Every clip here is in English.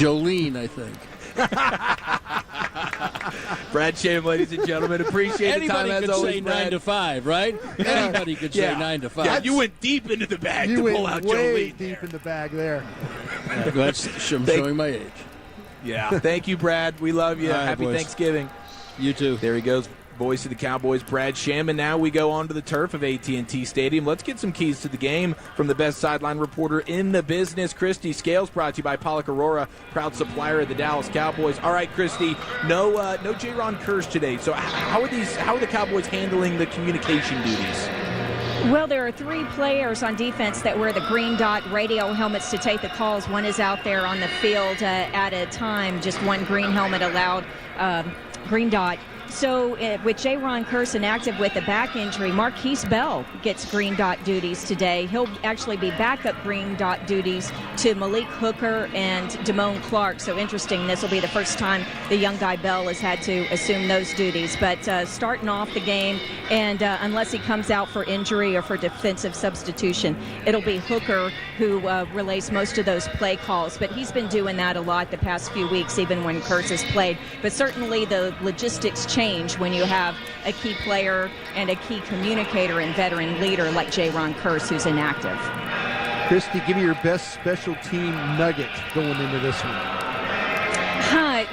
Jolene, I think. Brad Sham, ladies and gentlemen, appreciate the time as always. Anybody could say 9 to 5, right? Anybody could say 9 to 5. Yeah, you went deep into the bag you to went pull out way Jolene deep in the bag there. That's showing my age. Yeah. Thank you, Brad. We love you. All right, Happy boys. Thanksgiving. You too. There he goes. Voice of the Cowboys, Brad Sham. And now we go on to the turf of AT&T Stadium. Let's get some keys to the game from the best sideline reporter in the business, Christy Scales, brought to you by Pollock Aurora, proud supplier of the Dallas Cowboys. All right, Christy, no J-Ron Kearse today. So how are the Cowboys handling the communication duties? Well, there are 3 players on defense that wear the green dot radio helmets to take the calls. One is out there on the field at a time, just one green helmet allowed, green dot. So with J-Ron Kearse inactive with a back injury, Marquise Bell gets green dot duties today. He'll actually be backup green dot duties to Malik Hooker and Damone Clark. So interesting, this will be the first time the young guy Bell has had to assume those duties. But starting off the game, and unless he comes out for injury or for defensive substitution, it'll be Hooker who relays most of those play calls. But he's been doing that a lot the past few weeks, even when Kearse has played. But certainly the logistics change when you have a key player and a key communicator and veteran leader like J-Ron Kearse, who's inactive. Christy, give me your best special team nugget going into this one.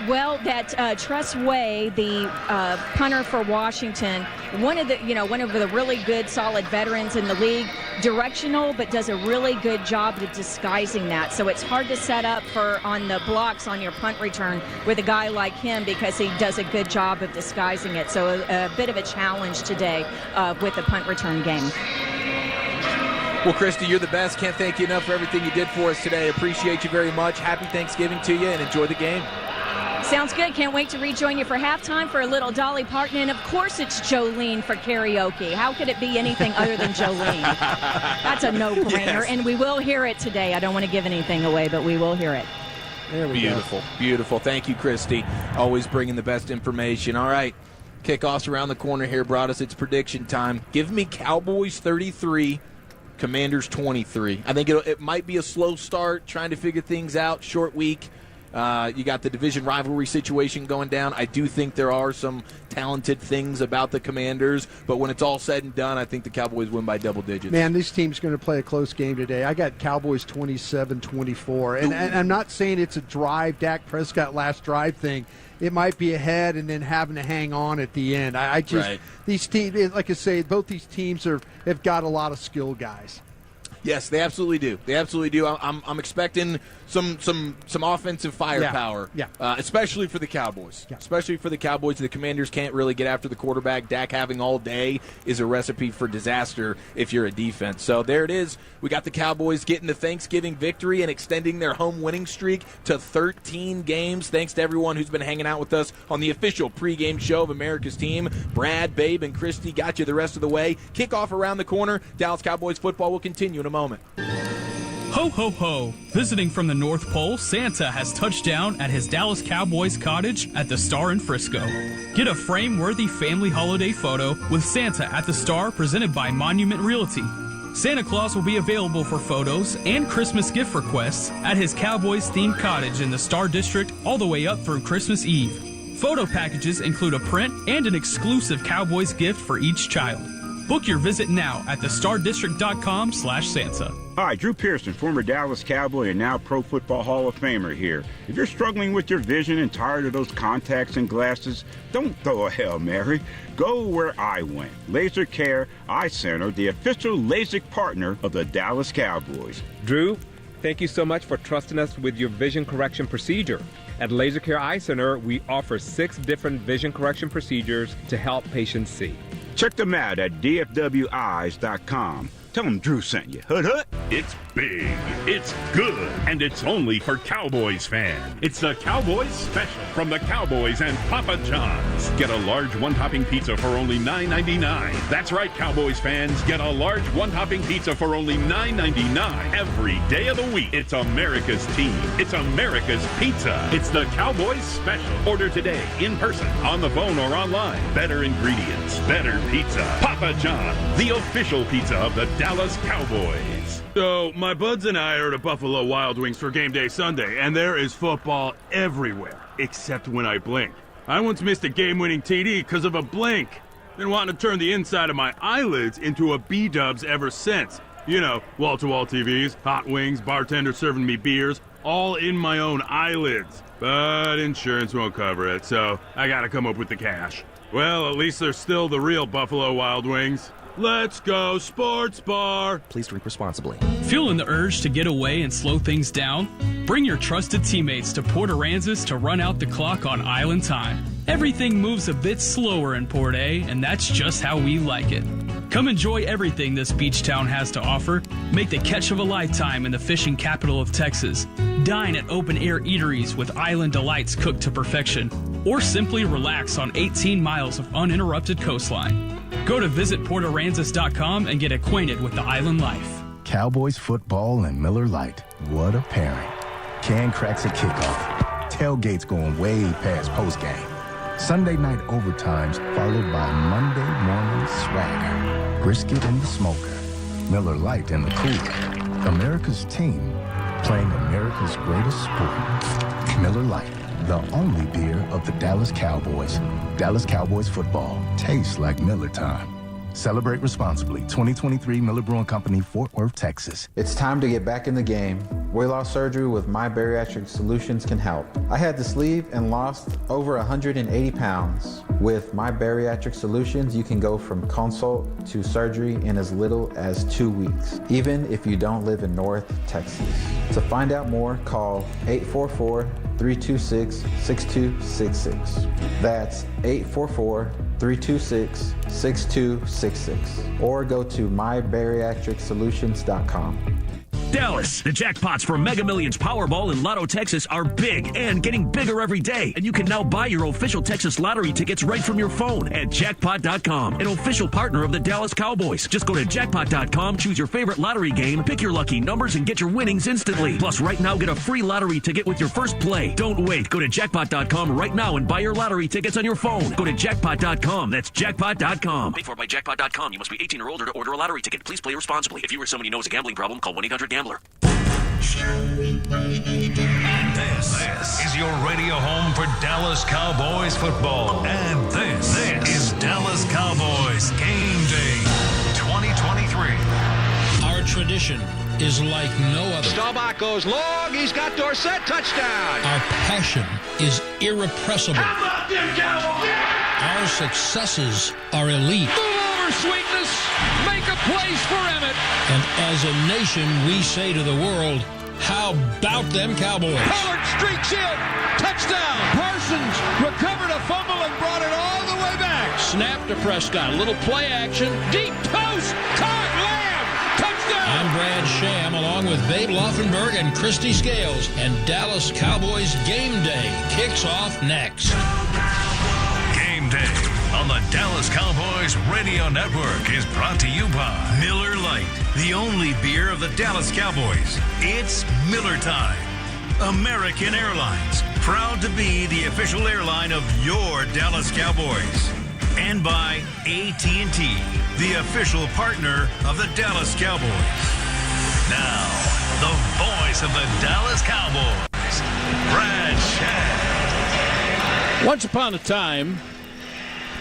Well, that Tress Way, the punter for Washington, one of the really good, solid veterans in the league, directional, but does a really good job of disguising that. So it's hard to set up on the blocks on your punt return with a guy like him because he does a good job of disguising it. So a bit of a challenge today with the punt return game. Well, Christy, you're the best. Can't thank you enough for everything you did for us today. Appreciate you very much. Happy Thanksgiving to you, and enjoy the game. Sounds good. Can't wait to rejoin you for halftime for a little Dolly Parton. And, of course, it's Jolene for karaoke. How could it be anything other than Jolene? That's a no-brainer. Yes. And we will hear it today. I don't want to give anything away, but we will hear it. There we go. Beautiful. Thank you, Christy. Always bringing the best information. All right. Kickoff's around the corner here, brought us. It's prediction time. Give me Cowboys 33, Commanders 23. I think it might be a slow start, trying to figure things out, short week. You got the division rivalry situation going down. I do think there are some talented things about the Commanders, but when it's all said and done, I think the Cowboys win by double digits. Man, this team's going to play a close game today. I got Cowboys 27-24, and I'm not saying it's a drive, Dak Prescott last drive thing. It might be ahead and then having to hang on at the end. These teams, like I say, both these teams have got a lot of skill guys. Yes, they absolutely do. I'm expecting some offensive firepower, especially for the Cowboys. Yeah. Especially for the Cowboys. The Commanders can't really get after the quarterback. Dak having all day is a recipe for disaster if you're a defense. So there it is. We got the Cowboys getting the Thanksgiving victory and extending their home winning streak to 13 games. Thanks to everyone who's been hanging out with us on the official pregame show of America's team. Brad, Babe, and Christy got you the rest of the way. Kickoff around the corner. Dallas Cowboys football will continue in a moment. Ho, ho, ho. Visiting from the North Pole, Santa has touched down at his Dallas Cowboys cottage at the Star in Frisco. Get a frame-worthy family holiday photo with Santa at the Star presented by Monument Realty. Santa Claus will be available for photos and Christmas gift requests at his Cowboys-themed cottage in the Star District all the way up through Christmas Eve. Photo packages include a print and an exclusive Cowboys gift for each child. Book your visit now at thestardistrict.com/Santa. Hi, Drew Pearson, former Dallas Cowboy and now Pro Football Hall of Famer here. If you're struggling with your vision and tired of those contacts and glasses, don't throw a Hail Mary. Go where I went. Laser Care Eye Center, the official LASIK partner of the Dallas Cowboys. Drew, thank you so much for trusting us with your vision correction procedure. At Laser Care Eye Center, we offer 6 different vision correction procedures to help patients see. Check them out at dfweyes.com. Tell them Drew sent you. Hut, hut. It's big, it's good, and it's only for Cowboys fans. It's the Cowboys Special from the Cowboys and Papa John's. Get a large one-topping pizza for only $9.99. That's right, Cowboys fans. Get a large one-topping pizza for only $9.99 every day of the week. It's America's team. It's America's pizza. It's the Cowboys Special. Order today, in person, on the phone, or online. Better ingredients, better pizza. Papa John, the official pizza of the Dallas Cowboys. Wings. So, my buds and I are at Buffalo Wild Wings for game day Sunday, and there is football everywhere, except when I blink. I once missed a game-winning TD because of a blink. Been wanting to turn the inside of my eyelids into a B-dubs ever since. You know, wall-to-wall TVs, hot wings, bartender serving me beers, all in my own eyelids. But insurance won't cover it, so I gotta come up with the cash. Well, at least they're still the real Buffalo Wild Wings. Let's go sports bar. Please drink responsibly. Feeling the urge to get away and slow things down? Bring your trusted teammates to Port Aransas to run out the clock on Island Time. Everything moves a bit slower in Port A, and that's just how we like it. Come enjoy everything this beach town has to offer. Make the catch of a lifetime in the fishing capital of Texas. Dine at open-air eateries with island delights cooked to perfection. Or simply relax on 18 miles of uninterrupted coastline. Go to visitportaransas.com and get acquainted with the island life. Cowboys football and Miller Lite. What a pairing. Can cracks at kickoff. Tailgates going way past postgame. Sunday night overtimes followed by Monday morning swagger. Brisket in the smoker. Miller Lite in the cooler. America's team playing America's greatest sport. Miller Lite, the only beer of the Dallas Cowboys. Dallas Cowboys football tastes like Miller time. Celebrate responsibly. 2023 Miller Brewing Company, Fort Worth, Texas. It's time to get back in the game. Weight loss surgery with My Bariatric Solutions can help. I had to sleeve and lost over 180 pounds. With My Bariatric Solutions, you can go from consult to surgery in as little as 2 weeks, even if you don't live in North Texas. To find out more, call 844-326-6266. That's 844-326-6266. Or go to mybariatricsolutions.com. Dallas, the jackpots for Mega Millions, Powerball, and Lotto Texas are big and getting bigger every day. And you can now buy your official Texas lottery tickets right from your phone at jackpot.com, an official partner of the Dallas Cowboys. Just go to jackpot.com, choose your favorite lottery game, pick your lucky numbers, and get your winnings instantly. Plus, right now, get a free lottery ticket with your first play. Don't wait. Go to jackpot.com right now and buy your lottery tickets on your phone. Go to jackpot.com. That's jackpot.com. Paid for by jackpot.com. You must be 18 or older to order a lottery ticket. Please play responsibly. If you or someone you know has a gambling problem, call 1-800-GAMBLER. This is your radio home for Dallas Cowboys football. And this is Dallas Cowboys Game Day 2023. Our tradition is like no other. Staubach goes long. He's got Dorsett. Touchdown. Our passion is irrepressible. How about them Cowboys? Our successes are elite. Move over, sweetness. Make a place for Emmett. And as a nation, we say to the world, how about them Cowboys? Pollard streaks in. Touchdown. Parsons recovered a fumble and brought it all the way back. Snap to Prescott. A little play action. Deep toast. Caught. Lamb. Touchdown. I'm Brad Sham, along with Babe Laufenberg and Christy Scales. And Dallas Cowboys Game Day kicks off next. Game Day on the Dallas Cowboys Radio Network is brought to you by Miller Lite, the only beer of the Dallas Cowboys. It's Miller time. American Airlines, proud to be the official airline of your Dallas Cowboys. And by AT&T, the official partner of the Dallas Cowboys. Now, the voice of the Dallas Cowboys, Brad Shad. Once upon a time,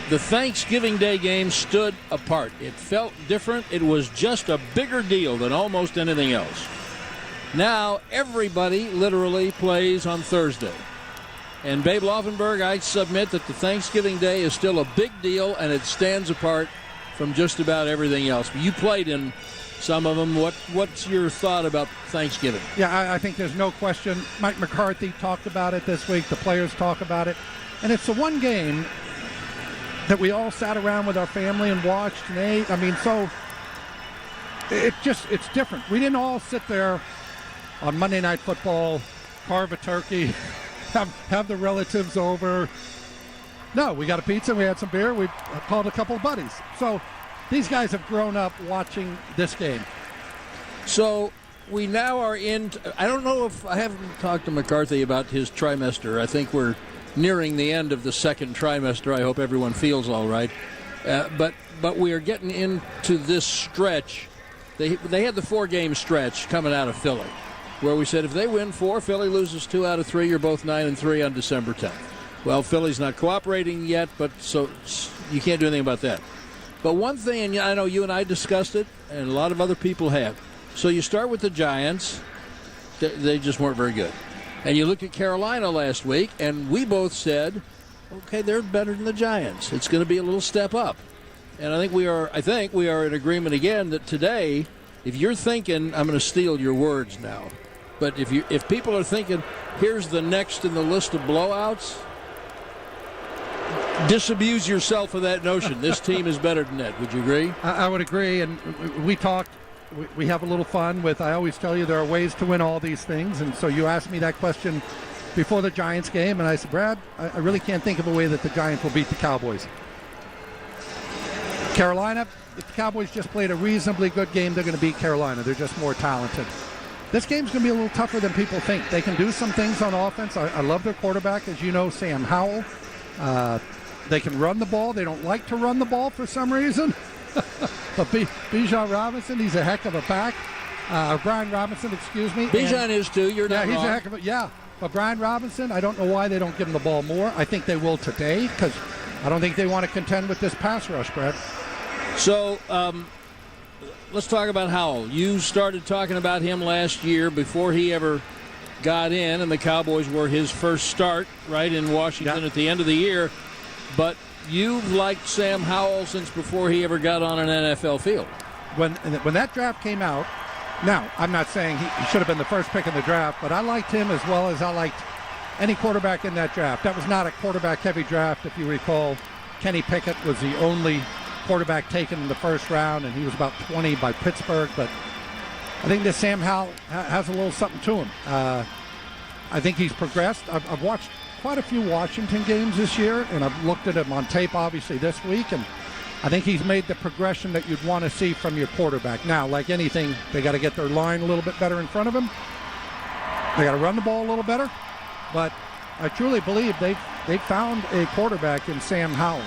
the Thanksgiving Day game stood apart. It felt different. It was just a bigger deal than almost anything else. Now, everybody literally plays on Thursday. And Babe Laufenberg, I submit that the Thanksgiving Day is still a big deal, and it stands apart from just about everything else. You played in some of them. What's your thought about Thanksgiving? Yeah, I think there's no question. Mike McCarthy talked about it this week. The players talk about it. And it's the one game that we all sat around with our family and watched and ate. I mean, so it's different. We didn't all sit there on Monday Night Football, carve a turkey, have the relatives over. No, we got a pizza, we had some beer, we called a couple of buddies. So these guys have grown up watching this game. So we now are in, I don't know if I haven't talked to McCarthy about his trimester. I think we're nearing the end of the second trimester. I hope everyone feels all right. But we are getting into this stretch they had the 4-game stretch coming out of Philly, where we said if they win 4, Philly loses 2 out of 3, you're both 9-3 on December 10th. Well, Philly's not cooperating yet, but so you can't do anything about that. But one thing, and I know you and I discussed it, and a lot of other people have. So you start with the Giants. They just weren't very good. And you look at Carolina last week, and we both said, okay, they're better than the Giants. It's going to be a little step up. And I think we are in agreement again that today, if you're thinking, I'm going to steal your words now, but if people are thinking, here's the next in the list of blowouts, disabuse yourself of that notion. This team is better than that. Would you agree? I would agree. And we talked, we have a little fun with, I always tell you there are ways to win all these things. And so you asked me that question before the Giants game, and I said, Brad, I really can't think of a way that the Giants will beat the Cowboys. Carolina, if the Cowboys just played a reasonably good game, they're going to beat Carolina. They're just more talented. This game's going to be a little tougher than people think. They can do some things on offense. I love their quarterback, as you know, Sam Howell. They can run the ball. They don't like to run the ball for some reason. But Bijan Robinson, he's a heck of a back. Brian Robinson, excuse me. Bijan is too. You're not he's wrong. a heck of a, yeah. But Brian Robinson, I don't know why they don't give him the ball more. I think they will today because I don't think they want to contend with this pass rush, Brad. So let's talk about Howell. You started talking about him last year before he ever got in, and the Cowboys were his first start, right, in Washington at the end of the year. But you've liked Sam Howell since before he ever got on an NFL field. When that draft came out, now, I'm not saying he should have been the first pick in the draft, but I liked him as well as I liked any quarterback in that draft. That was not a quarterback-heavy draft. If you recall, Kenny Pickett was the only quarterback taken in the first round, and he was about 20 by Pittsburgh. But I think that Sam Howell has a little something to him. I think he's progressed. I've watched quite a few Washington games this year, and I've looked at him on tape, obviously, this week, and I think he's made the progression that you'd want to see from your quarterback. Now, like anything, they got to get their line a little bit better in front of him. They got to run the ball a little better. But I truly believe they've found a quarterback in Sam Howell.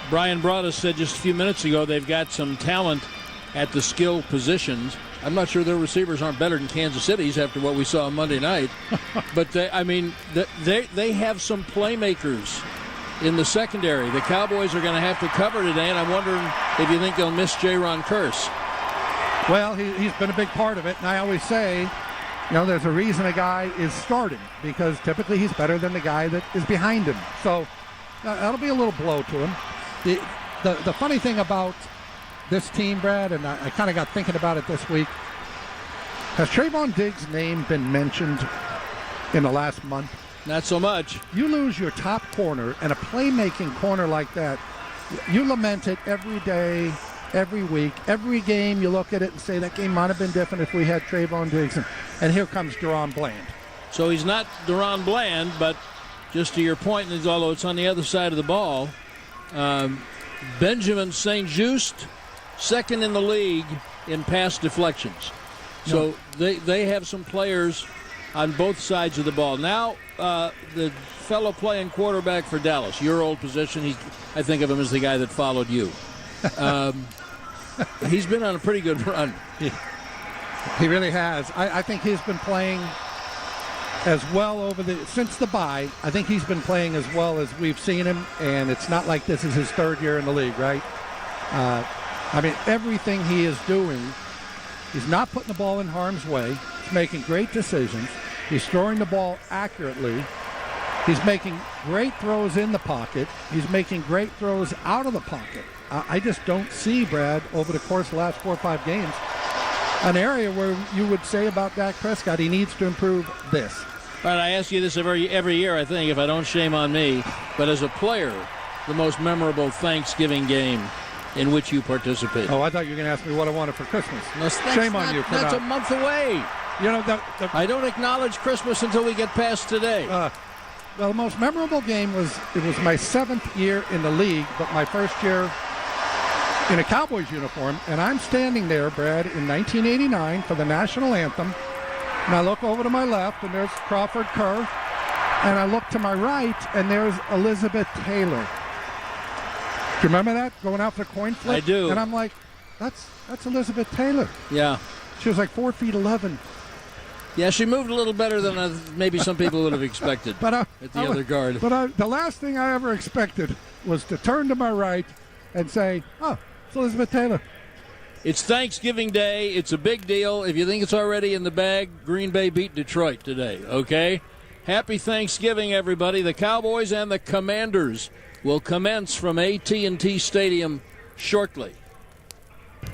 Brian Broaddus said just a few minutes ago they've got some talent at the skill positions. I'm not sure their receivers aren't better than Kansas City's after what we saw on Monday night. But they have some playmakers in the secondary. The Cowboys are going to have to cover today, and I'm wondering if you think they'll miss Jaron Kearse. Well, he's been a big part of it, and I always say, there's a reason a guy is starting, because typically he's better than the guy that is behind him. So that'll be a little blow to him. The funny thing about this team, Brad, and I kind of got thinking about it this week, has Trayvon Diggs' name been mentioned in the last month? Not so much. You lose your top corner, and a playmaking corner like that, you lament it every day, every week, every game. You look at it and say that game might have been different if we had Trayvon Diggs. And here comes Deron Bland. So he's not Deron Bland, but just to your point, although it's on the other side of the ball, Benjamin St-Juste, second in the league in pass deflections. So they have some players on both sides of the ball. Now, the fellow playing quarterback for Dallas, your old position, I think of him as the guy that followed you. He's been on a pretty good run. He really has. I think he's been playing as well since the bye. I think he's been playing as well as we've seen him, and it's not like this is his third year in the league, right? Everything he is doing, he's not putting the ball in harm's way. He's making great decisions. He's throwing the ball accurately. He's making great throws in the pocket. He's making great throws out of the pocket. I just don't see, Brad, over the course of the last 4 or 5 games, an area where you would say about Dak Prescott, he needs to improve this. All right, I ask you this every year, I think, if I don't, shame on me. But as a player, the most memorable Thanksgiving game in which you participate. Oh, I thought you were going to ask me what I wanted for Christmas. Shame on you for that's that. a month away. I don't acknowledge Christmas until we get past today. Well, the most memorable game was my 7th year in the league, but my first year in a Cowboys uniform, and I'm standing there, Brad, in 1989 for the national anthem, and I look over to my left, and there's Crawford Kerr, and I look to my right, and there's Elizabeth Taylor. Do you remember that, going out for the coin flip? I do. And I'm like, that's Elizabeth Taylor. Yeah. She was like 4 feet 11. Yeah, she moved a little better than maybe some people would have expected at the other guard. But the last thing I ever expected was to turn to my right and say, oh, it's Elizabeth Taylor. It's Thanksgiving Day. It's a big deal. If you think it's already in the bag, Green Bay beat Detroit today, okay? Happy Thanksgiving, everybody. The Cowboys and the Commanders will commence from AT&T Stadium shortly.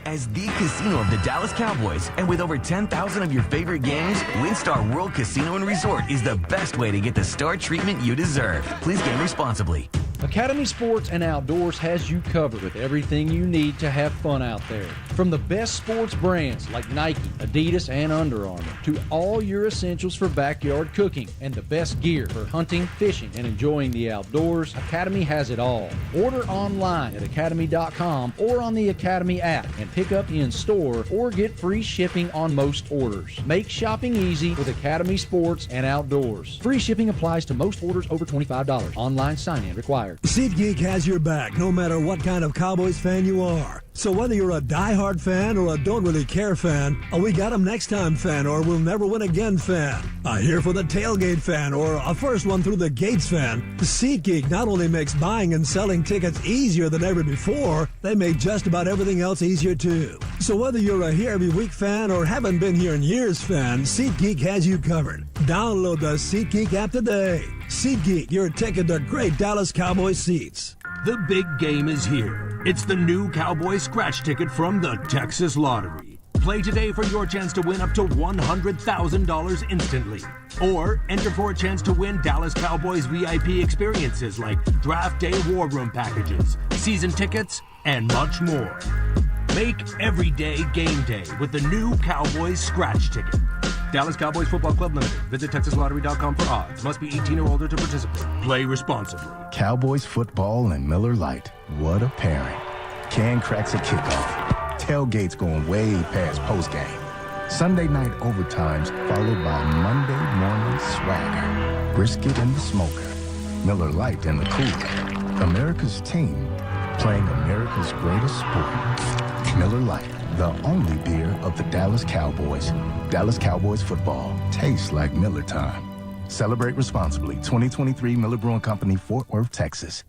As the casino of the Dallas Cowboys, and with over 10,000 of your favorite games, WinStar World Casino and Resort is the best way to get the star treatment you deserve. Please gamble responsibly. Academy Sports and Outdoors has you covered with everything you need to have fun out there. From the best sports brands like Nike, Adidas, and Under Armour, to all your essentials for backyard cooking and the best gear for hunting, fishing, and enjoying the outdoors, Academy has it all. Order online at academy.com or on the Academy app and pick up in store or get free shipping on most orders. Make shopping easy with Academy Sports and Outdoors. Free shipping applies to most orders over $25. Online sign-in required. SeatGeek has your back no matter what kind of Cowboys fan you are. So whether you're a diehard fan or a don't really care fan, a we got 'em next time fan or we'll never win again fan, a here for the tailgate fan or a first one through the gates fan, SeatGeek not only makes buying and selling tickets easier than ever before, they make just about everything else easier too. So whether you're a here every week fan or haven't been here in years fan, SeatGeek has you covered. Download the SeatGeek app today. SeatGeek, your ticket to great Dallas Cowboys seats. The big game is here. It's the new Cowboys scratch ticket from the Texas Lottery. Play today for your chance to win up to $100,000 instantly. Or enter for a chance to win Dallas Cowboys VIP experiences like Draft Day War Room packages, season tickets, and much more. Make every day game day with the new Cowboys scratch ticket. Dallas Cowboys Football Club Limited. Visit TexasLottery.com for odds. Must be 18 or older to participate. Play responsibly. Cowboys football and Miller Lite. What a pairing. Can cracks at kickoff. Tailgates going way past postgame. Sunday night overtimes followed by Monday morning swagger. Brisket in the smoker. Miller Lite in the cooler. America's team playing America's greatest sport. Miller Lite, the only beer of the Dallas Cowboys. Dallas Cowboys football tastes like Miller time. Celebrate responsibly. 2023 Miller Brewing Company, Fort Worth, Texas.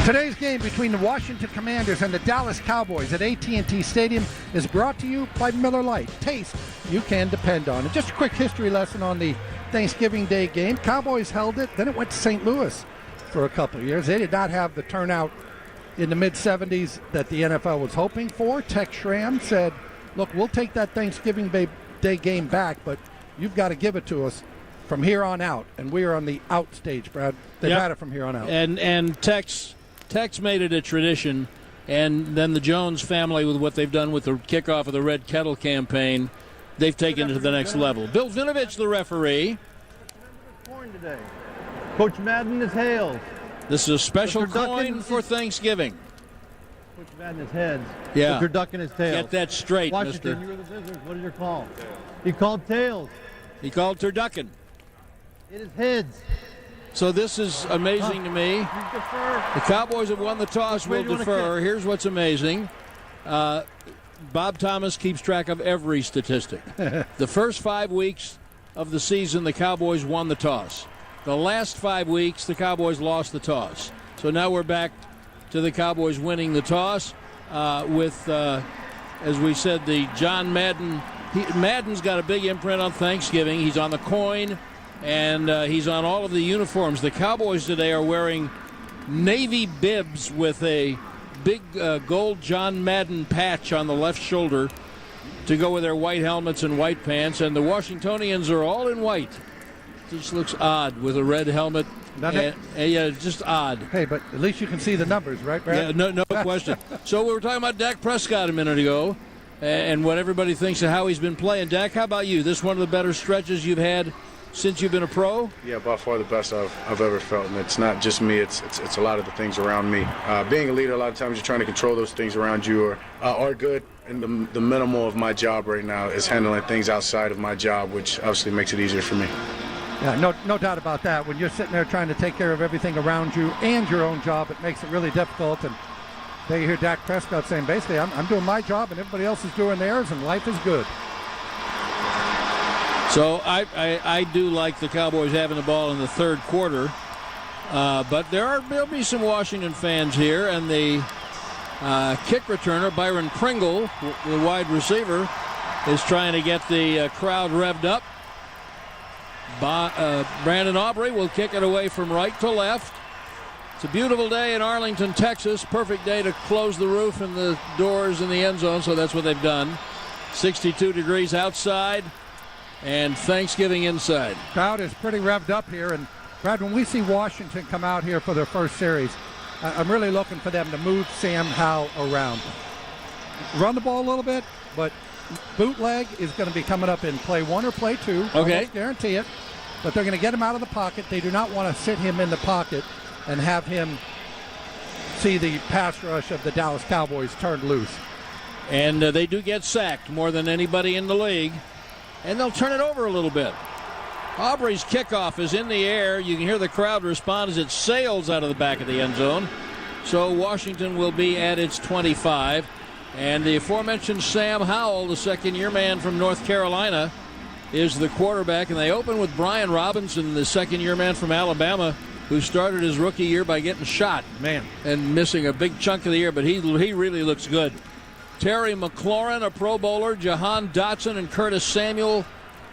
Today's game between the Washington Commanders and the Dallas Cowboys at AT&T Stadium is brought to you by Miller Lite. Taste you can depend on. And just a quick history lesson on the Thanksgiving Day game. Cowboys held it, then it went to St. Louis for a couple of years. They did not have the turnout in the mid-'70s that the NFL was hoping for. Tex Schramm said, look, we'll take that Thanksgiving Day game back, but you've got to give it to us from here on out. And we are on the out stage, Brad. They've had it from here on out. And Tex made it a tradition, and then the Jones family, with what they've done with the kickoff of the Red Kettle campaign, they've taken it to the next level. Bill Vinovich, the referee. Today. Coach Madden is hails. This is a special coin for Thanksgiving. Coach Madden is heads. Yeah. Mr. Duck in his tails. Get that straight, Washington, mister. you were the visitors. What is your call? He called tails. He called turducken. It is heads. So this is amazing to me. The Cowboys have won the toss. Will defer. Here's what's amazing. Bob Thomas keeps track of every statistic. The first 5 weeks of the season, the Cowboys won the toss. The last 5 weeks, the Cowboys lost the toss. So now we're back to the Cowboys winning the toss with, as we said, the John Madden. Madden's got a big imprint on Thanksgiving. He's on the coin, and he's on all of the uniforms. The Cowboys today are wearing navy bibs with a big gold John Madden patch on the left shoulder to go with their white helmets and white pants, and the Washingtonians are all in white. Just looks odd with a red helmet. Yeah, just odd. Hey, but at least you can see the numbers, right, Brad? Yeah, no question. So we were talking about Dak Prescott a minute ago and what everybody thinks of how he's been playing. Dak, how about you? This one of the better stretches you've had since you've been a pro? Yeah, by far the best I've ever felt. And it's not just me. It's a lot of the things around me. Being a leader, a lot of times you're trying to control those things around you are good. And the minimal of my job right now is handling things outside of my job, which obviously makes it easier for me. Yeah, no doubt about that. When you're sitting there trying to take care of everything around you and your own job, it makes it really difficult. And They hear Dak Prescott saying, basically, I'm doing my job and everybody else is doing theirs, and life is good. So I do like the Cowboys having the ball in the third quarter. But there'll be some Washington fans here, and the kick returner, Byron Pringle, the wide receiver, is trying to get the crowd revved up. Brandon Aubrey will kick it away from right to left. It's a beautiful day in Arlington, Texas. Perfect day to close the roof and the doors in the end zone, so that's what they've done. 62 degrees outside and Thanksgiving inside. Crowd is pretty revved up here, and Brad, when we see Washington come out here for their first series, I'm really looking for them to move Sam Howell around. Run the ball a little bit, but bootleg is going to be coming up in play 1 or play 2. Okay. Almost guarantee it. But they're going to get him out of the pocket. They do not want to sit him in the pocket and have him see the pass rush of the Dallas Cowboys turned loose. And they do get sacked more than anybody in the league. And they'll turn it over a little bit. Aubrey's kickoff is in the air. You can hear the crowd respond as it sails out of the back of the end zone. So Washington will be at its 25. And the aforementioned Sam Howell, the second-year man from North Carolina, is the quarterback. And they open with Brian Robinson, the second-year man from Alabama, who started his rookie year by getting shot. Man. And missing a big chunk of the year, but he really looks good. Terry McLaurin, a Pro Bowler, Jahan Dotson and Curtis Samuel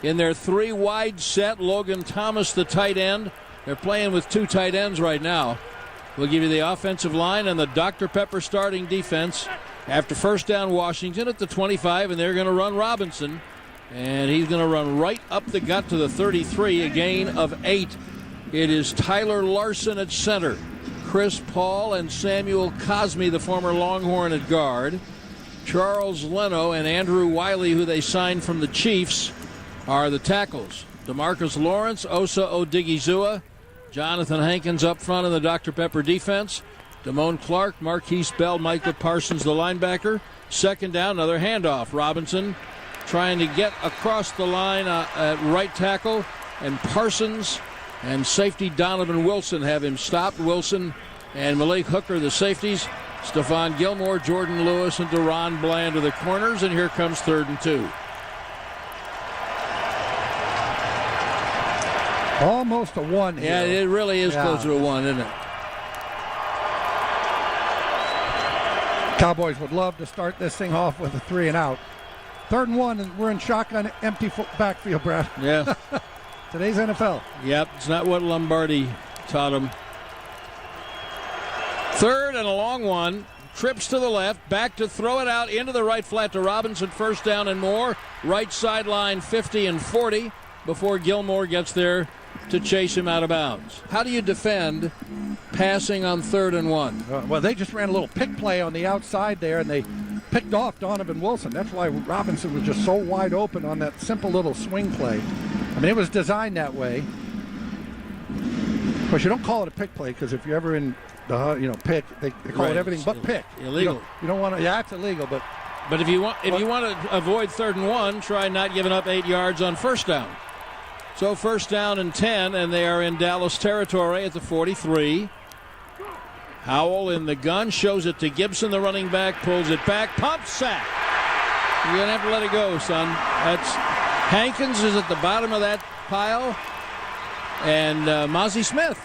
in their 3-wide set. Logan Thomas, the tight end. They're playing with 2 tight ends right now. We'll give you the offensive line and the Dr. Pepper starting defense after first down Washington at the 25, and they're going to run Robinson. And he's going to run right up the gut to the 33, a gain of 8. It is Tyler Larson at center. Chris Paul and Samuel Cosme, the former Longhorn, at guard. Charles Leno and Andrew Wiley, who they signed from the Chiefs, are the tackles. DeMarcus Lawrence, Osa Odigizua, Jonathan Hankins up front in the Dr. Pepper defense. Damone Clark, Marquise Bell, Micah Parsons, the linebacker. Second down, another handoff. Robinson trying to get across the line at right tackle, and Parsons and safety Donovan Wilson have him stopped. Wilson and Malik Hooker, the safeties. Stephon Gilmore, Jordan Lewis, and Deron Bland are the corners, and here comes 3rd and 2. Almost a 1 here. Yeah, it really is closer to 1, isn't it? Cowboys would love to start this thing off with a 3 and out. 3rd and 1, and we're in shotgun, empty backfield, Brad. Yeah. Today's NFL. Yep, it's not what Lombardi taught him. 3rd and a long one. Trips to the left, back to throw it out into the right flat to Robinson. First down and more. Right sideline 50 and 40 before Gilmore gets there to chase him out of bounds. How do you defend passing on 3rd and 1? Well, they just ran a little pick play on the outside there, and they picked off Donovan Wilson. That's why Robinson was just so wide open on that simple little swing play. I mean, it was designed that way. Of course, you don't call it a pick play, because if you're ever in the pick, they call it everything but pick. Illegal. You don't want to. Yeah, it's illegal, but if you want to avoid 3rd and 1, try not giving up 8 yards on first down. So first down and 10, and they are in Dallas territory at the 43. Howell in the gun, shows it to Gibson, the running back, pulls it back, pump sack. You're going to have to let it go, son. That's Hankins is at the bottom of that pile, and Mozzie Smith.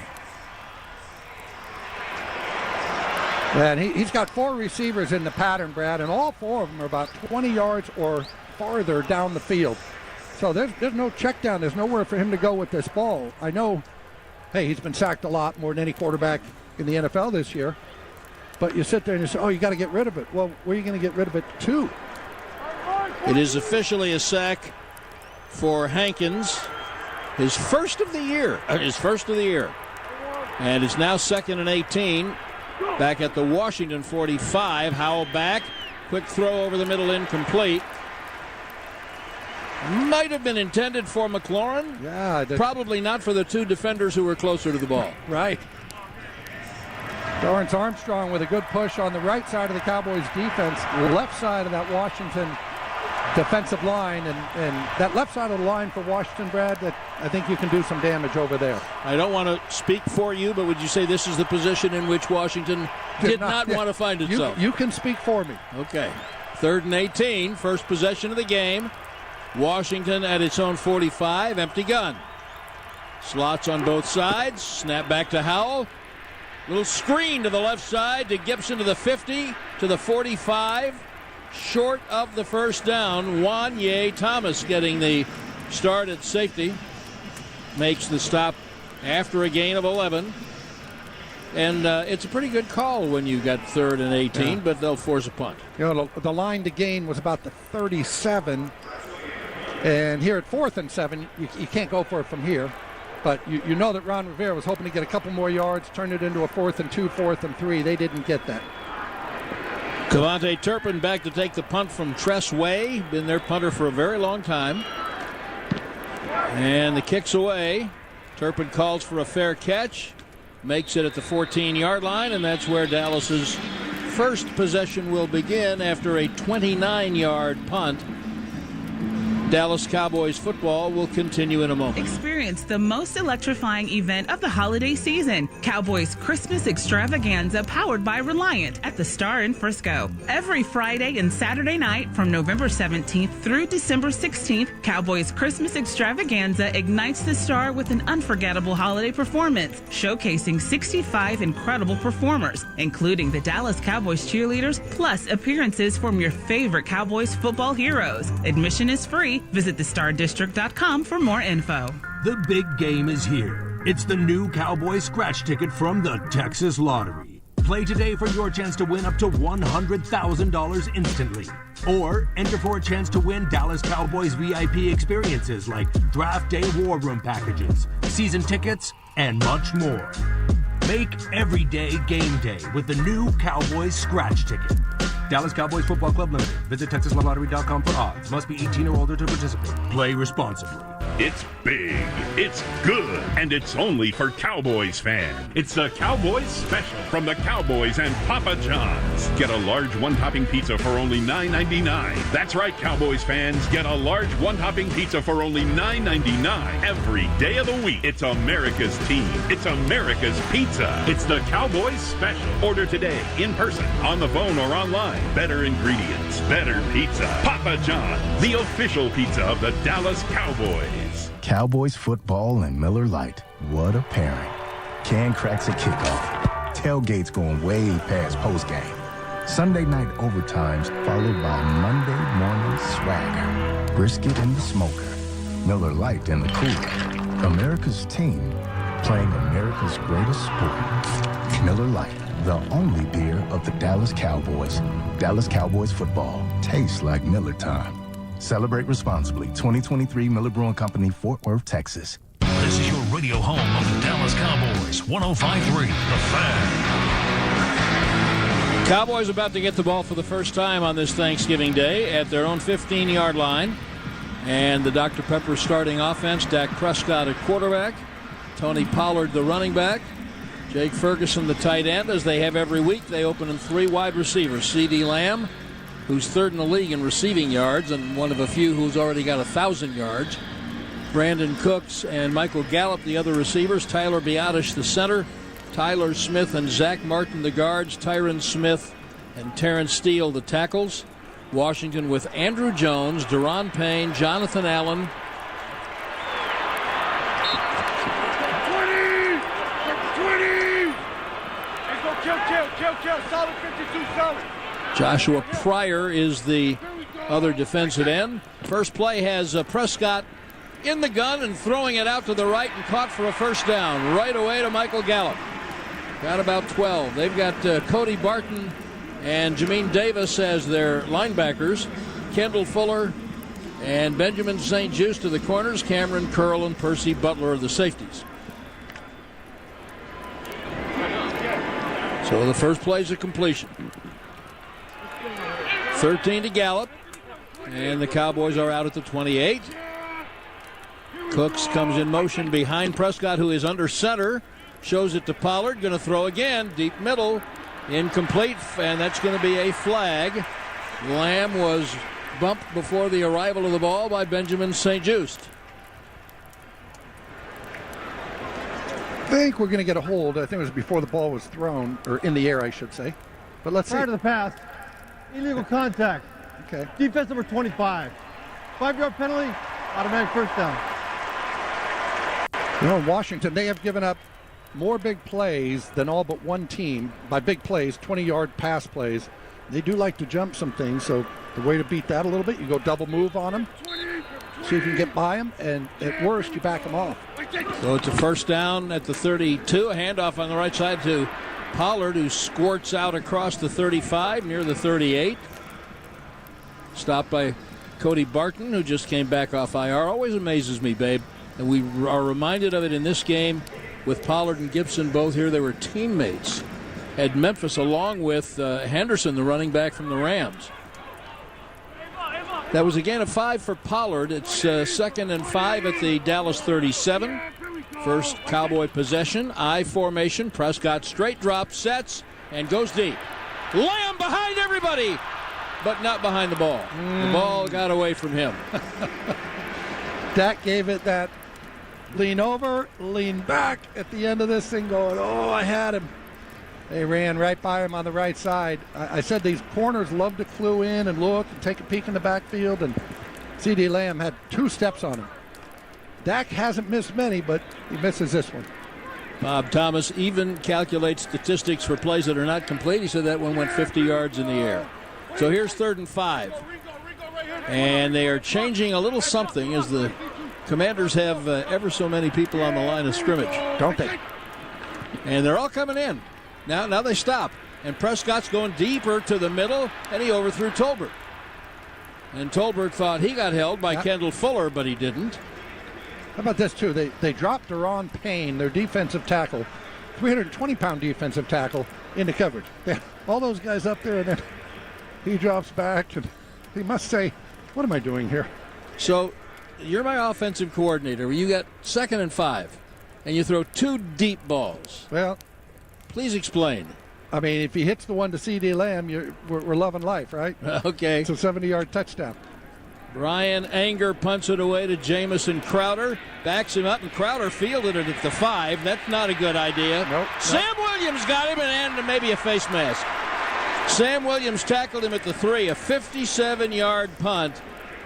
And he's got 4 receivers in the pattern, Brad, and all 4 of them are about 20 yards or farther down the field. So there's no check down. There's nowhere for him to go with this ball. I know, hey, he's been sacked a lot more than any quarterback in the NFL this year. But you sit there and you say, oh, you got to get rid of it. Well, where are you going to get rid of it to? It is officially a sack for Hankins. His first of the year. And it's now 2nd and 18. Back at the Washington 45. Howell back. Quick throw over the middle, incomplete. Might have been intended for McLaurin. Yeah. Probably not for the 2 defenders who were closer to the ball. Right. Dorrance Armstrong with a good push on the right side of the Cowboys defense. Left side of that Washington defensive line, and that left side of the line for Washington, Brad, that I think you can do some damage over there. I don't want to speak for you, but would you say this is the position in which Washington did not want to find itself? You can speak for me. Okay. 3rd and 18, first possession of the game. Washington at its own 45, empty gun. Slots on both sides, snap back to Howell. Little screen to the left side to Gibson to the 50, to the 45. Short of the first down. Wanye Thomas getting the start at safety. Makes the stop after a gain of 11. And it's a pretty good call when you got 3rd and 18, but they'll force a punt. You know, the line to gain was about the 37. And here at 4th and 7, you can't go for it from here. But you know that Ron Rivera was hoping to get a couple more yards, turn it into a 4th and 2, 4th and 3. They didn't get that. Cavante Turpin back to take the punt from Tress Way. Been their punter for a very long time. And the kick's away. Turpin calls for a fair catch. Makes it at the 14-yard line, and that's where Dallas's first possession will begin after a 29-yard punt. Dallas Cowboys football will continue in a moment. Experience the most electrifying event of the holiday season. Cowboys Christmas Extravaganza powered by Reliant at the Star in Frisco. Every Friday and Saturday night from November 17th through December 16th, Cowboys Christmas Extravaganza ignites the Star with an unforgettable holiday performance, showcasing 65 incredible performers, including the Dallas Cowboys cheerleaders, plus appearances from your favorite Cowboys football heroes. Admission is free. Visit thestardistrict.com for more info. The big game is here. It's the new Cowboys scratch ticket from the Texas Lottery. Play today for your chance to win up to $100,000 instantly. Or enter for a chance to win Dallas Cowboys VIP experiences like Draft Day War Room packages, season tickets, and much more. Make every day game day with the new Cowboys scratch ticket. Dallas Cowboys Football Club Limited. Visit TexasLottery.com for odds. Must be 18 or older to participate. Play responsibly. It's big, it's good, and it's only for Cowboys fans. It's the Cowboys Special from the Cowboys and Papa John's. Get a large one-topping pizza for only $9.99. That's right, Cowboys fans. Get a large one-topping pizza for only $9.99 every day of the week. It's America's team. It's America's pizza. It's the Cowboys Special. Order today, in person, on the phone, or online. Better ingredients, better pizza. Papa John's, the official pizza of the Dallas Cowboys. Cowboys football and Miller Lite. What a pairing. Can cracks at kickoff. Tailgates going way past postgame. Sunday night overtimes followed by Monday morning swagger. Brisket in the smoker. Miller Lite in the cooler. America's team playing America's greatest sport. Miller Lite, the only beer of the Dallas Cowboys. Dallas Cowboys football tastes like Miller time. Celebrate responsibly. 2023 Miller Brewing Company, Fort Worth, Texas. This is your radio home of the Dallas Cowboys. 105.3 The Fan. Cowboys about to get the ball for the first time on this Thanksgiving Day at their own 15-yard line. And the Dr. Pepper starting offense. Dak Prescott at quarterback. Tony Pollard the running back. Jake Ferguson the tight end. As they have every week, they open in 3 wide receivers. CeeDee Lamb, who's 3rd in the league in receiving yards and one of a few who's already got 1,000 yards. Brandon Cooks and Michael Gallup, the other receivers. Tyler Biadasz, the center. Tyler Smith and Zach Martin, the guards. Tyron Smith and Terrence Steele, the tackles. Washington with Andrew Jones, Deron Payne, Jonathan Allen. Solid 52, solid. Joshua Pryor is the other defensive end. First play has Prescott in the gun and throwing it out to the right and caught for a first down. Right away to Michael Gallup. Got about 12. They've got Cody Barton and Jamin Davis as their linebackers. Kendall Fuller and Benjamin St. Juste to the corners. Cameron Curl and Percy Butler are the safeties. So the first play is a completion. 13 to Gallup, and the Cowboys are out at the 28. Cooks comes in motion behind Prescott, who is under center. Shows it to Pollard, going to throw again, deep middle, incomplete, and that's going to be a flag. Lamb was bumped before the arrival of the ball by Benjamin St. Just. I think we're going to get a hold. I think it was before the ball was thrown, or in the air, I should say. But let's see. Prior to the pass, illegal contact. Okay. Defense number 25. 5-yard penalty, automatic first down. You know, in Washington, they have given up more big plays than all but one team. By big plays, 20-yard pass plays. They do like to jump some things, so the way to beat that a little bit, you go double move on them, see if you can get by them, and at worst, you back them off. So it's a first down at the 32. A handoff on the right side to Pollard, who squirts out across the 35 near the 38. Stopped by Cody Barton, who just came back off IR. Always amazes me, babe. And we are reminded of it in this game with Pollard and Gibson both here. They were teammates at Memphis along with Henderson, the running back from the Rams. That was a gain of 5 for Pollard. It's 2nd and 5 at the Dallas 37. First Cowboy possession. I formation. Prescott straight drop, sets, and goes deep. Lamb behind everybody, but not behind the ball. The ball got away from him. Dak gave it that lean over, lean back at the end of this thing going, oh, I had him. They ran right by him on the right side. I said these corners love to clue in and look and take a peek in the backfield, and C.D. Lamb had 2 steps on him. Dak hasn't missed many, but he misses this one. Bob Thomas even calculates statistics for plays that are not complete. He said that one went 50 yards in the air. So here's 3rd and 5. And they are changing a little something as the Commanders have ever so many people on the line of scrimmage. Don't they? And they're all coming in. Now they stop. And Prescott's going deeper to the middle, and he overthrew Tolbert. And Tolbert thought he got held by Kendall Fuller, but he didn't. How about this, too? They dropped Deron Payne, their defensive tackle, 320-pound defensive tackle, into coverage. All those guys up there, and then he drops back, and he must say, what am I doing here? So you're my offensive coordinator. You got 2nd and 5, and you throw 2 deep balls. Well, please explain. I mean, if he hits the one to C.D. Lamb, we're loving life, right? Okay. It's a 70-yard touchdown. Brian Anger punts it away to Jamison Crowder. Backs him up, and Crowder fielded it at the 5. That's not a good idea. Nope. Sam Williams got him, and maybe a face mask. Sam Williams tackled him at the 3. A 57-yard punt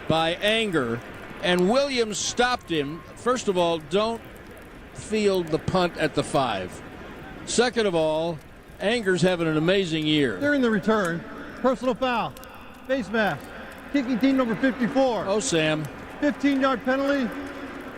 by Anger. And Williams stopped him. First of all, don't field the punt at the 5. Second of all, Anger's having an amazing year. During the return, personal foul, face mask, kicking team number 54. Oh, Sam. 15-yard penalty,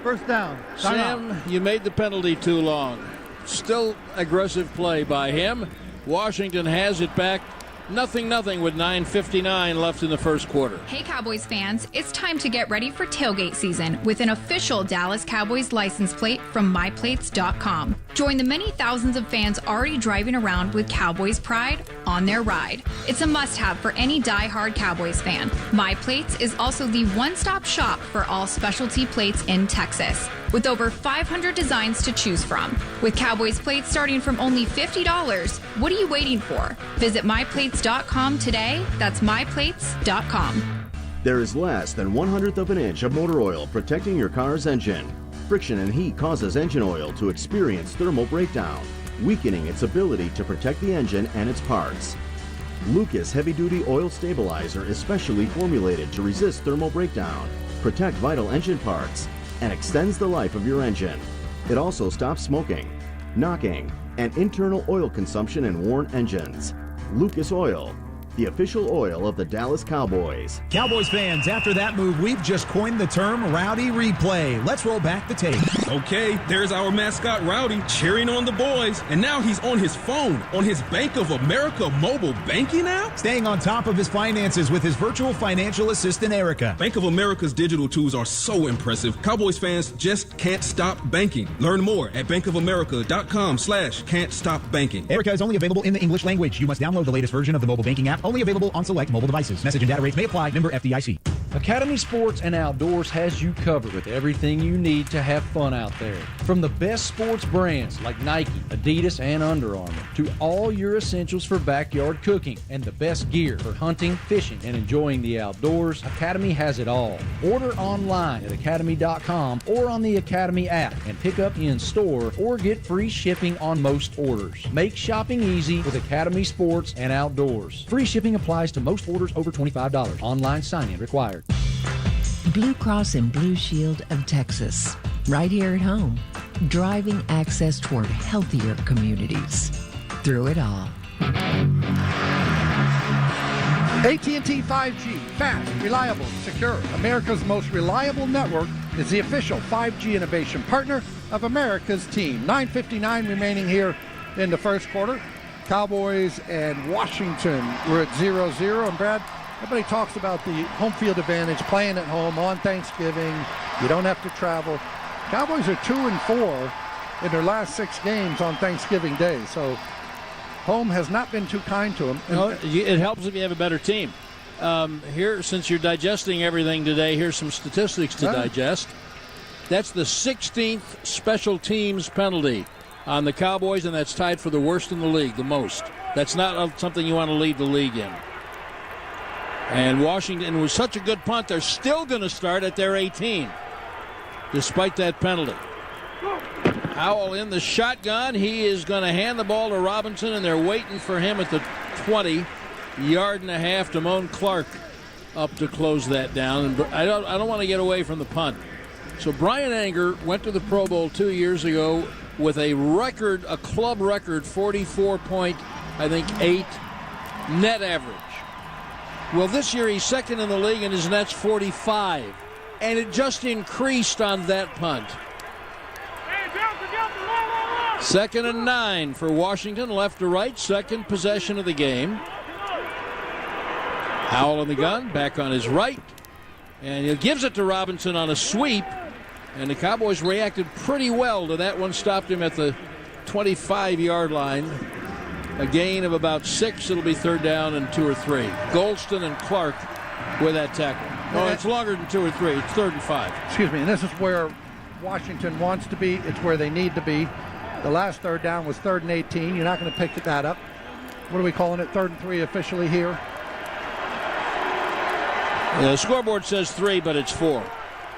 first down. Sam, you made the penalty too long. Still aggressive play by him. Washington has it back. 0-0 with 9:59 left in the first quarter. Hey Cowboys fans, it's time to get ready for tailgate season with an official Dallas Cowboys license plate from MyPlates.com. Join the many thousands of fans already driving around with Cowboys pride on their ride. It's a must-have for any die-hard Cowboys fan. MyPlates is also the one-stop shop for all specialty plates in Texas, with over 500 designs to choose from. With Cowboys plates starting from only $50, what are you waiting for? Visit MyPlates.com today. That's MyPlates.com. There is less than 1/100th of an inch of motor oil protecting your car's engine. Friction and heat causes engine oil to experience thermal breakdown, weakening its ability to protect the engine and its parts. Lucas Heavy Duty Oil Stabilizer is specially formulated to resist thermal breakdown, protect vital engine parts, and extends the life of your engine. It also stops smoking, knocking, and internal oil consumption in worn engines. Lucas Oil, the official oil of the Dallas Cowboys. Cowboys fans, after that move, we've just coined the term Rowdy Replay. Let's roll back the tape. Okay, there's our mascot Rowdy cheering on the boys, and now he's on his phone, on his Bank of America mobile banking app? Staying on top of his finances with his virtual financial assistant, Erica. Bank of America's digital tools are so impressive. Cowboys fans just can't stop banking. Learn more at bankofamerica.com/can't stop banking. Erica is only available in the English language. You must download the latest version of the mobile banking app. Only available on select mobile devices. Message and data rates may apply. Member FDIC. Academy Sports and Outdoors has you covered with everything you need to have fun out there. From the best sports brands like Nike, Adidas, and Under Armour, to all your essentials for backyard cooking and the best gear for hunting, fishing, and enjoying the outdoors, Academy has it all. Order online at academy.com or on the Academy app and pick up in store or get free shipping on most orders. Make shopping easy with Academy Sports and Outdoors. Free shipping applies to most orders over $25. Online sign-in required. Blue Cross and Blue Shield of Texas, right here at home, driving access toward healthier communities. Through it all. AT&T 5G, fast, reliable, secure. America's most reliable network is the official 5G innovation partner of America's team. 9:59 remaining here in the first quarter. Cowboys and Washington were at 0-0. And Brad, everybody talks about the home field advantage, playing at home on Thanksgiving. You don't have to travel. Cowboys are 2-4 in their last 6 games on Thanksgiving Day. So home has not been too kind to them. No, it helps if you have a better team. Here, since you're digesting everything today, here's some statistics to digest. That's the 16th special teams penalty on the Cowboys, and that's tied for the worst in the league, the most. That's not something you want to lead the league in. And Washington was such a good punt, they're still going to start at their 18, despite that penalty. Howell in the shotgun. He is going to hand the ball to Robinson, and they're waiting for him at the 20, yard and a half. Damone Clark up to close that down. And I don't want to get away from the punt. So Brian Anger went to the Pro Bowl 2 years ago with a club record 44.8 net average. Well, this year he's second in the league and his net's 45. And it just increased on that punt. 2nd and 9 for Washington, left to right, second possession of the game. Howell in the gun, back on his right. And he gives it to Robinson on a sweep. And the Cowboys reacted pretty well to that one, stopped him at the 25-yard line. A gain of about 6. It'll be 3rd down and 2 or 3. Golston and Clark with that tackle. No, it's longer than 2 or 3. It's 3rd and 5. Excuse me, and this is where Washington wants to be. It's where they need to be. The last 3rd down was 3rd and 18. You're not going to pick that up. What are we calling it? 3rd and 3 officially here? The scoreboard says 3, but it's 4.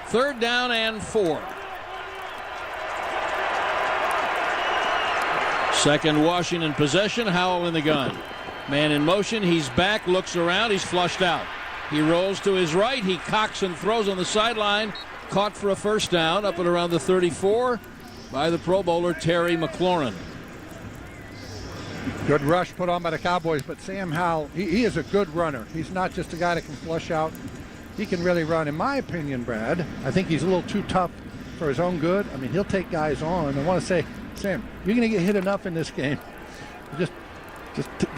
3rd down and 4. Second Washington possession. Howell in the gun. Man in motion. He's back, looks around. He's flushed out. He rolls to his right. He cocks and throws on the sideline. Caught for a first down up at around the 34 by the Pro Bowler Terry McLaurin. Good rush put on by the Cowboys, but Sam Howell, he is a good runner. He's not just a guy that can flush out. He can really run. In my opinion, Brad, I think he's a little too tough for his own good. I mean, he'll take guys on. I want to say, Sam, you're going to get hit enough in this game. Just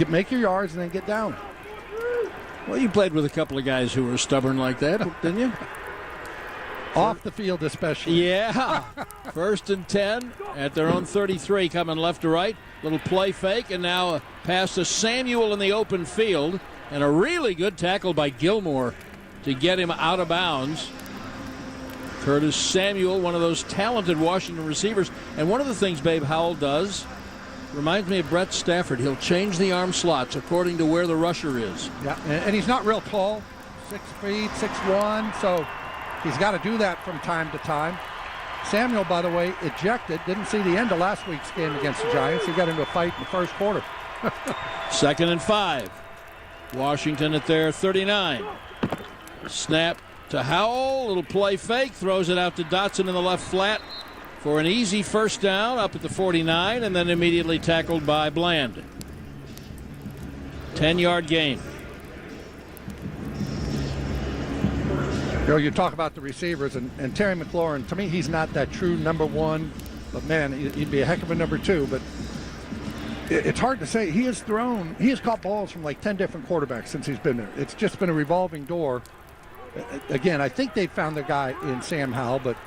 make your yards and then get down. Well, you played with a couple of guys who were stubborn like that, didn't you? Off the field especially. Yeah. 1st and 10 at their own 33, coming left to right. Little play fake, and now a pass to Samuel in the open field. And a really good tackle by Gilmore to get him out of bounds. Curtis Samuel, one of those talented Washington receivers. And one of the things Babe Howell does reminds me of Brett Stafford. He'll change the arm slots according to where the rusher is. Yeah, and he's not real tall, 6 feet, 6'1", so he's got to do that from time to time. Samuel, by the way, ejected. Didn't see the end of last week's game against the Giants. He got into a fight in the first quarter. 2nd and 5. Washington at their 39. Snap to Howell. Little play fake. Throws it out to Dotson in the left flat for an easy first down up at the 49, and then immediately tackled by Bland. 10-yard gain. You talk about the receivers, and Terry McLaurin, to me, he's not that true number 1, but man, he'd be a heck of a number 2, but it's hard to say. He has caught balls from like 10 different quarterbacks since he's been there. It's just been a revolving door. Again, I think they found the guy in Sam Howell, but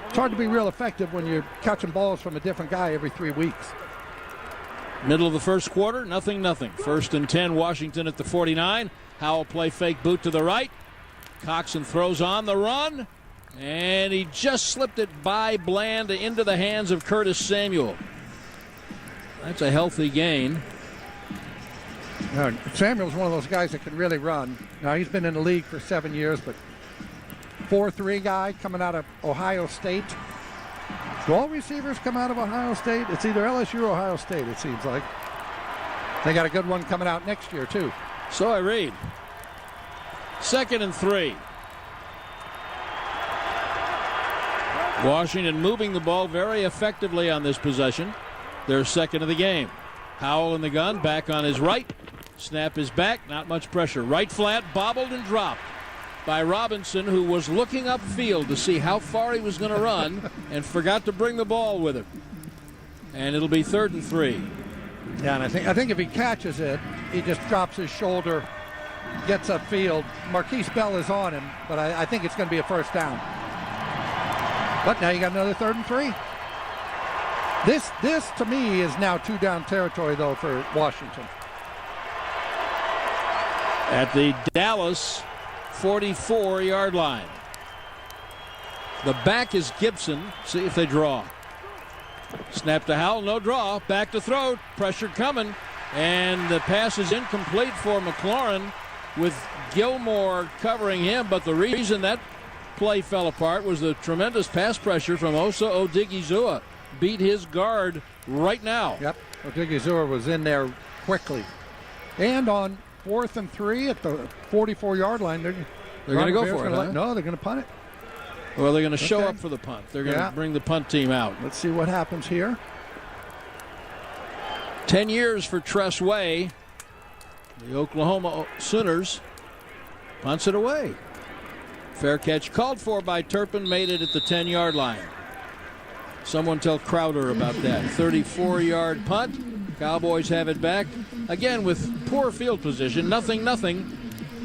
it's hard to be real effective when you're catching balls from a different guy every 3 weeks. Middle of the first quarter, 0-0. 1st and 10, Washington at the 49. Howell play fake boot to the right. Coxon throws on the run, and he just slipped it by Bland into the hands of Curtis Samuel. That's a healthy gain. Samuel's one of those guys that can really run. Now, he's been in the league for 7 years, but 4.3 guy coming out of Ohio State. Do all receivers come out of Ohio State? It's either LSU or Ohio State, it seems like. They got a good one coming out next year, too. So I read. 2nd and 3. Washington moving the ball very effectively on this possession. Their second of the game. Howell in the gun, back on his right. Snap is back, not much pressure. Right flat, bobbled and dropped by Robinson, who was looking upfield to see how far he was going to run and forgot to bring the ball with him. And it'll be 3rd and 3. Yeah, and I think if he catches it, he just drops his shoulder, gets upfield. Marquise Bell is on him, but I think it's going to be a first down. But now you got another 3rd and 3. This to me is now 2-down territory, though, for Washington. At the Dallas 44-yard line. The back is Gibson. See if they draw. Snap to Howell, no draw. Back to throw. Pressure coming. And the pass is incomplete for McLaurin with Gilmore covering him. But the reason that play fell apart was the tremendous pass pressure from Osa Odigizua. Beat his guard right now. Yep. Odigizua was in there quickly. And on 4th and 3 at the 44-yard line, they're going to go for it, huh? No, they're going to punt it. Well, they're going to show up for the punt. They're going to bring the punt team out. Let's see what happens here. 10 years for Tress Way. The Oklahoma Sooners punts it away. Fair catch called for by Turpin, made it at the 10-yard line. Someone tell Crowder about that. 34-yard punt. Cowboys have it back. Again, with poor field position. Nothing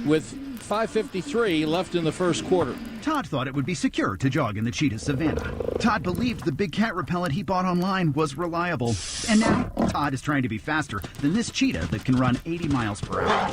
with 5:53 left in the first quarter. Todd thought it would be secure to jog in the cheetah savannah. Todd believed the big cat repellent he bought online was reliable. And now, Todd is trying to be faster than this cheetah that can run 80 miles per hour.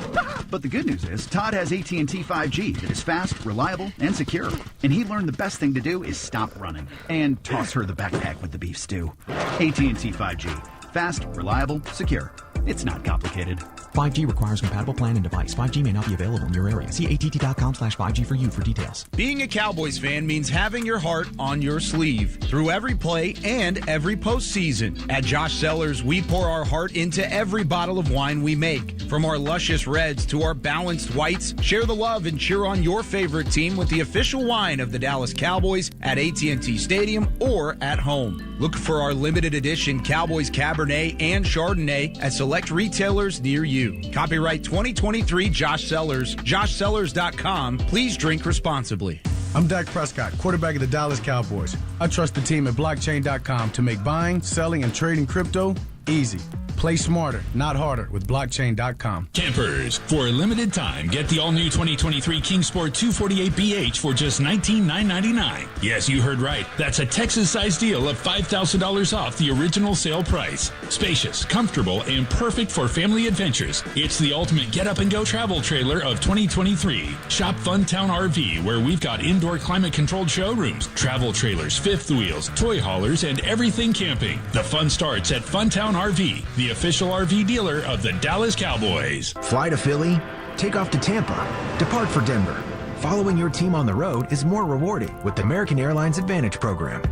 But the good news is, Todd has AT&T 5G that is fast, reliable, and secure. And he learned the best thing to do is stop running and toss her the backpack with the beef stew. AT&T 5G. Fast, reliable, secure. It's not complicated. 5G requires compatible plan and device. 5G may not be available in your area. See att.com/5G for you for details. Being a Cowboys fan means having your heart on your sleeve through every play and every postseason. At Josh Cellars, we pour our heart into every bottle of wine we make. From our luscious reds to our balanced whites, share the love and cheer on your favorite team with the official wine of the Dallas Cowboys at AT&T Stadium or at home. Look for our limited edition Cowboys Cabernet and Chardonnay at select retailers near you. Copyright 2023 Josh Cellars. JoshCellars.com. Please drink responsibly. I'm Dak Prescott, quarterback of the Dallas Cowboys. I trust the team at blockchain.com to make buying, selling, and trading crypto easy. Play smarter, not harder with blockchain.com. Campers, for a limited time, get the all-new 2023 Kingsport 248BH for just $19,999. Yes, you heard right. That's a Texas-sized deal of $5,000 off the original sale price. Spacious, comfortable, and perfect for family adventures. It's the ultimate get-up-and-go travel trailer of 2023. Shop Funtown RV, where we've got indoor climate-controlled showrooms, travel trailers, fifth wheels, toy haulers, and everything camping. The fun starts at Funtown RV, the official RV dealer of the Dallas Cowboys. Fly to Philly, take off to Tampa, depart for Denver. Following your team on the road is more rewarding with the American Airlines Advantage program.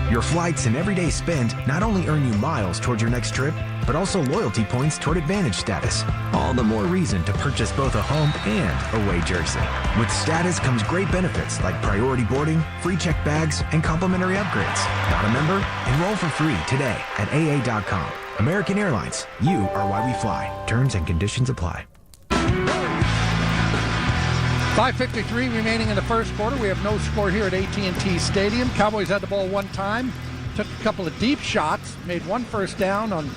Your flights and everyday spend not only earn you miles toward your next trip, but also loyalty points toward Advantage status. All the more reason to purchase both a home and away jersey. With status comes great benefits like priority boarding, free check bags, and complimentary upgrades. Not a member? Enroll for free today at AA.com. American Airlines, you are why we fly. Terms and conditions apply. 5:53 remaining in the first quarter. We have no score here at AT&T Stadium. Cowboys had the ball one time, took a couple of deep shots, made one first down on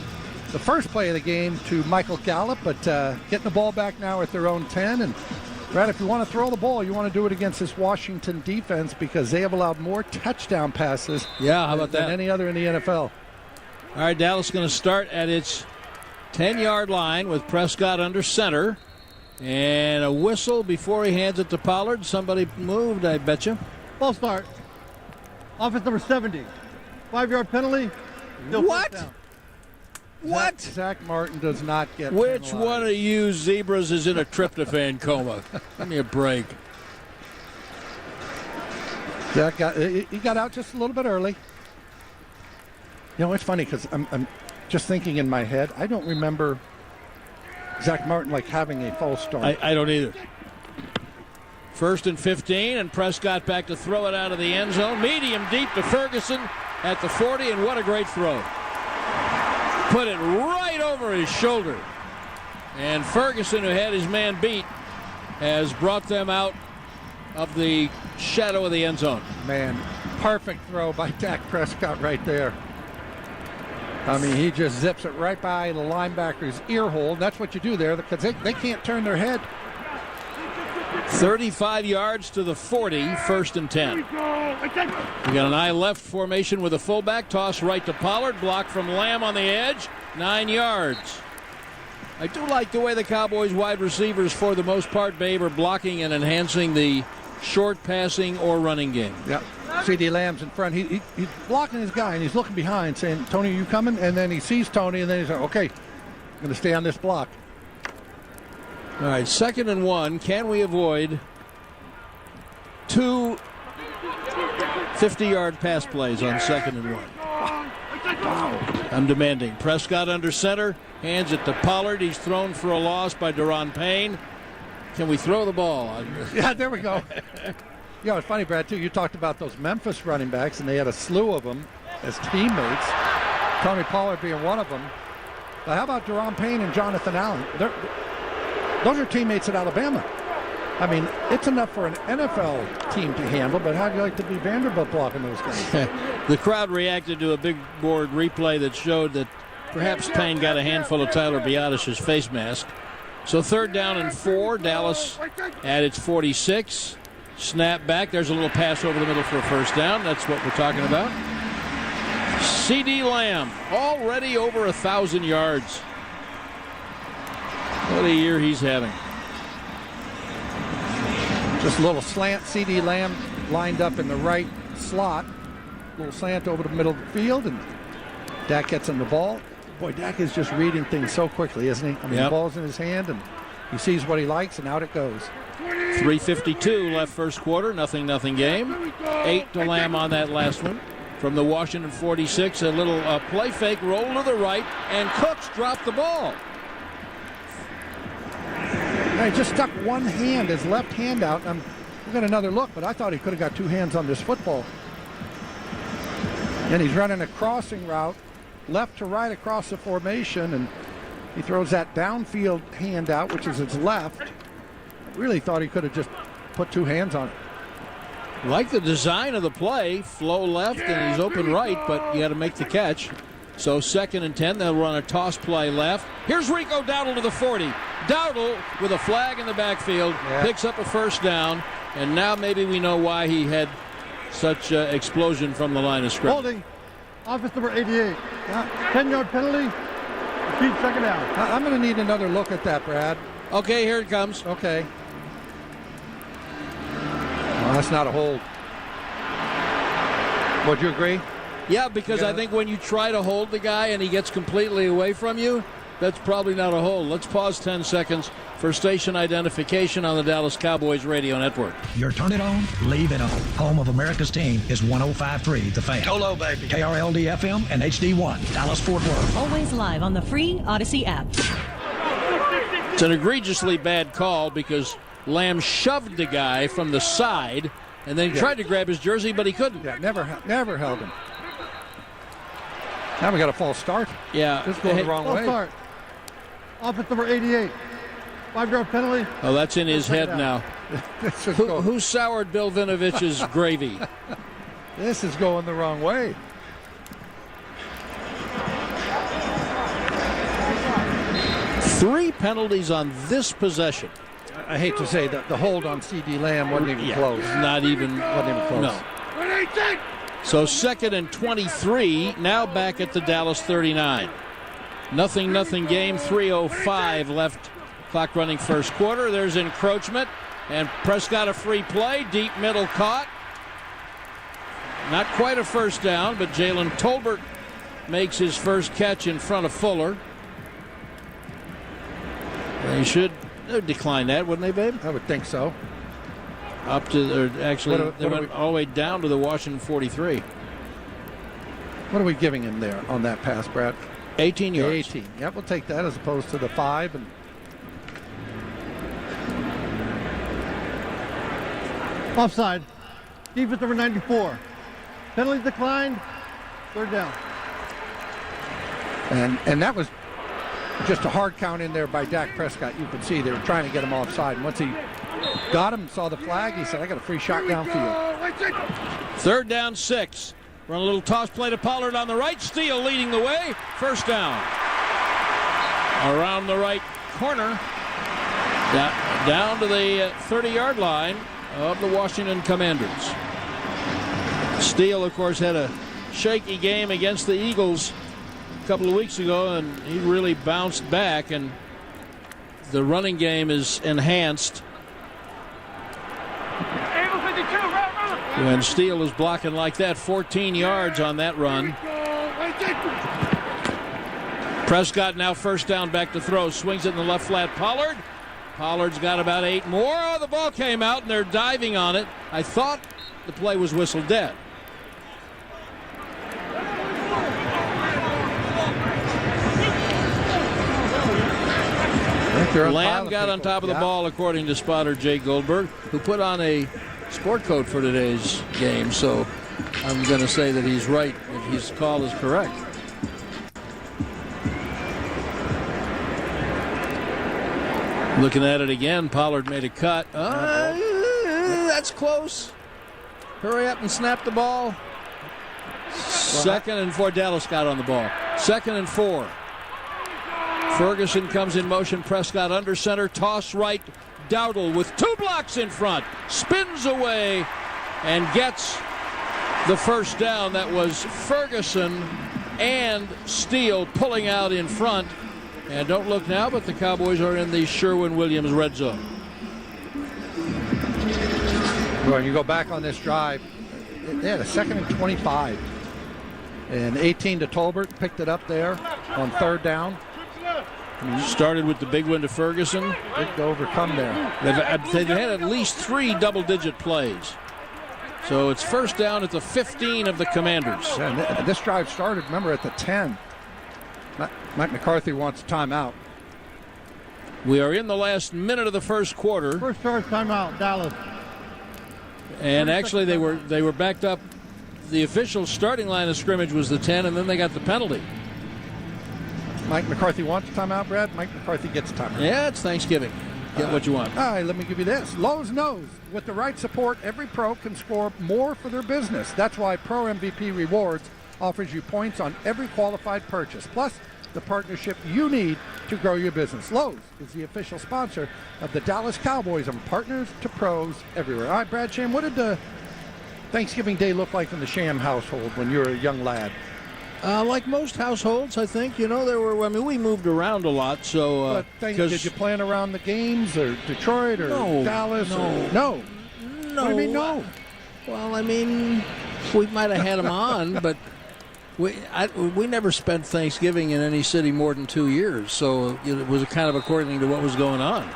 the first play of the game to Michael Gallup, but getting the ball back now at their own 10. And Brad, if you want to throw the ball, you want to do it against this Washington defense because they have allowed more touchdown passes how about than that? any other in the NFL. All right, Dallas going to start at its 10-yard line with Prescott under center. And a whistle before he hands it to Pollard. Somebody moved, I bet you. False start. Offense number 70. 5-yard penalty. What? What? Zach Martin does not get Which penalized. one of you zebras is in a tryptophan coma? Give me a break. Zach got out just a little bit early. You know, it's funny because I'm just thinking in my head, I don't remember Zach Martin having a false start. I don't either. 1st and 15, and Prescott back to throw it out of the end zone. Medium deep to Ferguson at the 40, and what a great throw. Put it right over his shoulder. And Ferguson, who had his man beat, has brought them out of the shadow of the end zone. Man, perfect throw by Dak Prescott right there. I mean, he just zips it right by the linebacker's ear hole. That's what you do there because they can't turn their head. 35 yards to the 40, 1st and 10. We got an eye left formation with a fullback. Toss right to Pollard. Block from Lamb on the edge. 9 yards. I do like the way the Cowboys wide receivers, for the most part, Babe, are blocking and enhancing the short passing or running game. Yep. C.D. Lamb's in front. He's blocking his guy, and he's looking behind, saying, Tony, are you coming? And then he sees Tony, and then he's like, okay, I'm going to stay on this block. All right, 2nd and 1. Can we avoid 2 50-yard pass plays on 2nd and 1? Wow. I'm demanding. Prescott under center. Hands it to Pollard. He's thrown for a loss by Daron Payne. Can we throw the ball? Yeah, there we go. You know, it's funny, Brad, too. You talked about those Memphis running backs, and they had a slew of them as teammates. Tony Pollard being one of them. But how about Daron Payne and Jonathan Allen? Those are teammates at Alabama. I mean, it's enough for an NFL team to handle, but how'd you like to be Vanderbilt blocking those guys? The crowd reacted to a big board replay that showed that perhaps Payne got a handful of Tyler Biadasz's face mask. So 3rd down and 4. Dallas at its 46. Snap back. There's a little pass over the middle for a 1st down. That's what we're talking about. C.D. Lamb already over 1,000 yards. What a year he's having. Just a little slant. C.D. Lamb lined up in the right slot. A little slant over the middle of the field, and Dak gets him the ball. Boy, Dak is just reading things so quickly, isn't he? I mean, The ball's in his hand, and he sees what he likes, and out it goes. 3:52 left 1st quarter. 0-0 game. 8 to Lamb on that last one. From the Washington 46, a little play fake, roll to the right, and Cooks dropped the ball. He just stuck one hand, his left hand out. We'll get another look, but I thought he could have got 2 hands on this football. And he's running a crossing route, left to right across the formation, and he throws that downfield hand out, which is his left. I really thought he could have just put 2 hands on it. Like the design of the play, flow left, and he's open right, but you got to make the catch. So 2nd and 10, they'll run a toss play left. Here's Rico Dowdle to the 40. Dowdle with a flag in the backfield, picks up a 1st down, and now maybe we know why he had such explosion from the line of scrimmage. Holding. Offense number 88. 10-yard penalty. Repeat 2nd down. I'm going to need another look at that, Brad. Okay, here it comes. Okay. Well, that's not a hold. Would you agree? Yeah, because I think when you try to hold the guy and he gets completely away from you, that's probably not a hold. Let's pause 10 seconds for station identification on the Dallas Cowboys radio network. You're turn it on, leave it on. Home of America's team is 105.3 The Fan. Hello, baby. KRLD FM and HD1, Dallas Fort Worth. Always live on the free Odyssey app. It's an egregiously bad call because Lamb shoved the guy from the side and then tried to grab his jersey, but he couldn't. Yeah, never held him. Now we got a false start. Yeah. This is going the wrong way. Start. Offense number 88. 5-yard penalty. Oh, that's in his head now. Who soured Bill Vinovich's gravy? This is going the wrong way. Three penalties on this possession. I hate to say that the hold on C.D. Lamb wasn't even close. Not even. Wasn't even close. No. So 2nd and 23, now back at the Dallas 39. 0-0 game, 3:05 left Clock running first quarter. There's encroachment. And Prescott a free play. Deep middle caught. Not quite a first down, but Jalen Tolbert makes his first catch in front of Fuller. They should decline that, wouldn't they, babe? I would think so. Up to, or actually, they went all the way down to the Washington 43. What are we giving him there on that pass, Brad? 18 yards. 18. Yep, we'll take that as opposed to the 5. And offside. Defense number 94. Penalty declined. Third down. And that was just a hard count in there by Dak Prescott. You could see they were trying to get him offside. And once he got him, saw the flag, he said, I got a free shot downfield. Third down, 6. Run a little toss play to Pollard on the right. Steele leading the way. First down. Around the right corner. Down to the 30-yard line of the Washington Commanders. Steele, of course, had a shaky game against the Eagles a couple of weeks ago, and he really bounced back, and the running game is enhanced when Steele is blocking like that. 14 yards on that run. Prescott now first down, back to throw, swings it in the left flat. Pollard's got about 8 more. Oh, the ball came out and they're diving on it. I thought the play was whistled dead. Lamb got on top of the ball, according to spotter Jay Goldberg, who put on a sport coat for today's game. So I'm going to say that he's right if his call is correct. Looking at it again, Pollard made a cut. That's close. Hurry up and snap the ball. 2nd and 4. Dallas got on the ball. 2nd and 4. Ferguson comes in motion. Prescott under center. Toss right. Dowdle with 2 blocks in front. Spins away and gets the first down. That was Ferguson and Steele pulling out in front. And don't look now, but the Cowboys are in the Sherwin-Williams red zone. When you go back on this drive, they had a 2nd and 25. And 18 to Tolbert, picked it up there on 3rd down. Started with the big win to Ferguson. Big to overcome there. They've had at least 3 double-digit plays. So it's first down at the 15 of the Commanders. Yeah, this drive started, remember, at the 10. Mike McCarthy wants a timeout. We are in the last minute of the first quarter. First charge timeout, Dallas. And actually, they were backed up. The official starting line of scrimmage was the 10, and then they got the penalty. Mike McCarthy wants a timeout, Brad. Mike McCarthy gets a timeout. Yeah, it's Thanksgiving. Get what you want. All right, let me give you this. Lowe's knows with the right support, every pro can score more for their business. That's why Pro MVP Rewards offers you points on every qualified purchase, plus the partnership you need to grow your business. Lowe's is the official sponsor of the Dallas Cowboys and partners to pros everywhere. All right, Brad Sham, what did the Thanksgiving Day look like in the Sham household when you were a young lad? Like most households, I think, we moved around a lot. So, did you plan around the games or Detroit or Dallas? No. What do you mean, no? Well, I mean, we might have had them on, but we never spent Thanksgiving in any city more than 2 years. So it was kind of according to what was going on.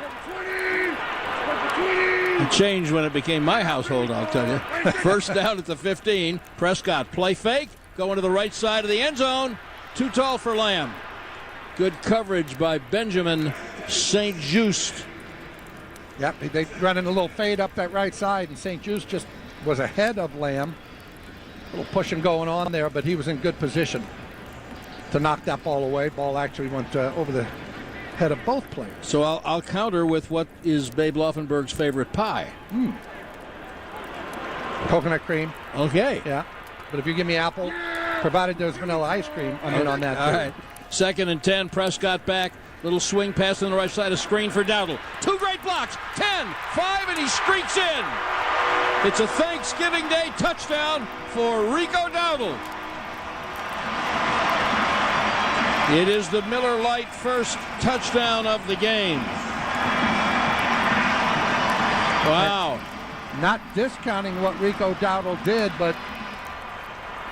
It changed when it became my household, I'll tell you. First down at the 15. Prescott, play fake. Going to the right side of the end zone. Too tall for Lamb. Good coverage by Benjamin St. Just. Yep, they running a little fade up that right side, and St. Just just was ahead of Lamb. A little pushing going on there, but he was in good position to knock that ball away. Ball actually went over the head of both players. So I'll counter with what is Babe Laufenberg's favorite pie. Coconut cream. Okay. Yeah. But if you give me apple, provided there's vanilla ice cream, I'm in on that too. All right. 2nd and 10. Prescott back. Little swing pass on the right side. A screen for Dowdle. 2 great blocks. 10, 5, and he streaks in. It's a Thanksgiving Day touchdown for Rico Dowdle. It is the Miller Lite first touchdown of the game. Wow. Not discounting what Rico Dowdle did, but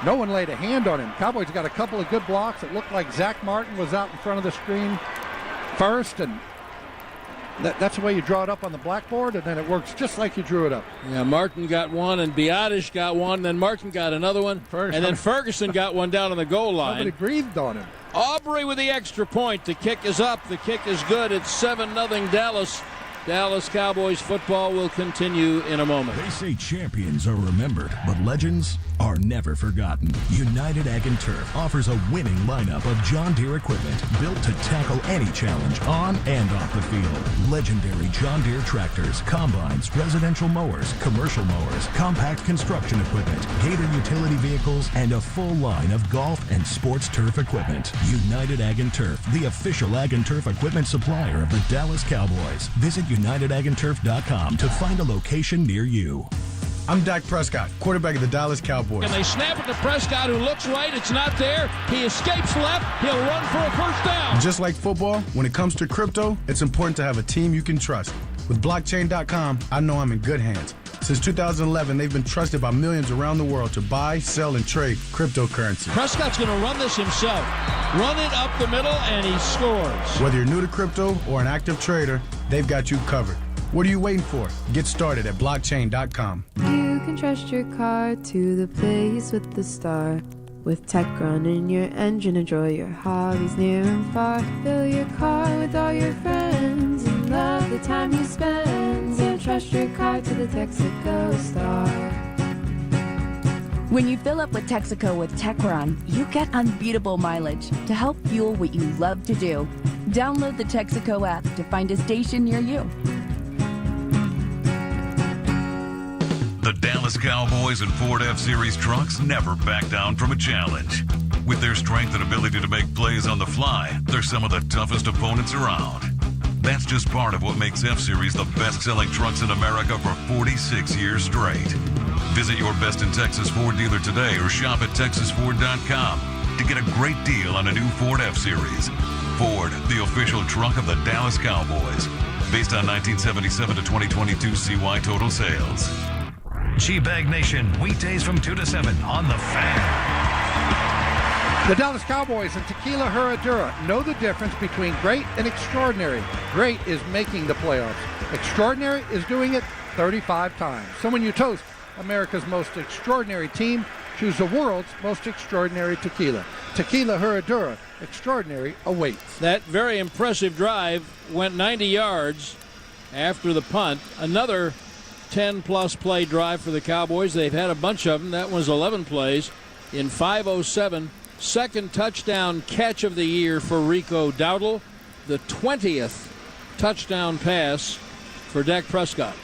no one laid a hand on him. Cowboys got a couple of good blocks. It looked like Zach Martin was out in front of the screen first, and that's the way you draw it up on the blackboard, and then it works just like you drew it up. Yeah, Martin got one, and Biadish got one, then Martin got another one, and then Ferguson got one down on the goal line. Nobody breathed on him. Aubrey with the extra point. The kick is up. The kick is good. It's 7-0 Dallas. Dallas Cowboys football will continue in a moment. They say champions are remembered, but legends are never forgotten. United Ag and Turf offers a winning lineup of John Deere equipment built to tackle any challenge on and off the field. Legendary John Deere tractors, combines, residential mowers, commercial mowers, compact construction equipment, Gator utility vehicles, and a full line of golf and sports turf equipment. United Ag and Turf, the official Ag and Turf equipment supplier of the Dallas Cowboys. Visit UnitedAgAndTurf.com to find a location near you. I'm Dak Prescott, quarterback of the Dallas Cowboys. And they snap it to Prescott, who looks right. It's not there. He escapes left. He'll run for a first down. Just like football, when it comes to crypto, it's important to have a team you can trust. With blockchain.com, I know I'm in good hands. Since 2011, they've been trusted by millions around the world to buy, sell, and trade cryptocurrency. Prescott's going to run this himself. Run it up the middle, and he scores. Whether you're new to crypto or an active trader, they've got you covered. What are you waiting for? Get started at blockchain.com. You can trust your car to the place with the star. With tech running your engine, enjoy your hobbies near and far. Fill your car with all your friends and love the time you spend. So trust your car to the Texaco Star. When you fill up with Texaco with TechRun, you get unbeatable mileage to help fuel what you love to do. Download the Texaco app to find a station near you. The Dallas Cowboys and Ford F-Series trucks never back down from a challenge. With their strength and ability to make plays on the fly, they're some of the toughest opponents around. That's just part of what makes F-Series the best-selling trucks in America for 46 years straight. Visit your Best in Texas Ford dealer today or shop at TexasFord.com to get a great deal on a new Ford F-Series. Ford, the official truck of the Dallas Cowboys. Based on 1977 to 2022 CY total sales. G-Bag Nation, weekdays from 2 to 7 on The Fan. The Dallas Cowboys and Tequila Herradura know the difference between great and extraordinary. Great is making the playoffs. Extraordinary is doing it 35 times. So when you toast America's most extraordinary team, choose the world's most extraordinary tequila. Tequila Herradura, extraordinary awaits. That very impressive drive went 90 yards after the punt. Another 10-plus play drive for the Cowboys. They've had a bunch of them. That was 11 plays in 5:07. Second touchdown catch of the year for Rico Dowdle. The 20th touchdown pass for Dak Prescott.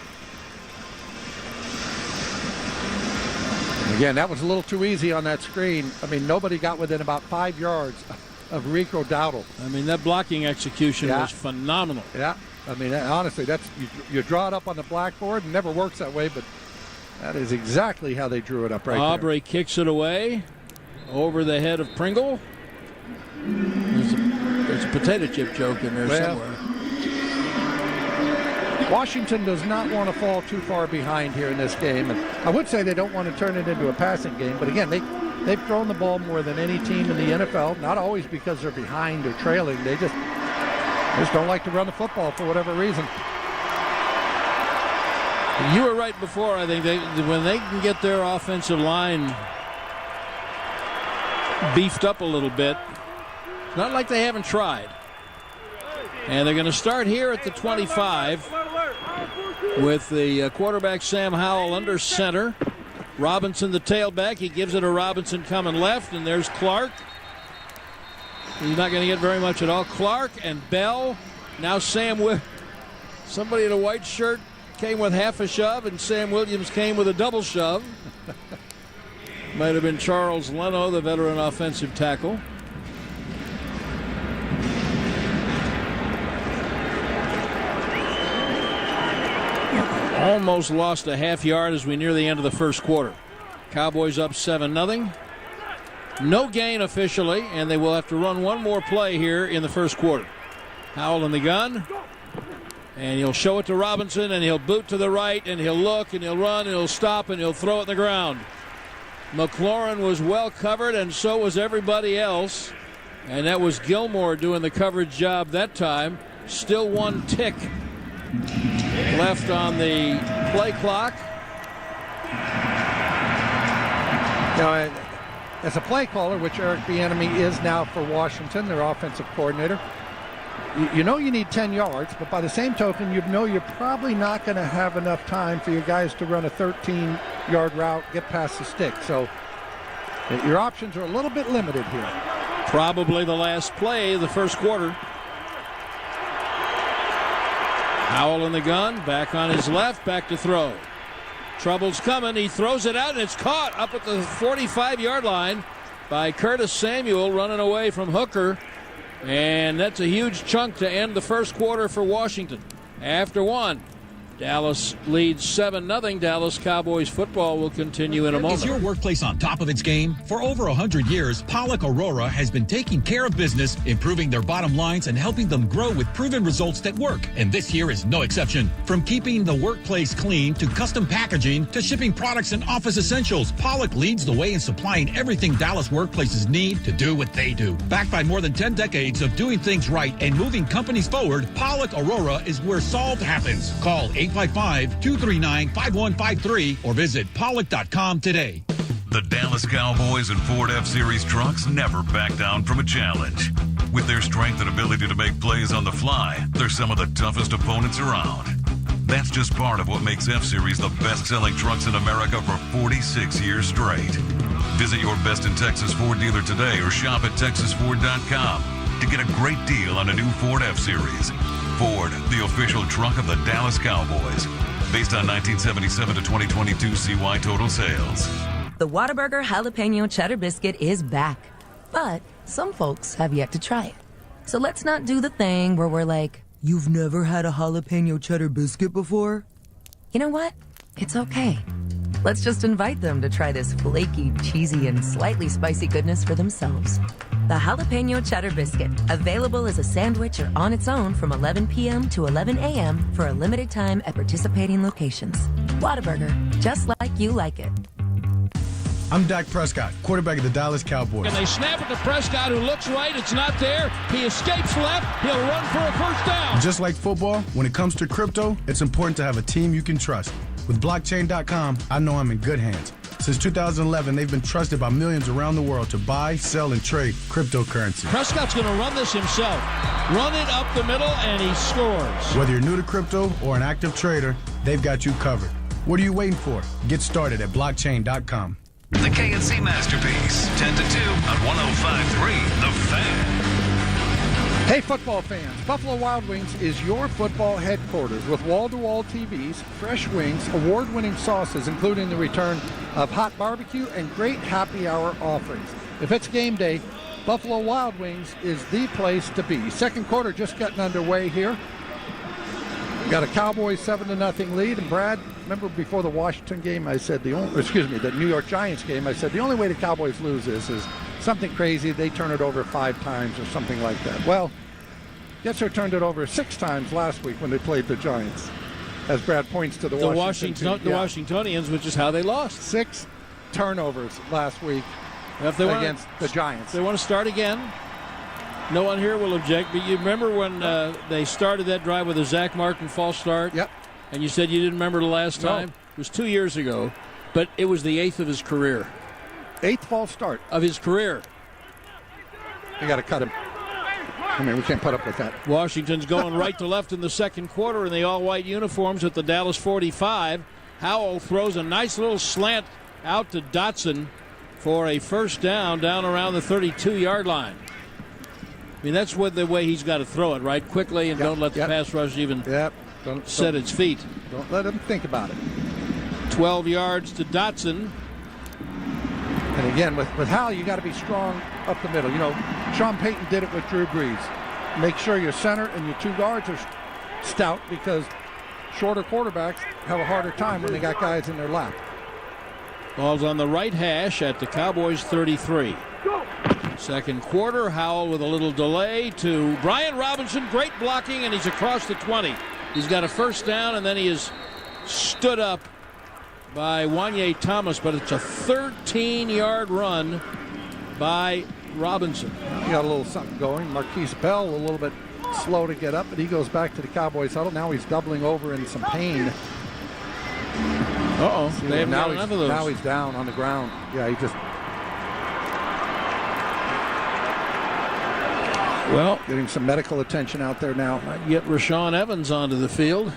Again, that was a little too easy on that screen. I mean, nobody got within about 5 yards of Rico Dowdle. I mean, that blocking execution was phenomenal. Yeah. I mean, honestly, that's you draw it up on the blackboard. It never works that way, but that is exactly how they drew it up right Aubrey kicks it away over the head of Pringle. There's a potato chip joke in there somewhere. Washington does not want to fall too far behind here in this game. And I would say they don't want to turn it into a passing game, but again, they've thrown the ball more than any team in the NFL, not always because they're behind or trailing. They just don't like to run the football for whatever reason. You were right before. I think when they can get their offensive line beefed up a little bit, it's not like they haven't tried. And they're going to start here at the 25 with the quarterback Sam Howell under center. Robinson the tailback. He gives it to Robinson coming left, and there's Clark. He's not going to get very much at all. Clark and Bell. Now somebody in a white shirt came with half a shove, and Sam Williams came with a double shove. Might have been Charles Leno, the veteran offensive tackle. Almost lost a half yard as we near the end of the first quarter. Cowboys up 7-0. No gain officially, and they will have to run one more play here in the first quarter. Howell in the gun. And he'll show it to Robinson, and he'll boot to the right, and he'll look, and he'll run, and he'll stop, and he'll throw it in the ground. McLaurin was well covered, and so was everybody else. And that was Gilmore doing the coverage job that time. Still 1 tick left on the play clock. Now, as a play caller, which Eric Bieniemy is now for Washington, their offensive coordinator, you know you need 10 yards, but by the same token, you know you're probably not going to have enough time for your guys to run a 13-yard route, get past the stick. So your options are a little bit limited here. Probably the last play of the first quarter. Howell in the gun, back on his left, back to throw. Trouble's coming. He throws it out, and it's caught up at the 45-yard line by Curtis Samuel, running away from Hooker. And that's a huge chunk to end the first quarter for Washington. After 1, Dallas leads 7-0. Dallas Cowboys football will continue in a moment. Is your workplace on top of its game? For over 100 years, Pollock Aurora has been taking care of business, improving their bottom lines, and helping them grow with proven results that work. And this year is no exception. From keeping the workplace clean to custom packaging to shipping products and office essentials, Pollock leads the way in supplying everything Dallas workplaces need to do what they do. Backed by more than 10 decades of doing things right and moving companies forward, Pollock Aurora is where solved happens. Call 855-239-5153 or visit Pollock.com today. The Dallas Cowboys and Ford F-Series trucks never back down from a challenge. With their strength and ability to make plays on the fly, they're some of the toughest opponents around. That's just part of what makes F-Series the best-selling trucks in America for 46 years straight. Visit your Best in Texas Ford dealer today or shop at TexasFord.com to get a great deal on a new Ford F-Series. Ford, the official truck of the Dallas Cowboys. Based on 1977 to 2022 CY total sales. The Whataburger Jalapeno Cheddar Biscuit is back. But some folks have yet to try it. So let's not do the thing where we're like, you've never had a jalapeno cheddar biscuit before? You know what? It's okay. Let's just invite them to try this flaky, cheesy, and slightly spicy goodness for themselves. The Jalapeno Cheddar Biscuit, available as a sandwich or on its own from 11 p.m. to 11 a.m. for a limited time at participating locations. Whataburger, just like you like it. I'm Dak Prescott, quarterback of the Dallas Cowboys. And they snap it to Prescott, who looks right. It's not there. He escapes left. He'll run for a first down. Just like football, when it comes to crypto, it's important to have a team you can trust. With blockchain.com, I know I'm in good hands. Since 2011, they've been trusted by millions around the world to buy, sell, and trade cryptocurrency. Prescott's going to run this himself. Run it up the middle, and he scores. Whether you're new to crypto or an active trader, they've got you covered. What are you waiting for? Get started at blockchain.com. The KNC Masterpiece, 10 to 2 on 105.3 The Fan. Hey, football fans, Buffalo Wild Wings is your football headquarters with wall-to-wall TVs, fresh wings, award-winning sauces, including the return of hot barbecue and great happy hour offerings. If it's game day, Buffalo Wild Wings is the place to be. Second quarter just getting underway here. We got a Cowboys 7-0 lead, and Brad, remember before the Washington game, I said the New York Giants game, I said the only way the Cowboys lose is something crazy. They turn it over 5 times or something like that. Well, guess who turned it over 6 times last week when they played the Giants? As Brad points to the Washingtonians, which is how they lost. 6 turnovers last week against the Giants. If they want to start again, no one here will object. But you remember when they started that drive with a Zach Martin false start? Yep. And you said you didn't remember the last time? No. It was 2 years ago, but it was the 8th of his career. 8th false start of his career. You got to cut him. I mean, we can't put up with that. Washington's going right to left in the second quarter in the all-white uniforms at the Dallas 45. Howell throws a nice little slant out to Dotson for a first down around the 32-yard line. I mean, that's the way he's got to throw it, right? Quickly, and don't let the pass rush even set its feet. Don't let him think about it. 12 yards to Dotson. And again, with Howell, you got to be strong up the middle. You know, Sean Payton did it with Drew Brees. Make sure your center and your 2 guards are stout, because shorter quarterbacks have a harder time when they got guys in their lap. Ball's on the right hash at the Cowboys 33. Second quarter, Howell with a little delay to Brian Robinson. Great blocking, and he's across the 20. He's got a first down, and then he is stood up by Wanye Thomas, but it's a 13-yard run by Robinson. He got a little something going. Marquise Bell a little bit slow to get up, but he goes back to the Cowboys huddle. Now he's doubling over in some pain. They haven't got enough of those. Now he's down on the ground. Yeah, he just... Well, getting some medical attention out there now. Get Rashawn Evans onto the field.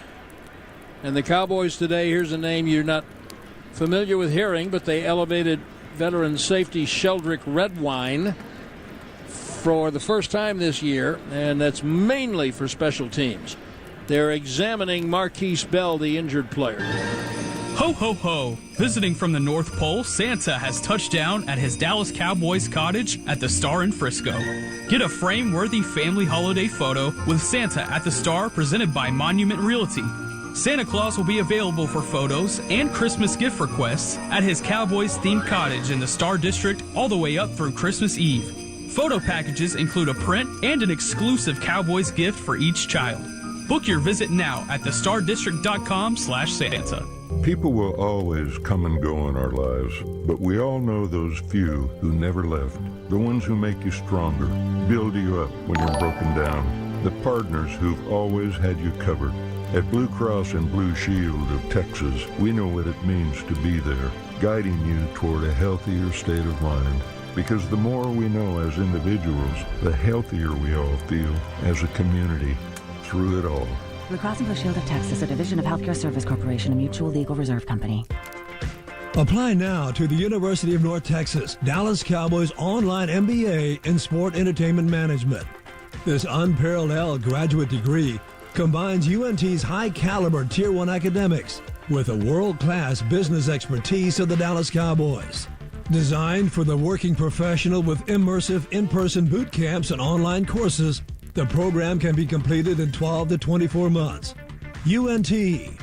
And the Cowboys today, here's a name you're not familiar with hearing, but they elevated veteran safety Sheldrick Redwine for the first time this year, and that's mainly for special teams. They're examining Marquise Bell, the injured player. Ho, ho, ho. Visiting from the North Pole, Santa has touched down at his Dallas Cowboys cottage at the Star in Frisco. Get a frame-worthy family holiday photo with Santa at the Star, presented by Monument Realty. Santa Claus will be available for photos and Christmas gift requests at his Cowboys-themed cottage in the Star District all the way up through Christmas Eve. Photo packages include a print and an exclusive Cowboys gift for each child. Book your visit now at thestardistrict.com/Santa. People will always come and go in our lives, but we all know those few who never left. The ones who make you stronger, build you up when you're broken down. The partners who've always had you covered. At Blue Cross and Blue Shield of Texas, we know what it means to be there, guiding you toward a healthier state of mind. Because the more we know as individuals, the healthier we all feel as a community through it all. Blue Cross and Blue Shield of Texas, a division of Healthcare Service Corporation, a mutual legal reserve company. Apply now to the University of North Texas Dallas Cowboys online MBA in Sport Entertainment Management. This unparalleled graduate degree combines UNT's high-caliber Tier 1 academics with a world-class business expertise of the Dallas Cowboys. Designed for the working professional with immersive in-person boot camps and online courses, the program can be completed in 12 to 24 months. UNT,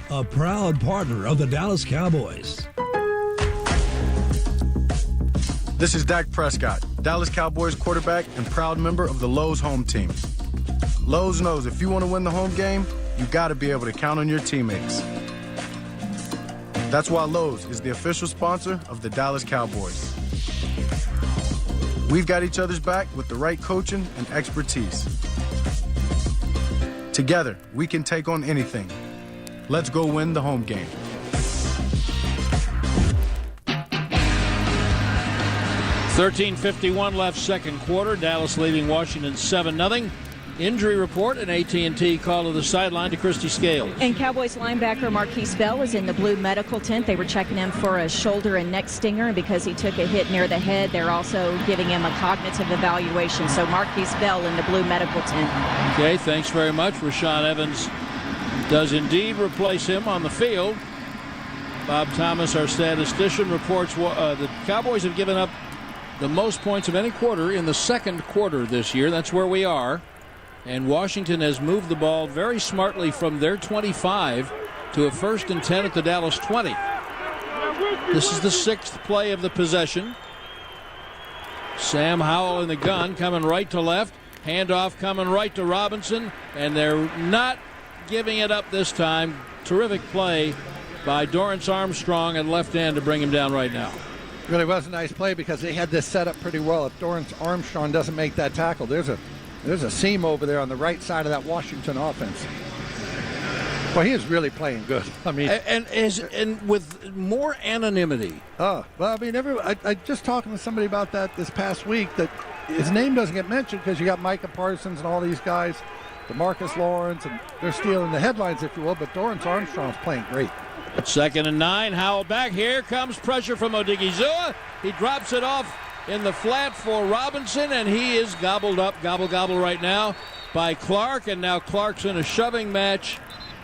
a proud partner of the Dallas Cowboys. This is Dak Prescott, Dallas Cowboys quarterback and proud member of the Lowe's home team. Lowe's knows if you want to win the home game, you got to be able to count on your teammates. That's why Lowe's is the official sponsor of the Dallas Cowboys. We've got each other's back with the right coaching and expertise. Together, we can take on anything. Let's go win the home game. $13:51 left second quarter. Dallas leading Washington 7-0. Injury report, an AT&T call to the sideline to Christy Scales. And Cowboys linebacker Marquise Bell is in the blue medical tent. They were checking him for a shoulder and neck stinger, and because he took a hit near the head, they're also giving him a cognitive evaluation. So Marquise Bell in the blue medical tent. Okay, thanks very much. Rashawn Evans does indeed replace him on the field. Bob Thomas, our statistician, reports the Cowboys have given up the most points of any quarter in the second quarter this year. That's where we are. And Washington has moved the ball very smartly from their 25 to a 1st and 10 at the Dallas 20. This is the 6th play of the possession. Sam Howell in the gun, coming right to left. Handoff coming right to Robinson. And they're not giving it up this time. Terrific play by Dorrance Armstrong at left end to bring him down right now. Really was a nice play because they had this set up pretty well. If Dorrance Armstrong doesn't make that tackle, there's a seam over there on the right side of that Washington offense. Well, he is really playing good. I mean, and with more anonymity. Well, I mean, I just talking to somebody about that this past week, that his name doesn't get mentioned because you got Micah Parsons and all these guys, DeMarcus Lawrence, and they're stealing the headlines, if you will. But Dorrance Armstrong's playing great. 2nd and 9. Howell back. Here comes pressure from Odigizua. He drops it off in the flat for Robinson, and he is gobbled up, gobble right now by Clark. And now Clark's in a shoving match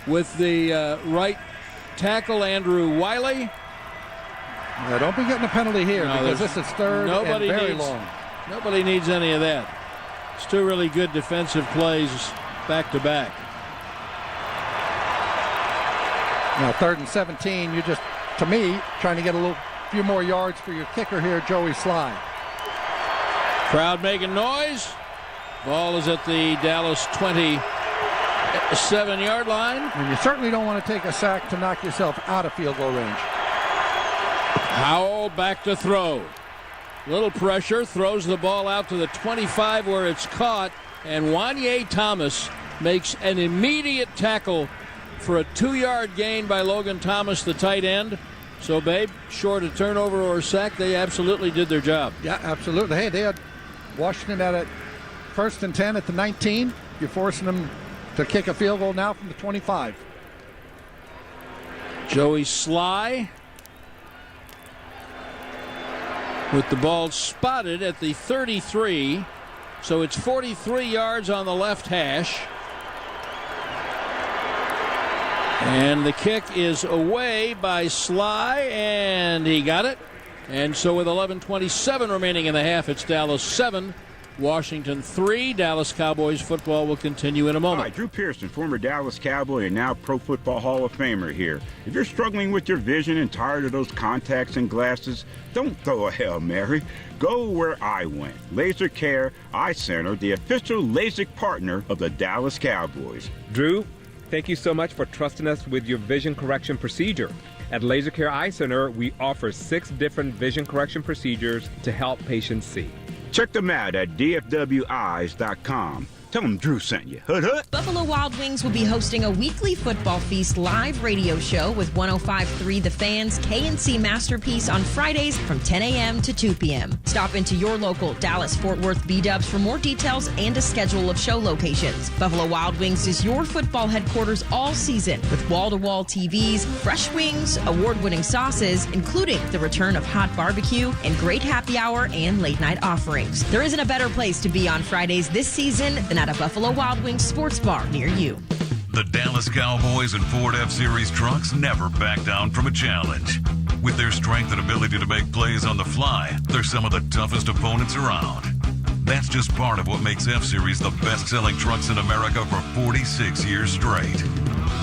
with the right tackle, Andrew Wiley. Yeah, don't be getting a penalty here because this is third and very long. Nobody needs any of that. It's two really good defensive plays back to back. Now 3rd and 17, you're just, to me, trying to get a few more yards for your kicker here, Joey Sly. Crowd making noise. Ball is at the Dallas 20. 7-yard line. And you certainly don't want to take a sack to knock yourself out of field goal range. Howell back to throw. Little pressure, throws the ball out to the 25 where it's caught, and Wanye Thomas makes an immediate tackle for a 2-yard gain by Logan Thomas, the tight end. So, Babe, short a turnover or a sack, they absolutely did their job. Yeah, absolutely. Hey, they had Washington at 1st and 10 at the 19. You're forcing them to kick a field goal now from the 25. Joey Sly with the ball spotted at the 33. So it's 43 yards on the left hash. And the kick is away by Sly, and he got it. And so with 11:27 remaining in the half, it's Dallas 7, Washington 3. Dallas Cowboys football will continue in a moment. Hi, Drew Pearson, former Dallas Cowboy and now Pro Football Hall of Famer here. If you're struggling with your vision and tired of those contacts and glasses, don't throw a Hail Mary. Go where I went. Laser Care Eye Center, the official LASIK partner of the Dallas Cowboys. Drew, thank you so much for trusting us with your vision correction procedure. At Laser Care Eye Center, we offer 6 different vision correction procedures to help patients see. Check them out at dfweyes.com. Tell them Drew sent you. Hood, hood. Buffalo Wild Wings will be hosting a weekly Football Feast live radio show with 105.3 The Fan's KNC Masterpiece on Fridays from 10 a.m. to 2 p.m. Stop into your local Dallas-Fort Worth B-Dubs for more details and a schedule of show locations. Buffalo Wild Wings is your football headquarters all season with wall-to-wall TVs, fresh wings, award-winning sauces, including the return of hot barbecue and great happy hour and late-night offerings. There isn't a better place to be on Fridays this season than at a Buffalo Wild Wings sports bar near you. The Dallas Cowboys and Ford F-Series trucks never back down from a challenge. With their strength and ability to make plays on the fly, they're some of the toughest opponents around. That's just part of what makes F-Series the best-selling trucks in America for 46 years straight.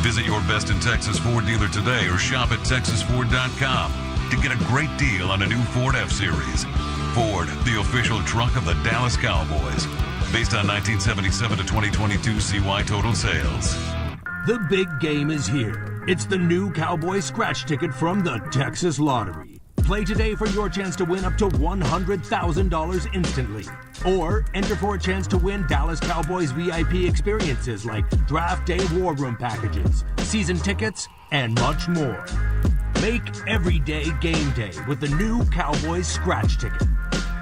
Visit your Best in Texas Ford dealer today or shop at texasford.com to get a great deal on a new Ford F-Series. Ford, the official truck of the Dallas Cowboys. Based on 1977 to 2022 CY total sales. The big game is here. It's the new Cowboys scratch ticket from the Texas Lottery. Play today for your chance to win up to $100,000 instantly. Or enter for a chance to win Dallas Cowboys VIP experiences like Draft Day War Room packages, season tickets, and much more. Make every day game day with the new Cowboys scratch ticket.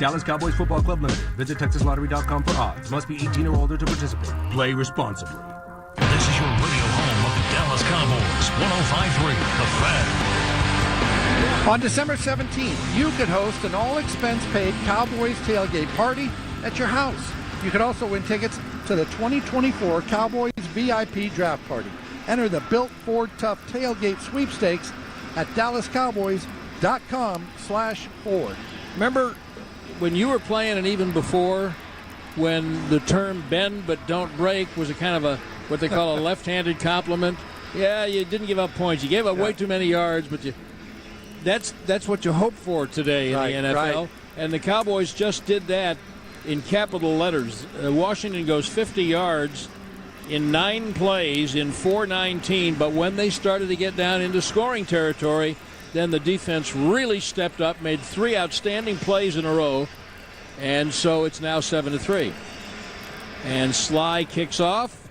Dallas Cowboys Football Club Limited. Visit TexasLottery.com for odds. Must be 18 or older to participate. Play responsibly. This is your radio home of the Dallas Cowboys. 105.3 The Fan. On December 17th, you could host an all-expense-paid Cowboys tailgate party at your house. You could also win tickets to the 2024 Cowboys VIP Draft Party. Enter the Built Ford Tough Tailgate Sweepstakes at DallasCowboys.com/Ford. Remember when you were playing, and even before, when the term bend but don't break was a kind of a what they call a left-handed compliment? Yeah, you didn't give up points. You gave up way too many yards, but that's what you hope for today in the NFL. Right. And the Cowboys just did that in capital letters. Washington goes 50 yards in 9 plays in 4:19, but when they started to get down into scoring territory, then the defense really stepped up, made 3 outstanding plays in a row, and so it's now 7-3. And Sly kicks off.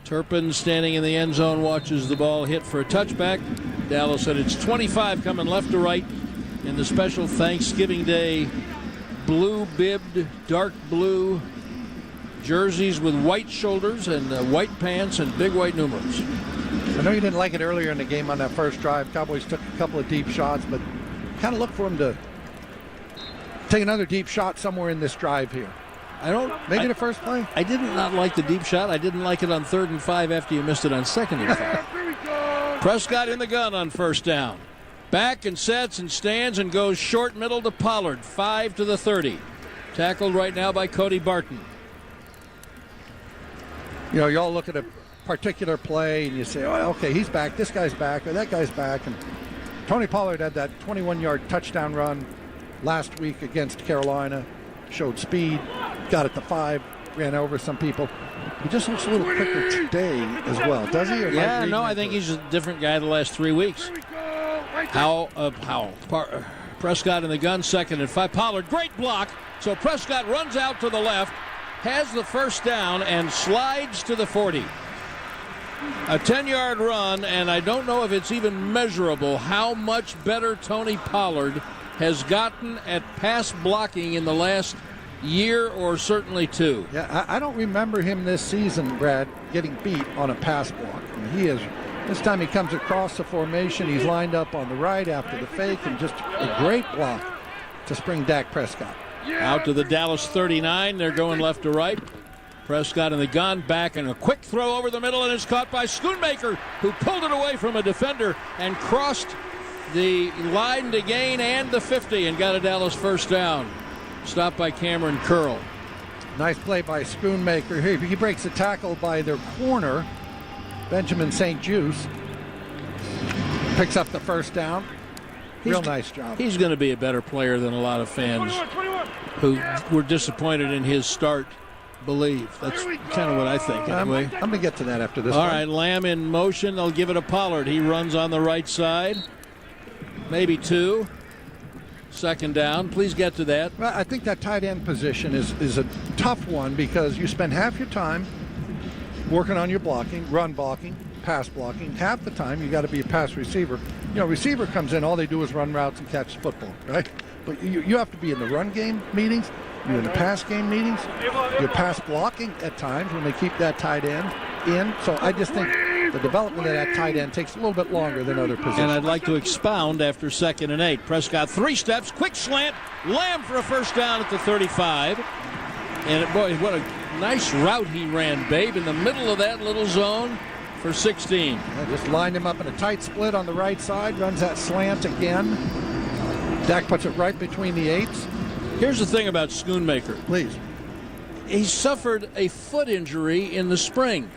Turpin, standing in the end zone, watches the ball hit for a touchback. Dallas said it's 25 coming left to right in the special Thanksgiving Day blue-bibbed, dark blue jerseys with white shoulders and white pants and big white numerals. I know you didn't like it earlier in the game on that first drive. Cowboys took a couple of deep shots, but kind of look for them to take another deep shot somewhere in this drive here. Maybe the first play? I did not like the deep shot. I didn't like it on 3rd and 5 after you missed it on 2nd and 5. Prescott in the gun on first down. Back and sets and stands and goes short middle to Pollard. 5 to the 30. Tackled right now by Cody Barton. You know, you all look at a particular play and you say, oh, okay, he's back, this guy's back, or that guy's back. And Tony Pollard had that 21-yard touchdown run last week against Carolina. Showed speed, got it to 5, ran over some people. He just looks a little quicker today as well, does he? Yeah, no, I think he's a different guy the last 3 weeks. Prescott in the gun, 2nd and 5. Pollard, great block. So Prescott runs out to the left, has the first down, and slides to the 40. A 10-yard run, and I don't know if it's even measurable how much better Tony Pollard has gotten at pass blocking in the last year or certainly 2. Yeah, I don't remember him this season, Brad, getting beat on a pass block. I mean, he is. This time he comes across the formation. He's lined up on the right after the fake, and just a great block to spring Dak Prescott. Out to the Dallas 39. They're going left to right. Prescott in the gun, back, and a quick throw over the middle, and it's caught by Schoonmaker, who pulled it away from a defender and crossed the line to gain and the 50 and got a Dallas first down. Stopped by Cameron Curl. Nice play by Schoonmaker. He breaks a tackle by their corner, Benjamin St. Juice. Picks up the first down. Real nice job. He's going to be a better player than a lot of fans who were disappointed in his start believe. That's kind of what I think, anyway. I'm going to get to that after this. All right, Lamb in motion. They'll give it to Pollard. He runs on the right side. Maybe 2. 2nd down. Please get to that. Well, I think that tight end position is a tough one because you spend half your time working on your blocking, run blocking, pass blocking. Half the time you got to be a pass receiver. You know, receiver comes in, all they do is run routes and catch the football, right? But you have to be in the run game meetings, you're in the pass game meetings, you're pass blocking at times when they keep that tight end in. So I just think the development of that tight end takes a little bit longer than other positions. And I'd like to expound after 2nd and 8. Prescott 3 steps, quick slant, Lamb for a first down at the 35. And boy, what a nice route he ran, Babe, in the middle of that little zone for 16. I just lined him up in a tight split on the right side, runs that slant again. Dak puts it right between the 8s. Here's the thing about Schoonmaker. Please. He suffered a foot injury in the spring.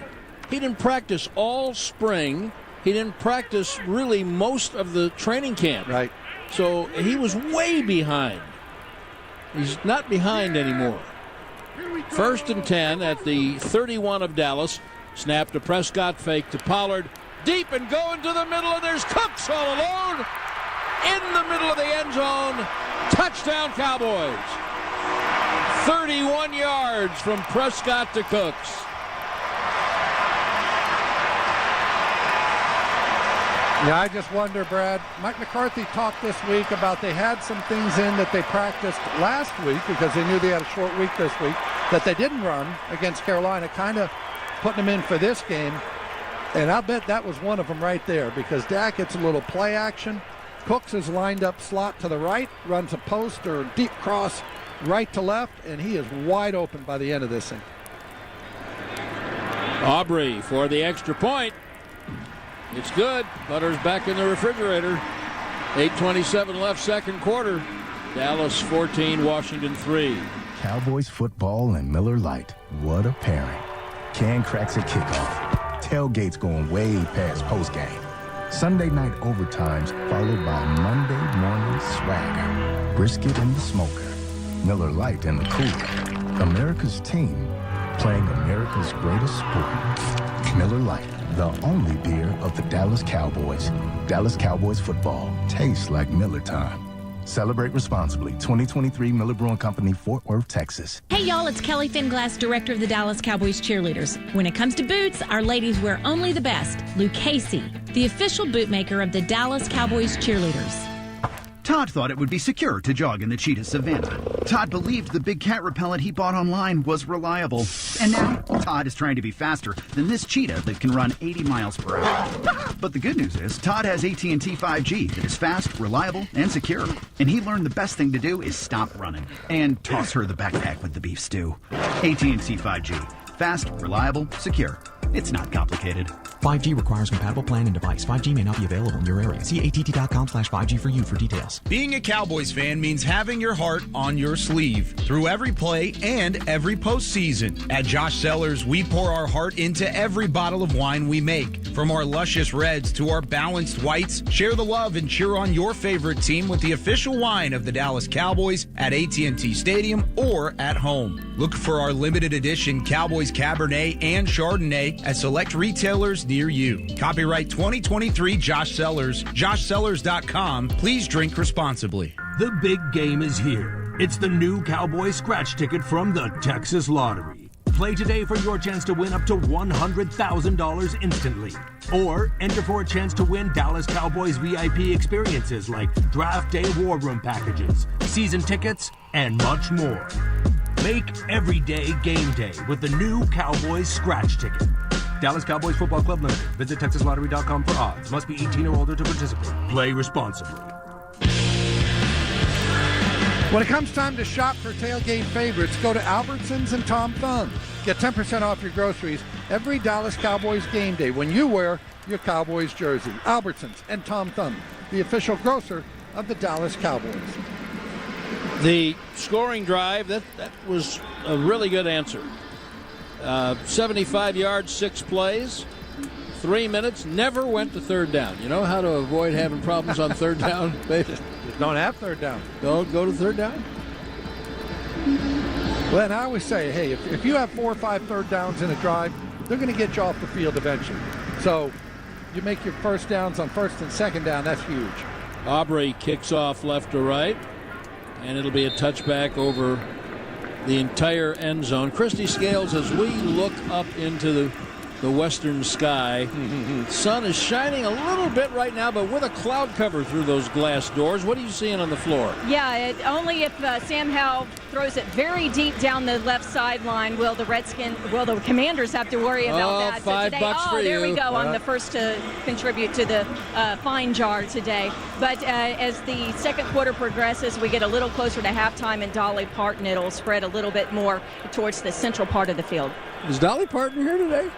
He didn't practice all spring. He didn't practice really most of the training camp. Right. So he was way behind. He's not behind anymore. 1st and 10 at the 31 of Dallas. Snap to Prescott, fake to Pollard. Deep and going to the middle, and there's Cooks all alone. In the middle of the end zone. Touchdown, Cowboys. 31 yards from Prescott to Cooks. Yeah, I just wonder, Brad. Mike McCarthy talked this week about they had some things in that they practiced last week because they knew they had a short week this week that they didn't run against Carolina, kind of putting them in for this game. And I'll bet that was one of them right there because Dak gets a little play action. Cooks is lined up slot to the right, runs a post or deep cross right to left, and he is wide open by the end of this thing. Aubrey for the extra point. It's good. Butter's back in the refrigerator. 8:27 left, 2nd quarter. Dallas 14, Washington 3. Cowboys football and Miller Lite. What a pairing. Can cracks at kickoff. Tailgates going way past postgame. Sunday night overtimes followed by Monday morning swagger. Brisket in the smoker. Miller Lite in the cooler. America's team playing America's greatest sport. Miller Lite, the only beer of the Dallas Cowboys. Dallas Cowboys football tastes like Miller time. Celebrate responsibly. 2023 Miller Brewing Company, Fort Worth, Texas. Hey y'all, it's Kelly Finglass, director of the Dallas Cowboys cheerleaders. When it comes to boots, our ladies wear only the best. Lou Casey, the official boot maker of the Dallas Cowboys cheerleaders. Todd thought it would be secure to jog in the cheetah savanna. Todd believed the big cat repellent he bought online was reliable. And now, Todd is trying to be faster than this cheetah that can run 80 miles per hour. But the good news is, Todd has AT&T 5G that is fast, reliable, and secure. And he learned the best thing to do is stop running and toss her the backpack with the beef stew. AT&T 5G. Fast, reliable, secure. It's not complicated. 5G requires compatible plan and device. 5G may not be available in your area. See att.com/5G for you for details. Being a Cowboys fan means having your heart on your sleeve through every play and every postseason. At Josh Cellars, we pour our heart into every bottle of wine we make. From our luscious reds to our balanced whites, share the love and cheer on your favorite team with the official wine of the Dallas Cowboys at AT&T Stadium or at home. Look for our limited edition Cowboys Cabernet and Chardonnay at select retailers near you. Copyright 2023 Josh Cellars. JoshCellars.com. Please drink responsibly. The big game is here. It's the new Cowboys scratch ticket from the Texas Lottery. Play today for your chance to win up to $100,000 instantly. Or enter for a chance to win Dallas Cowboys VIP experiences like Draft Day War Room packages, season tickets, and much more. Make every day game day with the new Cowboys scratch ticket. Dallas Cowboys Football Club Limited. Visit TexasLottery.com for odds. Must be 18 or older to participate. Play responsibly. When it comes time to shop for tailgate favorites, go to Albertsons and Tom Thumb. Get 10% off your groceries every Dallas Cowboys game day when you wear your Cowboys jersey. Albertsons and Tom Thumb, the official grocer of the Dallas Cowboys. The scoring drive, that was a really good answer. 75 yards, 6 plays, 3 minutes, never went to third down. You know how to avoid having problems on third down? Just don't have third down. Don't go to third down? Well, and I always say, hey, if you have 4 or 5 third downs in a drive, they're going to get you off the field eventually. So you make your first downs on first and second down, that's huge. Aubrey kicks off left to right, and it'll be a touchback over the entire end zone. Christy Scales, as we look up into the western sky, sun is shining a little bit right now, but with a cloud cover through those glass doors. What are you seeing on the floor? Yeah, only if Sam Howell throws it very deep down the left sideline will the Commanders have to worry about that. $5 today, for there you. we go. I'm the first to contribute to the fine jar today. But as the second quarter progresses, we get a little closer to halftime in Dolly Parton. It'll spread a little bit more towards the central part of the field. Is Dolly Parton here today?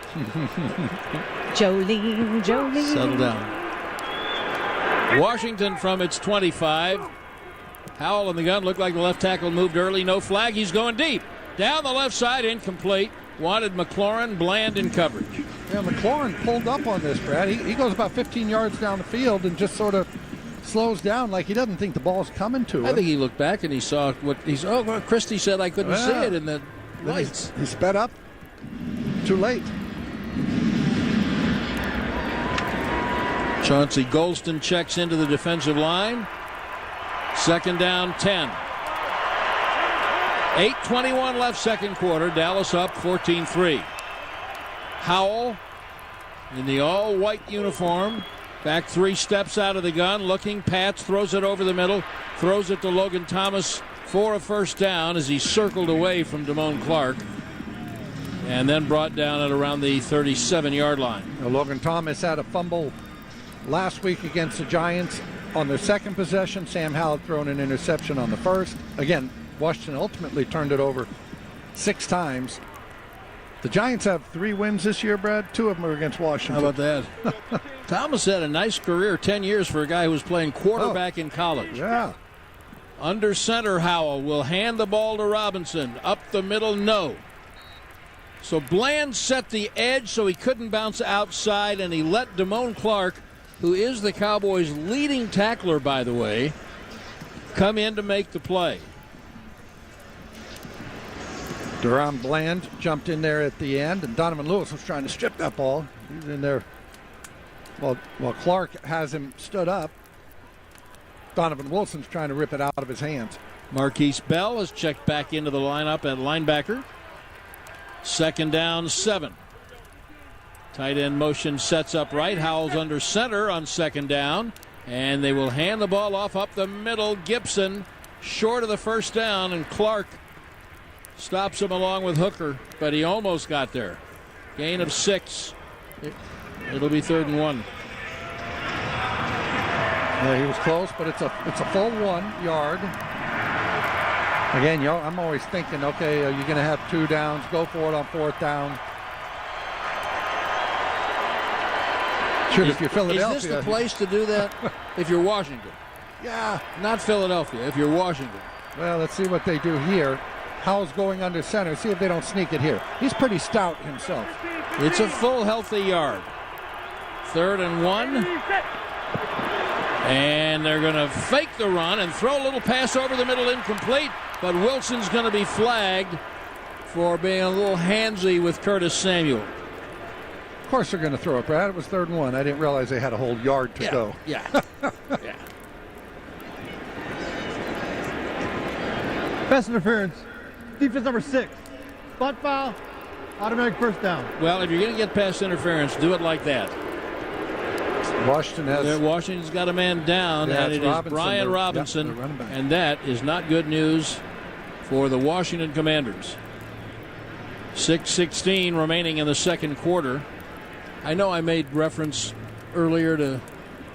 Jolene. Settle down. Washington from its 25. Howell in the gun. Looked like the left tackle moved early. No flag. He's going deep. Down the left side. Incomplete. Wanted McLaurin. Bland in coverage. Yeah, McLaurin pulled up on this, Brad. He goes about 15 yards down the field and just sort of slows down like he doesn't think the ball's coming to him. I think he looked back and he saw what he's. Oh, well, Christie said I couldn't see it in the lights. He sped up. Too late. Chauncey Golston checks into the defensive line. Second down, 10. 8:21 left second quarter. Dallas up 14-3. Howell in the all-white uniform. Back 3 steps out of the gun. Looking, Pats, throws it over the middle. Throws it to Logan Thomas for a first down as he circled away from Damone Clark. And then brought down at around the 37-yard line. Now, Logan Thomas had a fumble last week against the Giants on their second possession. Sam Howell thrown an interception on the first. Again, Washington ultimately turned it over 6 times. The Giants have 3 wins this year, Brad. 2 of them are against Washington. How about that? Thomas had a nice career, 10 years for a guy who was playing quarterback in college. Yeah. Under center, Howell will hand the ball to Robinson. Up the middle, no. So Bland set the edge so he couldn't bounce outside, and he let Damone Clark, who is the Cowboys' leading tackler, by the way, come in to make the play. Deron Bland jumped in there at the end, and Donovan Lewis was trying to strip that ball. He's in there. While Clark has him stood up, Donovan Wilson's trying to rip it out of his hands. Marquise Bell has checked back into the lineup at linebacker. Second down, 7. Tight end motion sets up right. Howell's under center on second down. And they will hand the ball off up the middle. Gibson short of the first down, and Clark stops him along with Hooker, but he almost got there. Gain of 6. It'll be 3rd and 1. Yeah, he was close, but it's a full 1 yard. Again, I'm always thinking, okay, are you going to have 2 downs? Go for it on 4th down. Shoot, if you're Philadelphia. Is this the place to do that? If you're Washington? Yeah. Not Philadelphia, if you're Washington. Well, let's see what they do here. Howell's going under center. See if they don't sneak it here. He's pretty stout himself. It's a full, healthy yard. 3rd and 1. And they're going to fake the run and throw a little pass over the middle, incomplete. But Wilson's going to be flagged for being a little handsy with Curtis Samuel. Of course they're going to throw it, Brad. It was 3rd and 1. I didn't realize they had a whole yard to go. Yeah. Yeah. Pass interference. Defense number 6. Spot foul. Automatic first down. Well, if you're going to get pass interference, do it like that. Washington's got a man down, and it is Brian Robinson, and that is not good news for the Washington Commanders. 6:16 remaining in the second quarter. I know I made reference earlier to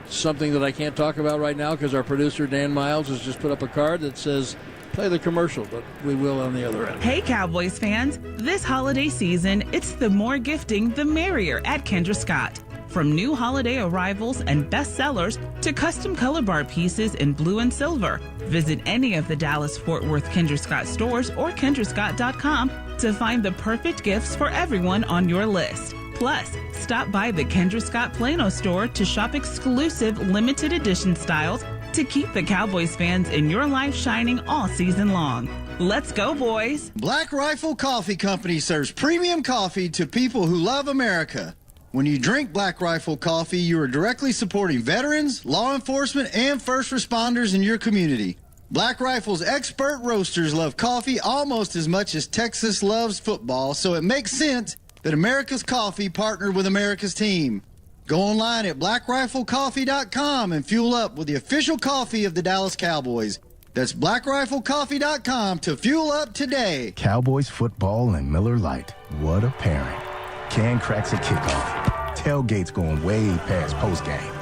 something that I can't talk about right now because our producer, Dan Miles, has just put up a card that says, play the commercial, but we will on the other end. Hey, Cowboys fans. This holiday season, it's the more gifting, the merrier at Kendra Scott. From new holiday arrivals and bestsellers to custom color bar pieces in blue and silver. Visit any of the Dallas-Fort Worth Kendra Scott stores or KendraScott.com to find the perfect gifts for everyone on your list. Plus, stop by the Kendra Scott Plano store to shop exclusive limited edition styles to keep the Cowboys fans in your life shining all season long. Let's go, boys. Black Rifle Coffee Company serves premium coffee to people who love America. When you drink Black Rifle coffee, you are directly supporting veterans, law enforcement, and first responders in your community. Black Rifle's expert roasters love coffee almost as much as Texas loves football, so it makes sense that America's Coffee partnered with America's team. Go online at blackriflecoffee.com and fuel up with the official coffee of the Dallas Cowboys. That's blackriflecoffee.com to fuel up today. Cowboys football and Miller Lite. What a pairing. Can cracks at kickoff. Tailgates going way past postgame.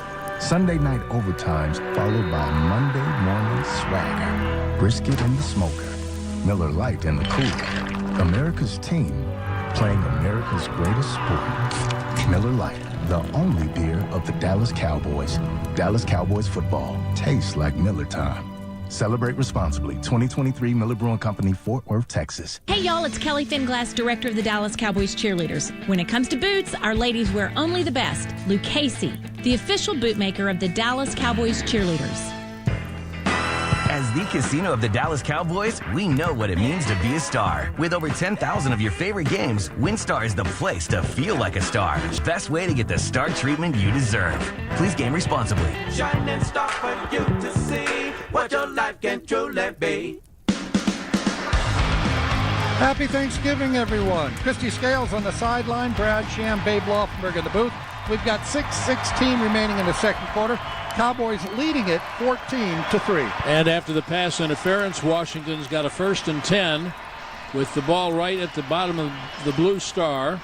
Sunday night overtimes followed by Monday morning swagger. Brisket in the smoker. Miller Lite in the cooler. America's team playing America's greatest sport. Miller Lite, the only beer of the Dallas Cowboys. Dallas Cowboys football tastes like Miller time. Celebrate responsibly. 2023 Miller Brewing Company, Fort Worth, Texas. Hey, y'all, it's Kelly Finglass, director of the Dallas Cowboys cheerleaders. When it comes to boots, our ladies wear only the best. Lou Casey, the official bootmaker of the Dallas Cowboys cheerleaders. As the casino of the Dallas Cowboys, we know what it means to be a star. With over 10,000 of your favorite games, WinStar is the place to feel like a star. Best way to get the star treatment you deserve. Please game responsibly. Shining star for you to see what your life can truly be. Happy Thanksgiving, everyone. Christy Scales on the sideline, Brad Sham, Babe Loffenberg in the booth. We've got 6:16 remaining in the second quarter. Cowboys leading it 14-3. And after the pass interference, Washington's got a 1st and 10 with the ball right at the bottom of the blue star.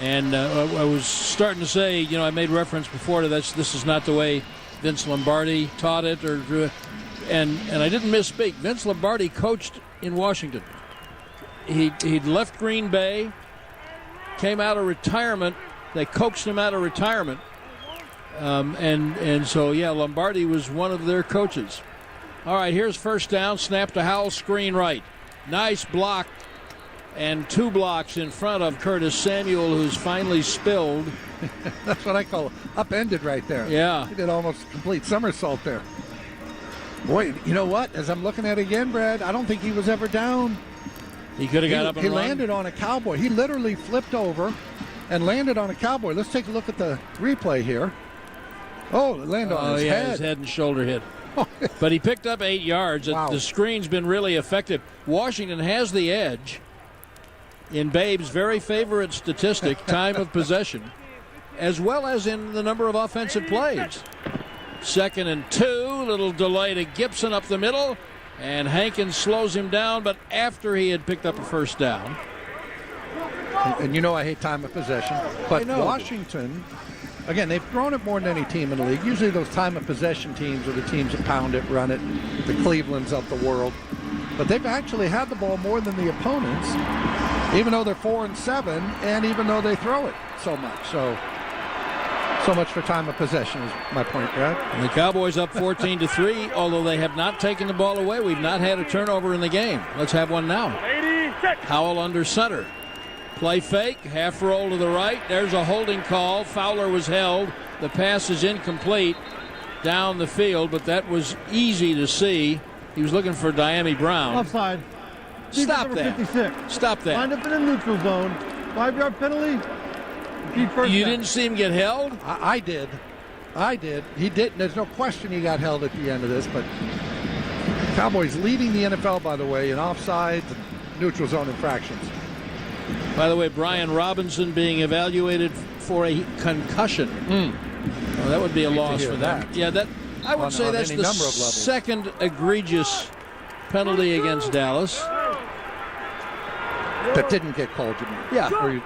And I was starting to say, I made reference before to this is not the way Vince Lombardi taught it or drew it. And I didn't misspeak. Vince Lombardi coached in Washington. He'd left Green Bay, came out of retirement. They coaxed him out of retirement. And so, Lombardi was one of their coaches. All right, here's first down. Snap to Howell, screen right. Nice block and 2 blocks in front of Curtis Samuel, who's finally spilled. That's what I call upended right there. Yeah. He did almost a complete somersault there. Boy, you know what? As I'm looking at it again, Brad, I don't think he was ever down. He could have got up and He run. landed on a Cowboy. He literally flipped over and landed on a Cowboy. Let's take a look at the replay here. Oh, it landed on his head. His head and shoulder hit. But he picked up 8 yards. Wow. The screen's been really effective. Washington has the edge in Babe's very favorite statistic, time of possession, as well as in the number of offensive plays. 2nd and 2, little delay to Gibson up the middle, and Hankins slows him down, but after he had picked up a first down. And I hate time of possession, but Washington, again, they've thrown it more than any team in the league. Usually those time of possession teams are the teams that pound it, run it, the Clevelands of the world. But they've actually had the ball more than the opponents, even though they're 4-7, and even though they throw it so much. So So much for time of possession is my point, Brad. And the Cowboys up 14-3, although they have not taken the ball away. We've not had a turnover in the game. Let's have one now. 86. Howell under center. Play fake, half roll to the right. There's a holding call. Fowler was held. The pass is incomplete down the field, but that was easy to see. He was looking for Diami Brown. Offside. Stop that. 56. Stop that. Lined up in the neutral zone. 5-yard penalty. You didn't see him get held? I did. He didn't. There's no question he got held at the end of this, but Cowboys leading the NFL, by the way, in offsides and neutral zone infractions. By the way, Brian Robinson being evaluated for a concussion. Well, that would be a loss for that. Yeah, that I would say that's the second egregious penalty against Dallas. That didn't get called, you mean? Yeah.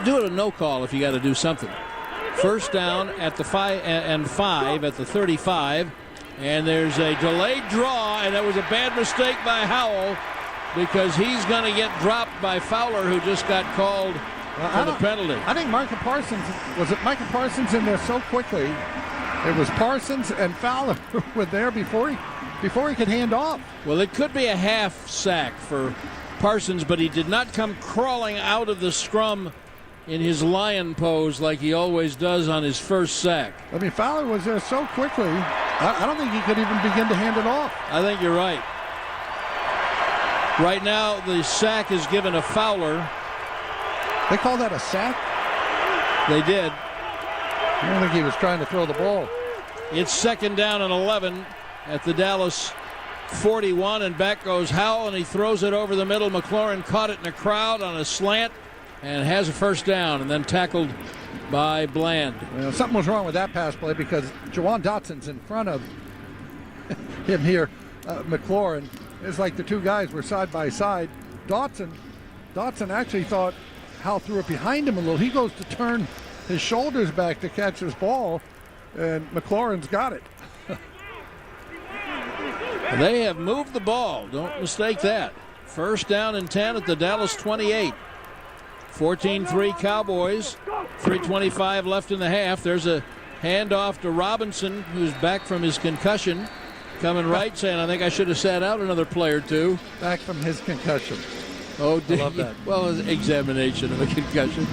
Do it a no call if you got to do something. First down at the 5 at the 35, and there's a delayed draw, and that was a bad mistake by Howell because he's going to get dropped by Fowler, who just got called for the penalty. I think Micah Parsons in there so quickly. It was Parsons and Fowler who were there before he could hand off. Well, it could be a half sack for Parsons, but he did not come crawling out of the scrum in his lion pose like he always does on his first sack. I mean, Fowler was there so quickly, I don't think he could even begin to hand it off. I think you're right. Right now, the sack is given to Fowler. They call that a sack? They did. I don't think he was trying to throw the ball. It's second down and 11 at the Dallas 41, and back goes Howell, and he throws it over the middle. McLaurin caught it in a crowd on a slant and has a first down, and then tackled by Bland. Well, something was wrong with that pass play because Jawan Dotson's in front of him here. McLaurin. It's like the two guys were side by side. Dotson actually thought Howell threw it behind him a little. He goes to turn his shoulders back to catch his ball, and McLaurin's got it. They have moved the ball. Don't mistake that. First down and 10 at the Dallas 28. 14-3 Cowboys. 3:25 left in the half. There's a handoff to Robinson, who's back from his concussion. Coming right, saying, I think I should have sat out another play or two. Back from his concussion. Oh, I love that. Well, an examination of a concussion.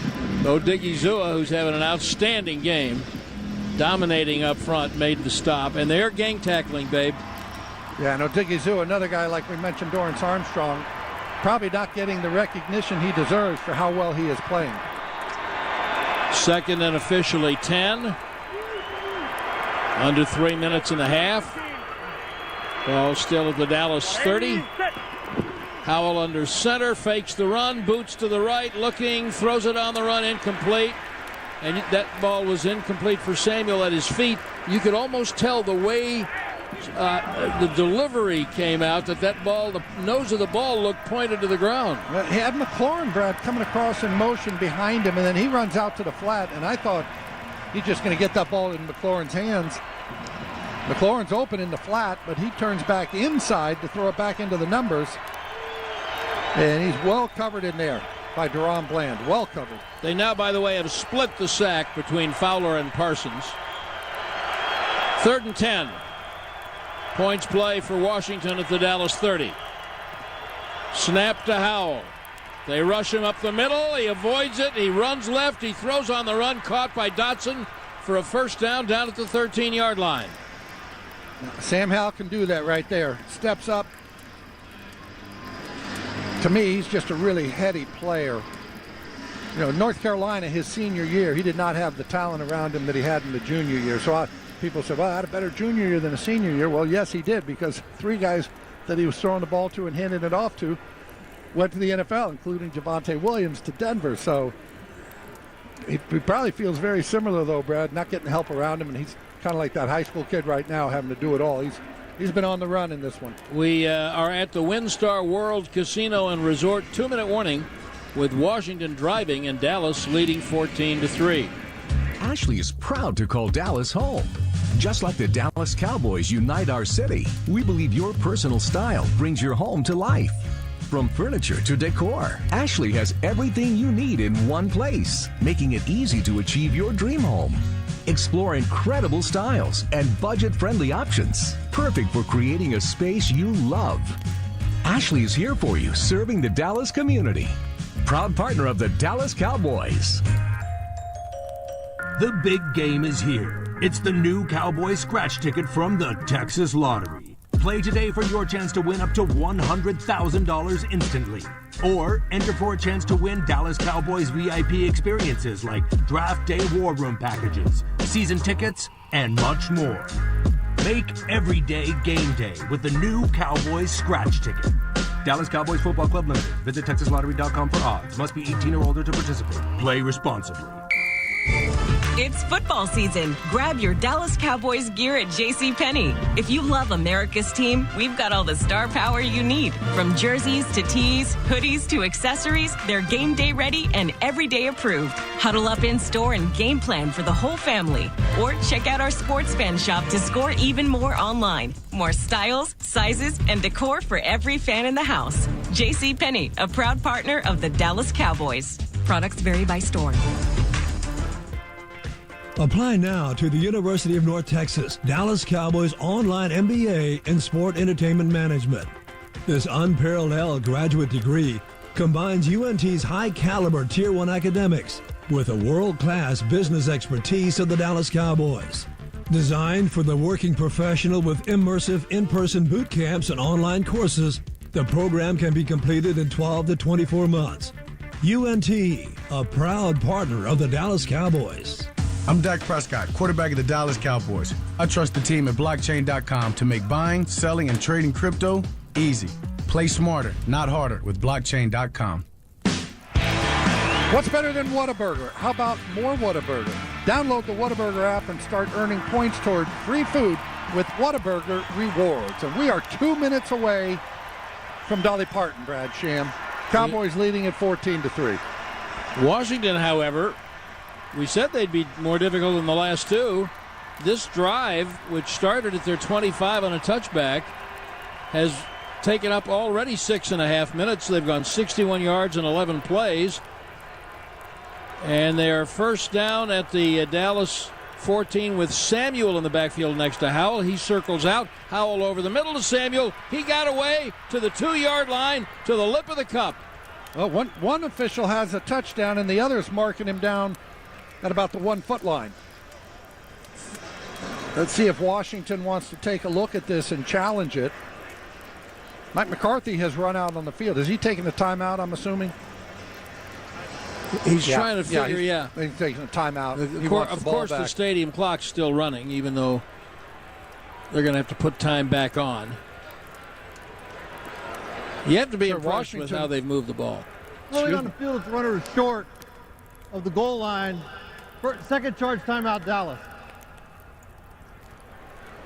Diggy Zua, who's having an outstanding game, dominating up front, made the stop. And they're gang tackling, babe. Yeah, no, Diggy Zua, another guy like we mentioned, Dorrance Armstrong, probably not getting the recognition he deserves for how well he is playing. Second and officially 10. Under 3 minutes and a half. Ball still at the Dallas 30. Howell under center, fakes the run, boots to the right, looking, throws it on the run, incomplete. And that ball was incomplete for Samuel at his feet. You could almost tell the way the delivery came out that ball, the nose of the ball looked pointed to the ground. He had McLaurin, Brad, coming across in motion behind him, and then he runs out to the flat, and I thought he's just going to get that ball in McLaurin's hands. McLaurin's open in the flat, but he turns back inside to throw it back into the numbers. And he's well covered in there by Deron Bland. Well covered. They now, by the way, have split the sack between Fowler and Parsons. 3rd and 10. Points play for Washington at the Dallas 30. Snap to Howell. They rush him up the middle. He avoids it. He runs left. He throws on the run. Caught by Dotson for a first down at the 13-yard line. Sam Howell can do that right there. Steps up. To me, he's just a really heady player. You know, North Carolina, his senior year, he did not have the talent around him that he had in the junior year. So people say, well, I had a better junior year than a senior year. Well, yes, he did, because 3 guys that he was throwing the ball to and handing it off to went to the NFL, including Javonte Williams to Denver. So he probably feels very similar, though, Brad, not getting help around him, and he's kind of like that high school kid right now having to do it all. He's been on the run in this one. We are at the WinStar World Casino and Resort. 2-minute warning with Washington driving and Dallas leading 14-3. Ashley is proud to call Dallas home. Just like the Dallas Cowboys unite our city, we believe your personal style brings your home to life. From furniture to decor, Ashley has everything you need in one place, making it easy to achieve your dream home. Explore incredible styles and budget-friendly options. Perfect for creating a space you love. Ashley is here for you, serving the Dallas community. Proud partner of the Dallas Cowboys. The big game is here. It's the new Cowboys scratch ticket from the Texas Lottery. Play today for your chance to win up to $100,000 instantly. Or enter for a chance to win Dallas Cowboys VIP experiences like Draft Day War Room packages, season tickets, and much more. Make every day game day with the new Cowboys scratch ticket. Dallas Cowboys Football Club Limited. Visit TexasLottery.com for odds. Must be 18 or older to participate. Play responsibly. It's football season. Grab your Dallas Cowboys gear at JCPenney. If you love America's team, we've got all the star power you need. From jerseys to tees, hoodies to accessories, they're game day ready and everyday approved. Huddle up in store and game plan for the whole family. Or check out our sports fan shop to score even more online. More styles, sizes, and decor for every fan in the house. JCPenney, a proud partner of the Dallas Cowboys. Products vary by store. Apply now to the University of North Texas Dallas Cowboys online MBA in Sport Entertainment Management. This unparalleled graduate degree combines UNT's high-caliber Tier 1 academics with a world-class business expertise of the Dallas Cowboys. Designed for the working professional with immersive in-person boot camps and online courses, the program can be completed in 12 to 24 months. UNT, a proud partner of the Dallas Cowboys. I'm Dak Prescott, quarterback of the Dallas Cowboys. I trust the team at blockchain.com to make buying, selling, and trading crypto easy. Play smarter, not harder with blockchain.com. What's better than Whataburger? How about more Whataburger? Download the Whataburger app and start earning points toward free food with Whataburger rewards. And we are 2 minutes away from Dolly Parton, Brad Sham. Cowboys leading at 14-3. Washington, however, we said they'd be more difficult than the last two. This drive, which started at their 25 on a touchback, has taken up already 6.5 minutes. They've gone 61 yards in 11 plays. And they are first down at the Dallas 14 with Samuel in the backfield next to Howell. He circles out. Howell over the middle to Samuel. He got away to the 2-yard line to the lip of the cup. Well, one official has a touchdown and the other is marking him down at about the 1 foot line. Let's see if Washington wants to take a look at this and challenge it. Mike McCarthy has run out on the field. Is he taking a timeout, I'm assuming? He's trying to figure, He's taking a timeout. Of course, the stadium clock's still running, even though they're going to have to put time back on. You have to be impressed with how they've moved the ball. Rolling on the field if the runner is short of the goal line. Second charge timeout, Dallas.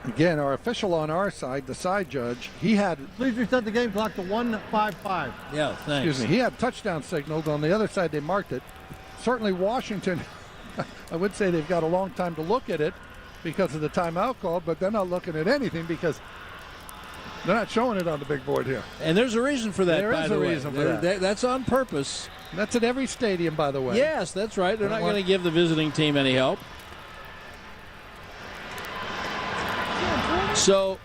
Again, our official on our side, the side judge, he had... Please reset the game clock to 1:55. Yeah, thanks. Excuse me. He had touchdown signaled. On the other side, they marked it. Certainly Washington, I would say they've got a long time to look at it because of the timeout call, but they're not looking at anything because they're not showing it on the big board here. And there's a reason for that, There is a reason for that. That's on purpose. That's at every stadium, by the way. Yes, that's right. They're not going to give the visiting team any help. So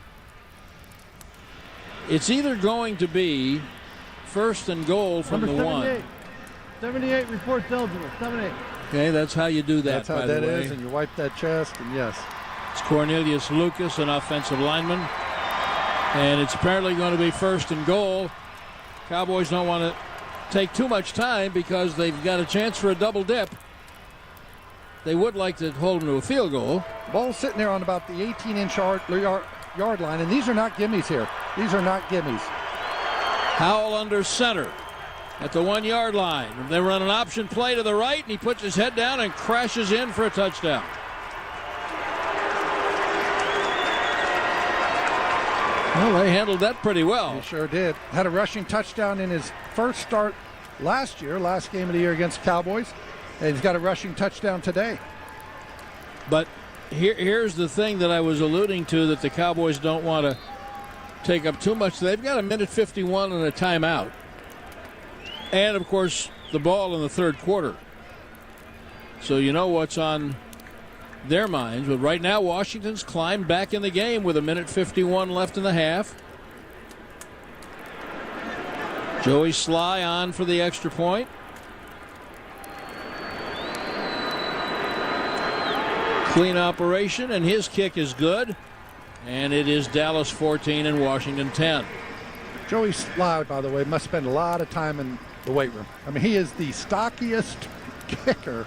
it's either going to be first and goal from Number the 78. 1. 78 reports eligible. 78. Okay, that's how you do that, That's how by that the way. is, and you wipe that chest, and yes. It's Cornelius Lucas, an offensive lineman. And it's apparently going to be first and goal. Cowboys don't want to take too much time because they've got a chance for a double dip. They would like to hold them to a field goal. Ball sitting there on about the 18-inch yard line, and these are not gimmies here. These are not gimmies. Howell under center at the 1-yard line. They run an option play to the right, and he puts his head down and crashes in for a touchdown. Well, they handled that pretty well. He sure did. Had a rushing touchdown in his first start last year, last game of the year against Cowboys. And he's got a rushing touchdown today. But here's the thing that I was alluding to that the Cowboys don't want to take up too much. They've got 1:51 and a timeout. And, of course, the ball in the third quarter. So you know what's on their minds. But right now, Washington's climbed back in the game with 1:51 left in the half. Joey Sly on for the extra point. Clean operation, and his kick is good. And it is Dallas 14 and Washington 10. Joey Sly, by the way, must spend a lot of time in the weight room. I mean, he is the stockiest kicker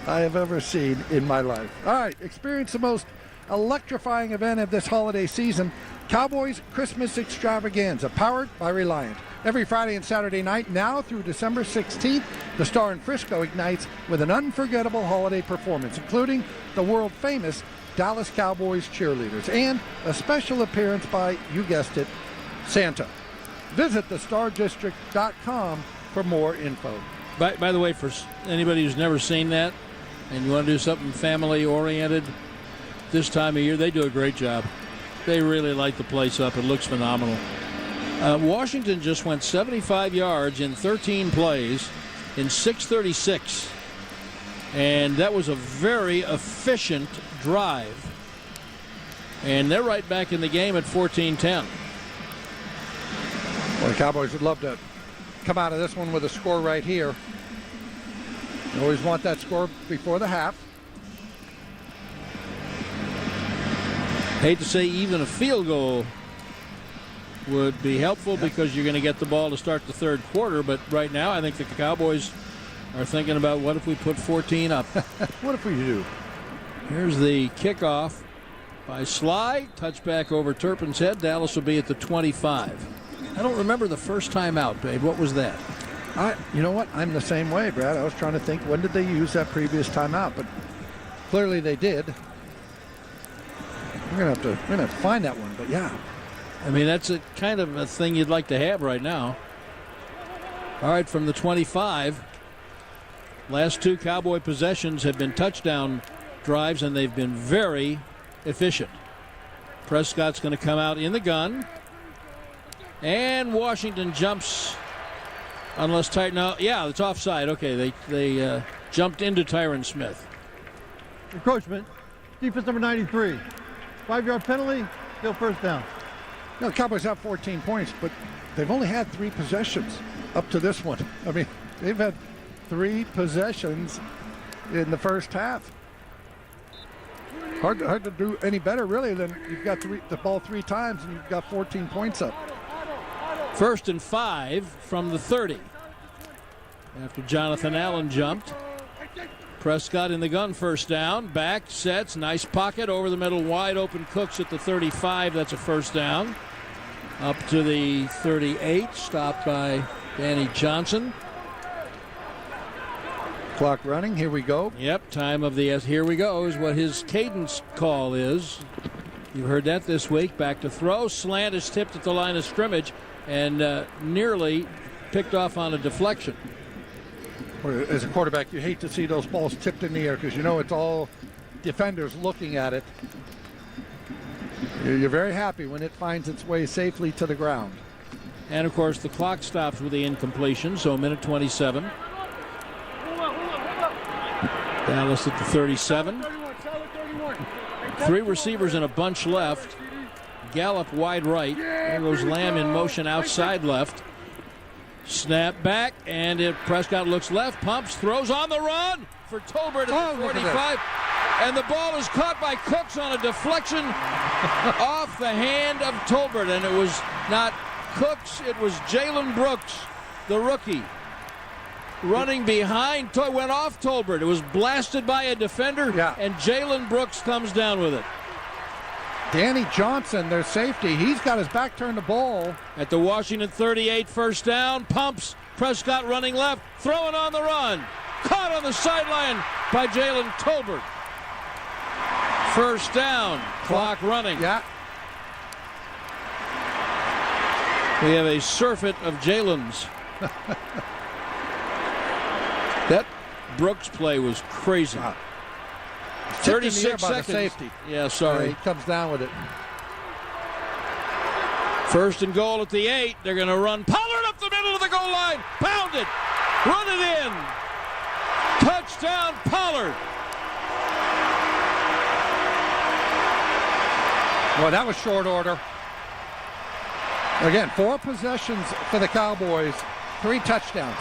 I have ever seen in my life. All right, experience the most electrifying event of this holiday season, Cowboys Christmas Extravaganza, powered by Reliant. Every Friday and Saturday night, now through December 16th, the Star in Frisco ignites with an unforgettable holiday performance, including the world-famous Dallas Cowboys cheerleaders and a special appearance by, you guessed it, Santa. Visit thestardistrict.com for more info. By the way, for anybody who's never seen that and you want to do something family-oriented this time of year, they do a great job. They really light the place up. It looks phenomenal. Washington just went 75 yards in 13 plays in 6:36. And that was a very efficient drive. And they're right back in the game at 14-10. Well, the Cowboys would love to come out of this one with a score right here. You always want that score before the half. Hate to say even a field goal would be helpful because you're going to get the ball to start the third quarter. But right now, I think the Cowboys are thinking about what if we put 14 up. What if we do? Here's the kickoff by Sly. Touchback over Turpin's head. Dallas will be at the 25. I don't remember the first time out, babe. What was that? You know what? I'm the same way, Brad. I was trying to think, when did they use that previous timeout? But clearly they did. We're gonna have to find that one. But yeah, I mean, that's a kind of a thing you'd like to have right now. All right, from the 25. Last two Cowboy possessions have been touchdown drives, and they've been very efficient. Prescott's going to come out in the gun. And Washington jumps, unless it's offside. Okay, they jumped into Tyron Smith. Encroachment, defense number 93. 5-yard penalty, still first down. No, the Cowboys have 14 points, but they've only had 3 possessions up to this one. I mean, they've had 3 possessions in the first half. Hard to do any better, really, than you've got the ball 3 times and you've got 14 points up. 1st and 5 from the 30. After Jonathan Allen jumped. Prescott in the gun, first down. Back, sets, nice pocket over the middle, wide open. Cooks at the 35. That's a first down. Up to the 38, stopped by Danny Johnson. Clock running, here we go. Yep, time of the here we go is what his cadence call is. You've heard that this week. Back to throw. Slant is tipped at the line of scrimmage and nearly picked off on a deflection. As a quarterback, you hate to see those balls tipped in the air because you know it's all defenders looking at it. You're very happy when it finds its way safely to the ground. And, of course, the clock stops with the incompletion, so 1:27. Dallas at the 37. 3 receivers in a bunch left. Gallup wide right. There goes Lamb in motion outside left. Snap back, and Prescott looks left, pumps, throws on the run for Tolbert at the 45. And the ball is caught by Cooks on a deflection off the hand of Tolbert. And it was not Cooks, it was Jalen Brooks, the rookie, running behind, went off Tolbert. It was blasted by a defender, and Jalen Brooks comes down with it. Danny Johnson, their safety, he's got his back turned to ball. At the Washington 38, first down, pumps, Prescott running left, throwing on the run. Caught on the sideline by Jalen Tolbert. First down, clock running. Yeah. We have a surfeit of Jalen's. That Brooks play was crazy. 36 seconds. Safety. Yeah, sorry. He comes down with it. First and goal at the 8. They're going to run Pollard up the middle of the goal line. Pound it. Run it in. Touchdown, Pollard. Well, that was short order. Again, 4 possessions for the Cowboys, 3 touchdowns.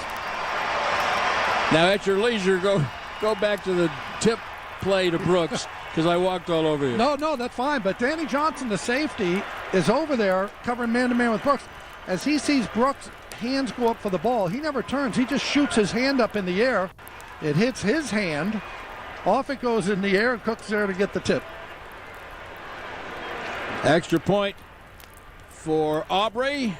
Now, at your leisure, go back to the tip play to Brooks, because I walked all over you. No, that's fine. But Danny Johnson, the safety, is over there covering man-to-man with Brooks. As he sees Brooks' hands go up for the ball, he never turns. He just shoots his hand up in the air. It hits his hand. Off it goes in the air, and Cook's there to get the tip. Extra point for Aubrey.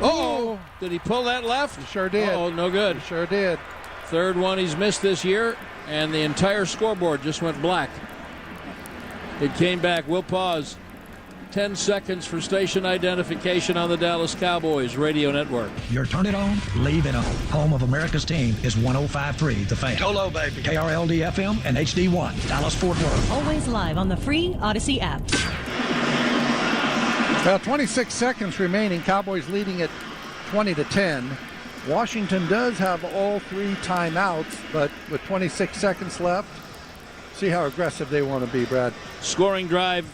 Oh, did he pull that left? He sure did. Oh, no good. He sure did. Third one he's missed this year, and the entire scoreboard just went black. It came back. We'll pause. 10 seconds for station identification on the Dallas Cowboys Radio Network. Your turn it on, leave it on. Home of America's team is 105.3 The Fan. Go low, baby. KRLD FM and HD1, Dallas Fort Worth. Always live on the free Odyssey app. Well, 26 seconds remaining. Cowboys leading at 20-10. Washington does have all 3 timeouts, but with 26 seconds left, see how aggressive they want to be, Brad. Scoring drive,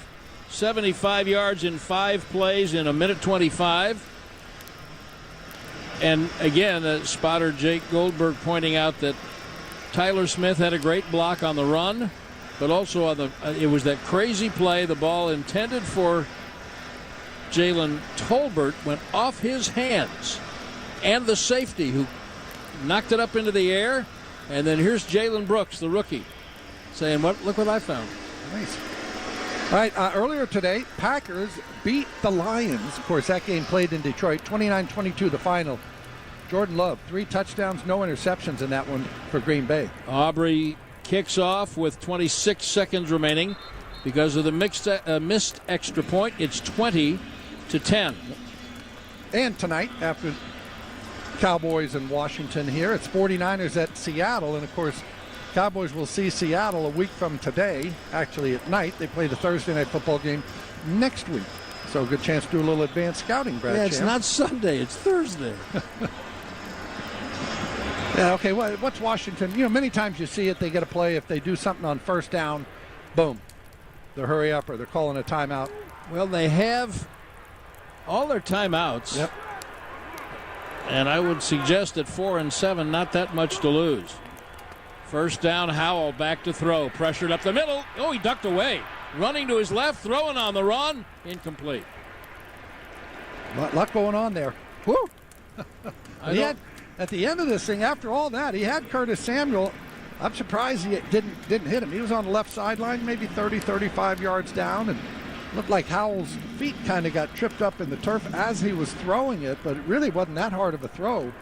75 yards in 5 plays in a minute 25. And again, spotter Jake Goldberg pointing out that Tyler Smith had a great block on the run, but also on it was that crazy play. The ball intended for Jalen Tolbert went off his hands, and the safety who knocked it up into the air. And then here's Jalen Brooks, the rookie, saying, look what I found. Nice. All right, earlier today, Packers beat the Lions. Of course, that game played in Detroit, 29-22 the final. Jordan Love, 3 touchdowns, no interceptions in that one for Green Bay. Aubrey kicks off with 26 seconds remaining. Because of the missed extra point, it's 20-10. And tonight, after Cowboys and Washington here, it's 49ers at Seattle. And, of course, Cowboys will see Seattle a week from today, actually at night. They play the Thursday night football game next week. So a good chance to do a little advanced scouting, Brad. Yeah, it's not Sunday, it's Thursday. Yeah, okay, what's Washington? You know, many times you see it, they get a play. If they do something on first down, boom, they're hurry up or they're calling a timeout. Well, they have all their timeouts. Yep. And I would suggest at 4 and 7, not that much to lose. First down, Howell back to throw. Pressured up the middle. Oh, he ducked away. Running to his left, throwing on the run. Incomplete. Lot going on there. Woo! At the end of this thing, after all that, he had Curtis Samuel. I'm surprised he didn't hit him. He was on the left sideline, maybe 30, 35 yards down, and looked like Howell's feet kind of got tripped up in the turf as he was throwing it, but it really wasn't that hard of a throw.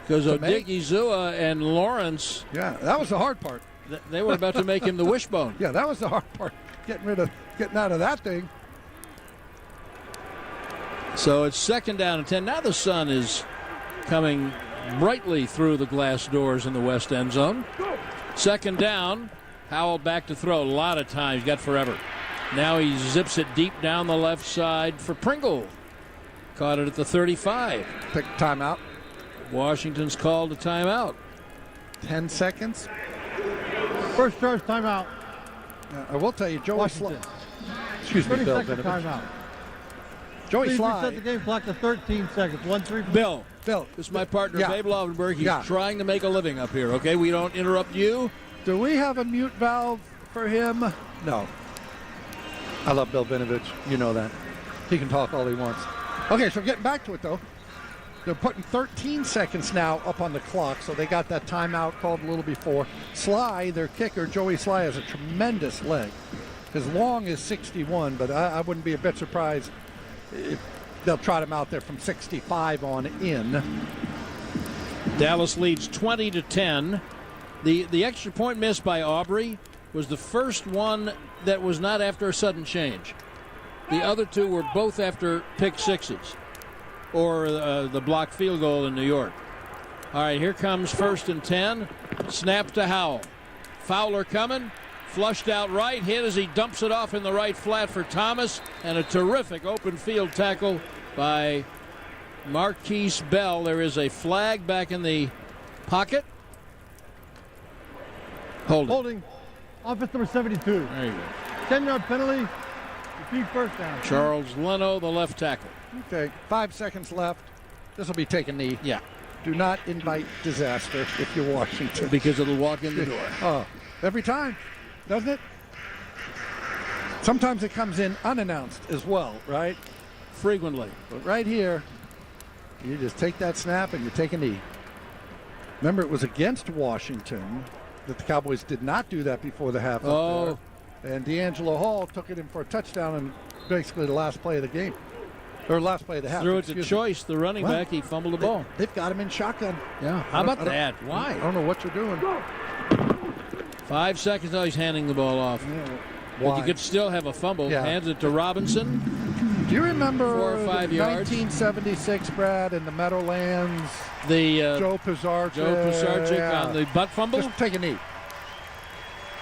Because Odigizua and Lawrence. Yeah, that was the hard part. They were about to make him the wishbone. Yeah, that was the hard part, getting out of that thing. So it's 2nd down and 10. Now the sun is coming brightly through the glass doors in the west end zone. 2nd down, Howell back to throw. A lot of time. He's got forever. Now he zips it deep down the left side for Pringle. Caught it at the 35. Pick timeout. Washington's called a timeout. 10 seconds. First charge timeout. I will tell you, Joey Sly. Excuse me, Bill. 30-second Benovich. timeout. Joey Sly. Set the game clock to 13 seconds. 1-3. Bill. This is my partner, yeah. Babe Lovenberg. He's Yeah. trying to make a living up here, okay? We don't interrupt you. Do we have a mute valve for him? No. I love Bill Benovich. You know that. He can talk all he wants. Okay, so getting back to it, though. They're putting 13 seconds now up on the clock, so they got that timeout called a little before. Sly, their kicker, Joey Sly, has a tremendous leg. His long is 61, but I wouldn't be a bit surprised if they'll trot him out there from 65 on in. Dallas leads 20-10. The extra point missed by Aubrey was the first one that was not after a sudden change. The other 2 were both after pick sixes or the blocked field goal in New York. All right, here comes 1st and 10. Snap to Howell. Fowler coming. Flushed out right. Hit as he dumps it off in the right flat for Thomas. And a terrific open field tackle by Marquise Bell. There is a flag back in the pocket. Holding. Offense number 72. There you go. 10-yard penalty. Repeat first down. Charles Leno, the left tackle. Okay, 5 seconds left. This will be taking knee. Yeah. Do not invite disaster if you're Washington. Because it'll walk in the door. Oh, every time, doesn't it? Sometimes it comes in unannounced as well, right? Frequently. But right here, you just take that snap and you take a knee. Remember, it was against Washington that the Cowboys did not do that before the half. Oh. And D'Angelo Hall took it in for a touchdown and basically the last play of the game. Or last play of the half. Threw it to Choice, the running back. He fumbled the ball. They've got him in shotgun. Yeah. How about that? Why? I don't know what you're doing. 5 seconds now he's handing the ball off. Yeah, but you could still have a fumble. Yeah. Hands it to Robinson. Do you remember 4 or 5 yards? 1976, Brad, in the Meadowlands? The Joe Pisarcik. On the butt fumble? Just take a knee.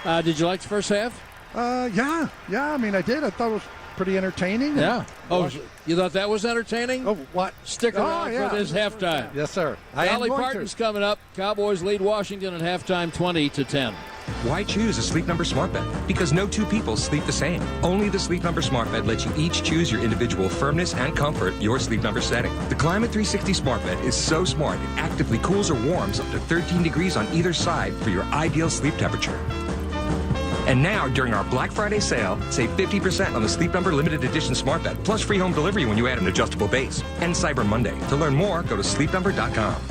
Did you like the first half? Yeah. I mean, I did. I thought it was pretty entertaining. Yeah. Oh, you thought that was entertaining? Oh, what? Stick around for this halftime. Yes, sir. Dolly Parton's coming up. Cowboys lead Washington at halftime 20-10. Why choose a Sleep Number smart bed? Because no two people sleep the same. Only the Sleep Number smart bed lets you each choose your individual firmness and comfort, your Sleep Number setting. The Climate 360 smart bed is so smart it actively cools or warms up to 13 degrees on either side for your ideal sleep temperature. And now, during our Black Friday sale, save 50% on the Sleep Number limited edition smart bed, plus free home delivery when you add an adjustable base. And Cyber Monday. To learn more, go to sleepnumber.com.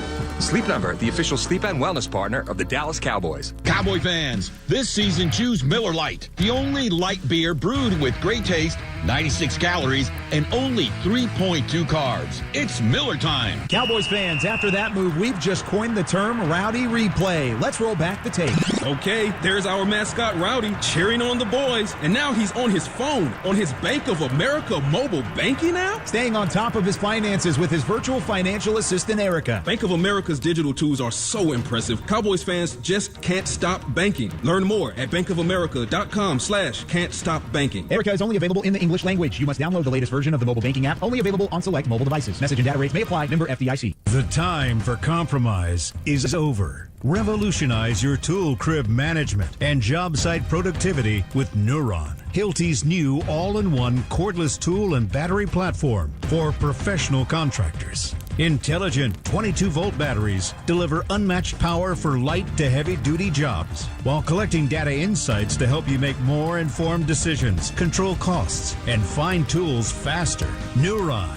Sleep Number, the official sleep and wellness partner of the Dallas Cowboys. Cowboy fans, this season choose Miller Lite, the only light beer brewed with great taste, 96 calories, and only 3.2 carbs. It's Miller time. Cowboys fans, after that move, we've just coined the term Rowdy Replay. Let's roll back the tape. Okay, there's our mascot Rowdy cheering on the boys, and now he's on his phone, on his Bank of America mobile banking app? Staying on top of his finances with his virtual financial assistant, Erica. Bank of America's digital tools are so impressive. Cowboys fans just can't stop banking. Learn more at bankofamerica.com/can't-stop-banking. Erica is only available in the English language. You must download the latest version of the mobile banking app, only available on select mobile devices. Message and data rates may apply. Member FDIC. The time for compromise is over. Revolutionize your tool crib management and job site productivity with Neuron, Hilti's new all-in-one cordless tool and battery platform for professional contractors. Intelligent 22-volt batteries deliver unmatched power for light to heavy-duty jobs while collecting data insights to help you make more informed decisions, control costs, and find tools faster. Neuron,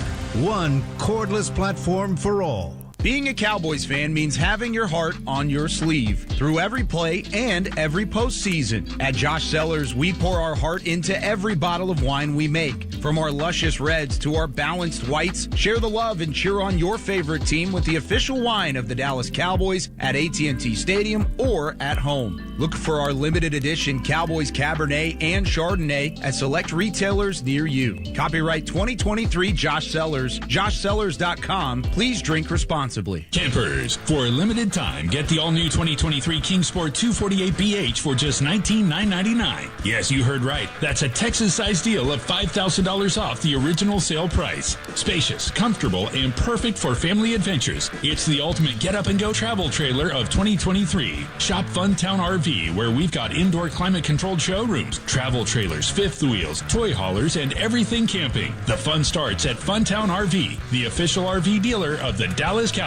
one cordless platform for all. Being a Cowboys fan means having your heart on your sleeve through every play and every postseason. At Josh Cellars, we pour our heart into every bottle of wine we make. From our luscious reds to our balanced whites, share the love and cheer on your favorite team with the official wine of the Dallas Cowboys at AT&T Stadium or at home. Look for our limited edition Cowboys Cabernet and Chardonnay at select retailers near you. Copyright 2023 Josh Cellars, joshcellars.com. Please drink responsibly. Campers, for a limited time, get the all-new 2023 Kingsport 248BH for just $19,999. Yes, you heard right. That's a Texas-sized deal of $5,000 off the original sale price. Spacious, comfortable, and perfect for family adventures. It's the ultimate get-up-and-go travel trailer of 2023. Shop Funtown RV, where we've got indoor climate-controlled showrooms, travel trailers, fifth wheels, toy haulers, and everything camping. The fun starts at Funtown RV, the official RV dealer of the Dallas Cowboys.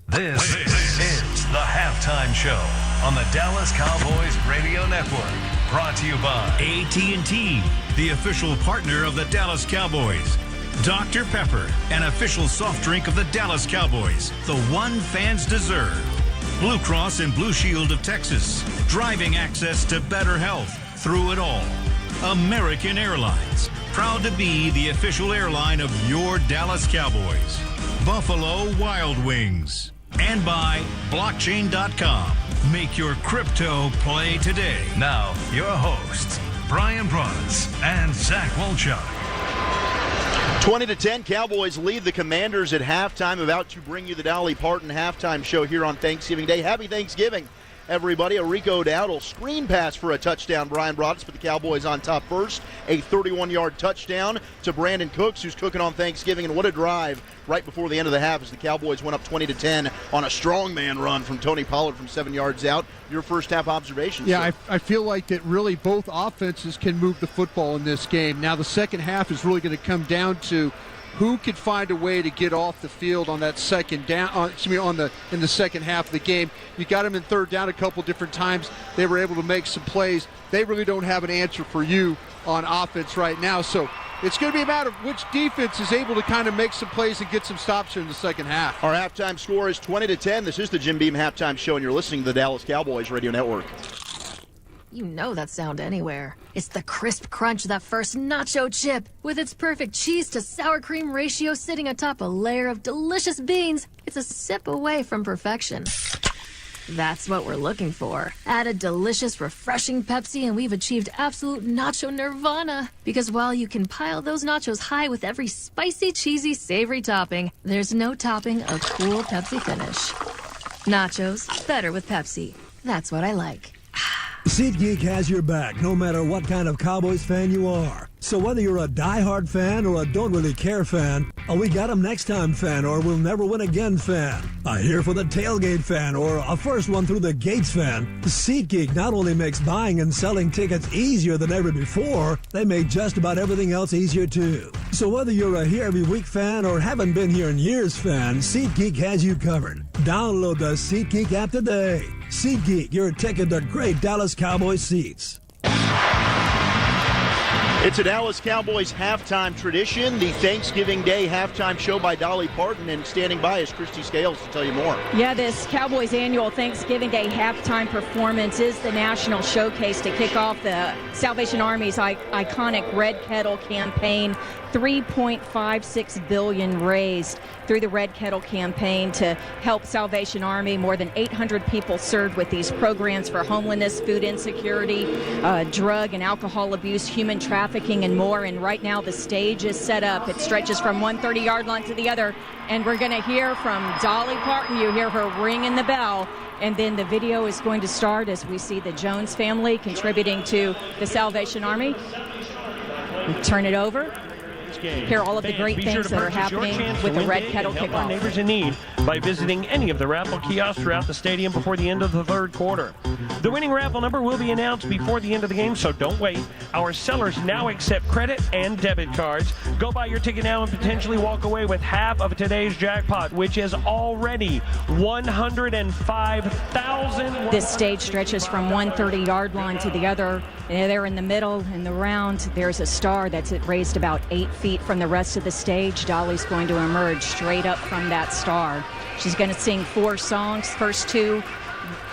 This is the Halftime Show on the Dallas Cowboys Radio Network. Brought to you by AT&T, the official partner of the Dallas Cowboys. Dr. Pepper, an official soft drink of the Dallas Cowboys. The one fans deserve. Blue Cross and Blue Shield of Texas. Driving access to better health through it all. American Airlines. Proud to be the official airline of your Dallas Cowboys. Buffalo Wild Wings. And by blockchain.com. Make your crypto play today. Now, your hosts, Brian Bruns and Zach Wolchuk. 20-10, Cowboys lead the Commanders at halftime. About to bring you the Dolly Parton halftime show here on Thanksgiving Day. Happy Thanksgiving everybody. A Rico Dowdle screen pass for a touchdown. Brian Broaddus put the Cowboys on top first. A 31-yard touchdown to Brandon Cooks, who's cooking on Thanksgiving. And what a drive right before the end of the half as the Cowboys went up 20-10 on a strongman run from Tony Pollard from 7 yards out. Your first half observations? Yeah, I feel like that really both offenses can move the football in this game. Now the second half is really going to come down to who could find a way to get off the field on that second down, in the second half of the game. You got them in third down a couple different times. They were able to make some plays. They really don't have an answer for you on offense right now. So it's going to be a matter of which defense is able to kind of make some plays and get some stops here in the second half. Our halftime score is 20-10. This is the Jim Beam Halftime Show, and you're listening to the Dallas Cowboys Radio Network. You know that sound anywhere. It's the crisp crunch of that first nacho chip. With its perfect cheese to sour cream ratio sitting atop a layer of delicious beans, it's a sip away from perfection. That's what we're looking for. Add a delicious, refreshing Pepsi and we've achieved absolute nacho nirvana. Because while you can pile those nachos high with every spicy, cheesy, savory topping, there's no topping a cool Pepsi finish. Nachos, better with Pepsi. That's what I like. SeatGeek has your back, no matter what kind of Cowboys fan you are. So whether you're a diehard fan or a don't really care fan, a we got 'em next time fan or we'll never win again fan, a here for the tailgate fan or a first one through the gates fan, SeatGeek not only makes buying and selling tickets easier than ever before, they make just about everything else easier too. So whether you're a here every week fan or haven't been here in years fan, SeatGeek has you covered. Download the SeatGeek app today. SeatGeek, your ticket to great Dallas Cowboys seats. It's a Dallas Cowboys halftime tradition, the Thanksgiving Day halftime show by Dolly Parton, and standing by is Christy Scales to tell you more. Yeah, this Cowboys annual Thanksgiving Day halftime performance is the national showcase to kick off the Salvation Army's iconic Red Kettle campaign. $3.56 billion raised through the Red Kettle campaign to help Salvation Army. More than 800 people served with these programs for homelessness, food insecurity, drug and alcohol abuse, human trafficking, and more. And right now the stage is set up. It stretches from one 30-yard line to the other. And we're going to hear from Dolly Parton. You hear her ringing the bell. And then the video is going to start as we see the Jones family contributing to the Salvation Army. We turn it over. Hear all of the great things that are happening with the Red Kettle kickoff. Neighbors in need by visiting any of the raffle kiosks throughout the stadium before the end of the third quarter. The winning raffle number will be announced before the end of the game, so don't wait. Our sellers now accept credit and debit cards. Go buy your ticket now and potentially walk away with half of today's jackpot, which is already $105,000. This stage stretches from one 30-yard line to the other. And there in the middle, in the round, there's a star that's raised about 8 feet from the rest of the stage. Dolly's going to emerge straight up from that star. She's going to sing 4 songs, first 2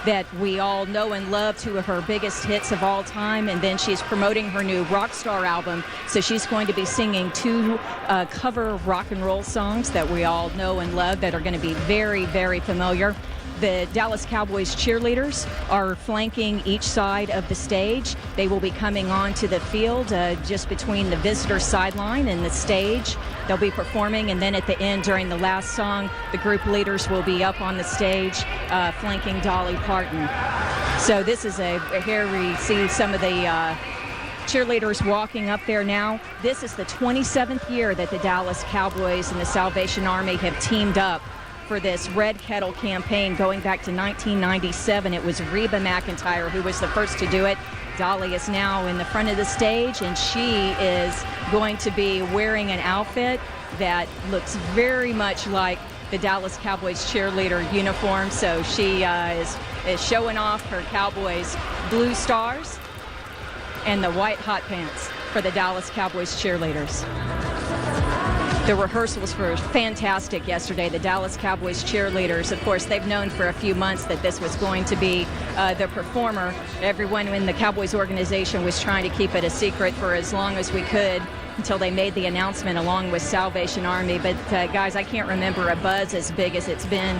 that we all know and love, 2 of her biggest hits of all time, and then she's promoting her new rock star album, so she's going to be singing 2 cover rock and roll songs that we all know and love that are going to be very, very familiar. The Dallas Cowboys cheerleaders are flanking each side of the stage. They will be coming onto the field just between the visitor sideline and the stage. They'll be performing, and then at the end, during the last song, the group leaders will be up on the stage flanking Dolly Parton. So this is here we see some of the cheerleaders walking up there now. This is the 27th year that the Dallas Cowboys and the Salvation Army have teamed up for this Red Kettle campaign going back to 1997. It was Reba McEntire who was the first to do it. Dolly is now in the front of the stage, and she is going to be wearing an outfit that looks very much like the Dallas Cowboys cheerleader uniform. So she is showing off her Cowboys blue stars and the white hot pants for the Dallas Cowboys cheerleaders. The rehearsals were fantastic yesterday. The Dallas Cowboys cheerleaders, of course, they've known for a few months that this was going to be the performer. Everyone in the Cowboys organization was trying to keep it a secret for as long as we could. until they made the announcement along with Salvation Army. But guys, I can't remember a buzz as big as it's been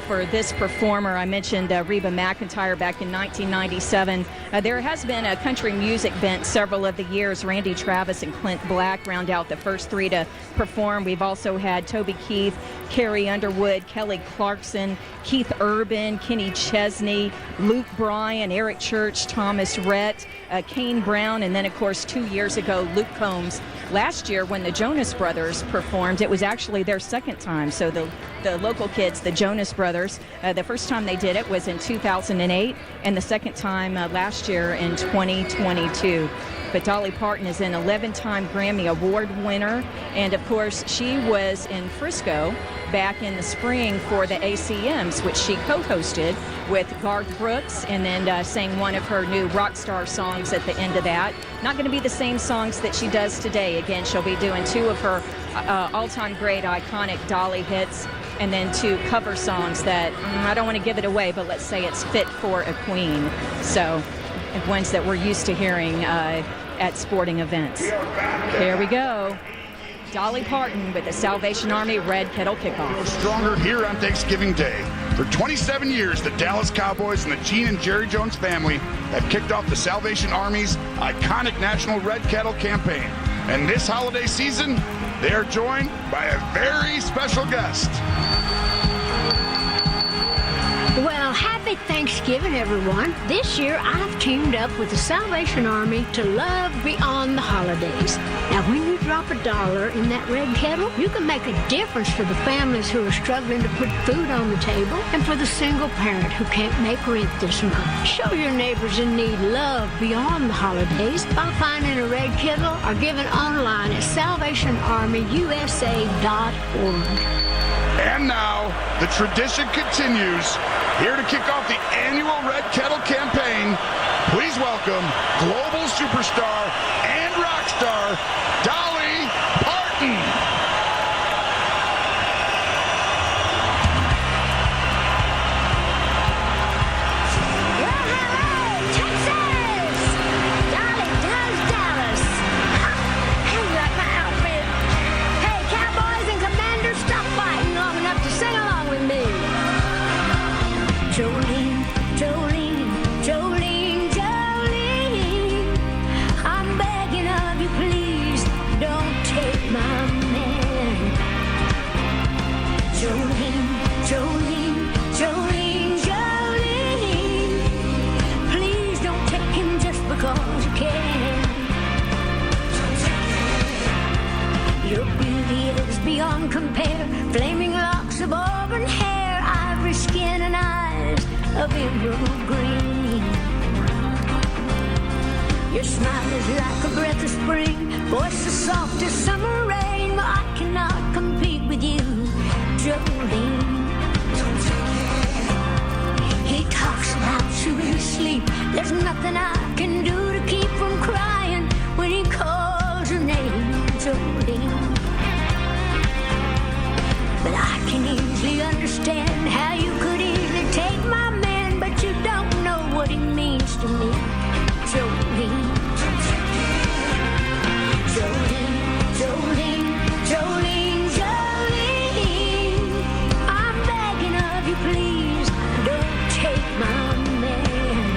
for this performer. I mentioned Reba McEntire back in 1997. There has been a country music bent several of the years. Randy Travis and Clint Black round out the first three to perform. We've also had Toby Keith, Carrie Underwood, Kelly Clarkson, Keith Urban, Kenny Chesney, Luke Bryan, Eric Church, Thomas Rhett, Kane Brown, and then, of course, 2 years ago, Luke Combs. Last year, when the Jonas Brothers performed, it was actually their second time. So the local kids, the Jonas Brothers, the first time they did it was in 2008, and the second time last year in 2022. But Dolly Parton is an 11-time Grammy Award winner, and of course she was in Frisco back in the spring for the ACMs, which she co-hosted with Garth Brooks, and then sang one of her new rock star songs at the end of that. Not going to be the same songs that she does today. Again, she'll be doing two of her all-time great iconic Dolly hits, and then two cover songs that I don't want to give it away, but let's say it's fit for a queen. So ones that we're used to hearing at sporting events. Here we go. Dolly Parton with the Salvation Army Red Kettle Kickoff. Stronger here on Thanksgiving Day. For 27 years, the Dallas Cowboys and the Gene and Jerry Jones family have kicked off the Salvation Army's iconic National Red Kettle campaign. And this holiday season, they are joined by a very special guest. Well, happy Thanksgiving, everyone. This year, I've teamed up with the Salvation Army to love beyond the holidays. Now, when you drop $1 in that red kettle, you can make a difference for the families who are struggling to put food on the table and for the single parent who can't make rent this month. Show your neighbors in need love beyond the holidays by finding a red kettle or giving online at salvationarmyusa.org. And now, the tradition continues. Here to kick off the annual Red Kettle campaign, please welcome global superstar and rock star, Dolly Parton. Jolene, Jolene, Jolene, Jolene, I'm begging of you, please don't take my man. Jolene, Jolene, Jolene, Jolene, please don't take him just because you can. Your beauty is beyond compare, flaming locks of auburn hair, ivory skin and eyes of emerald green. Your smile is like a breath of spring, voice as soft as summer rain, but I cannot compete with you, Jolene. He talks about you in his sleep, there's nothing I can do to keep from crying when he calls your name, Jolene. But I can easily understand how you could easily take my man, but you don't know what he means to me, Jolene. Jolene, Jolene, Jolene, Jolene, I'm begging of you, please don't take my man.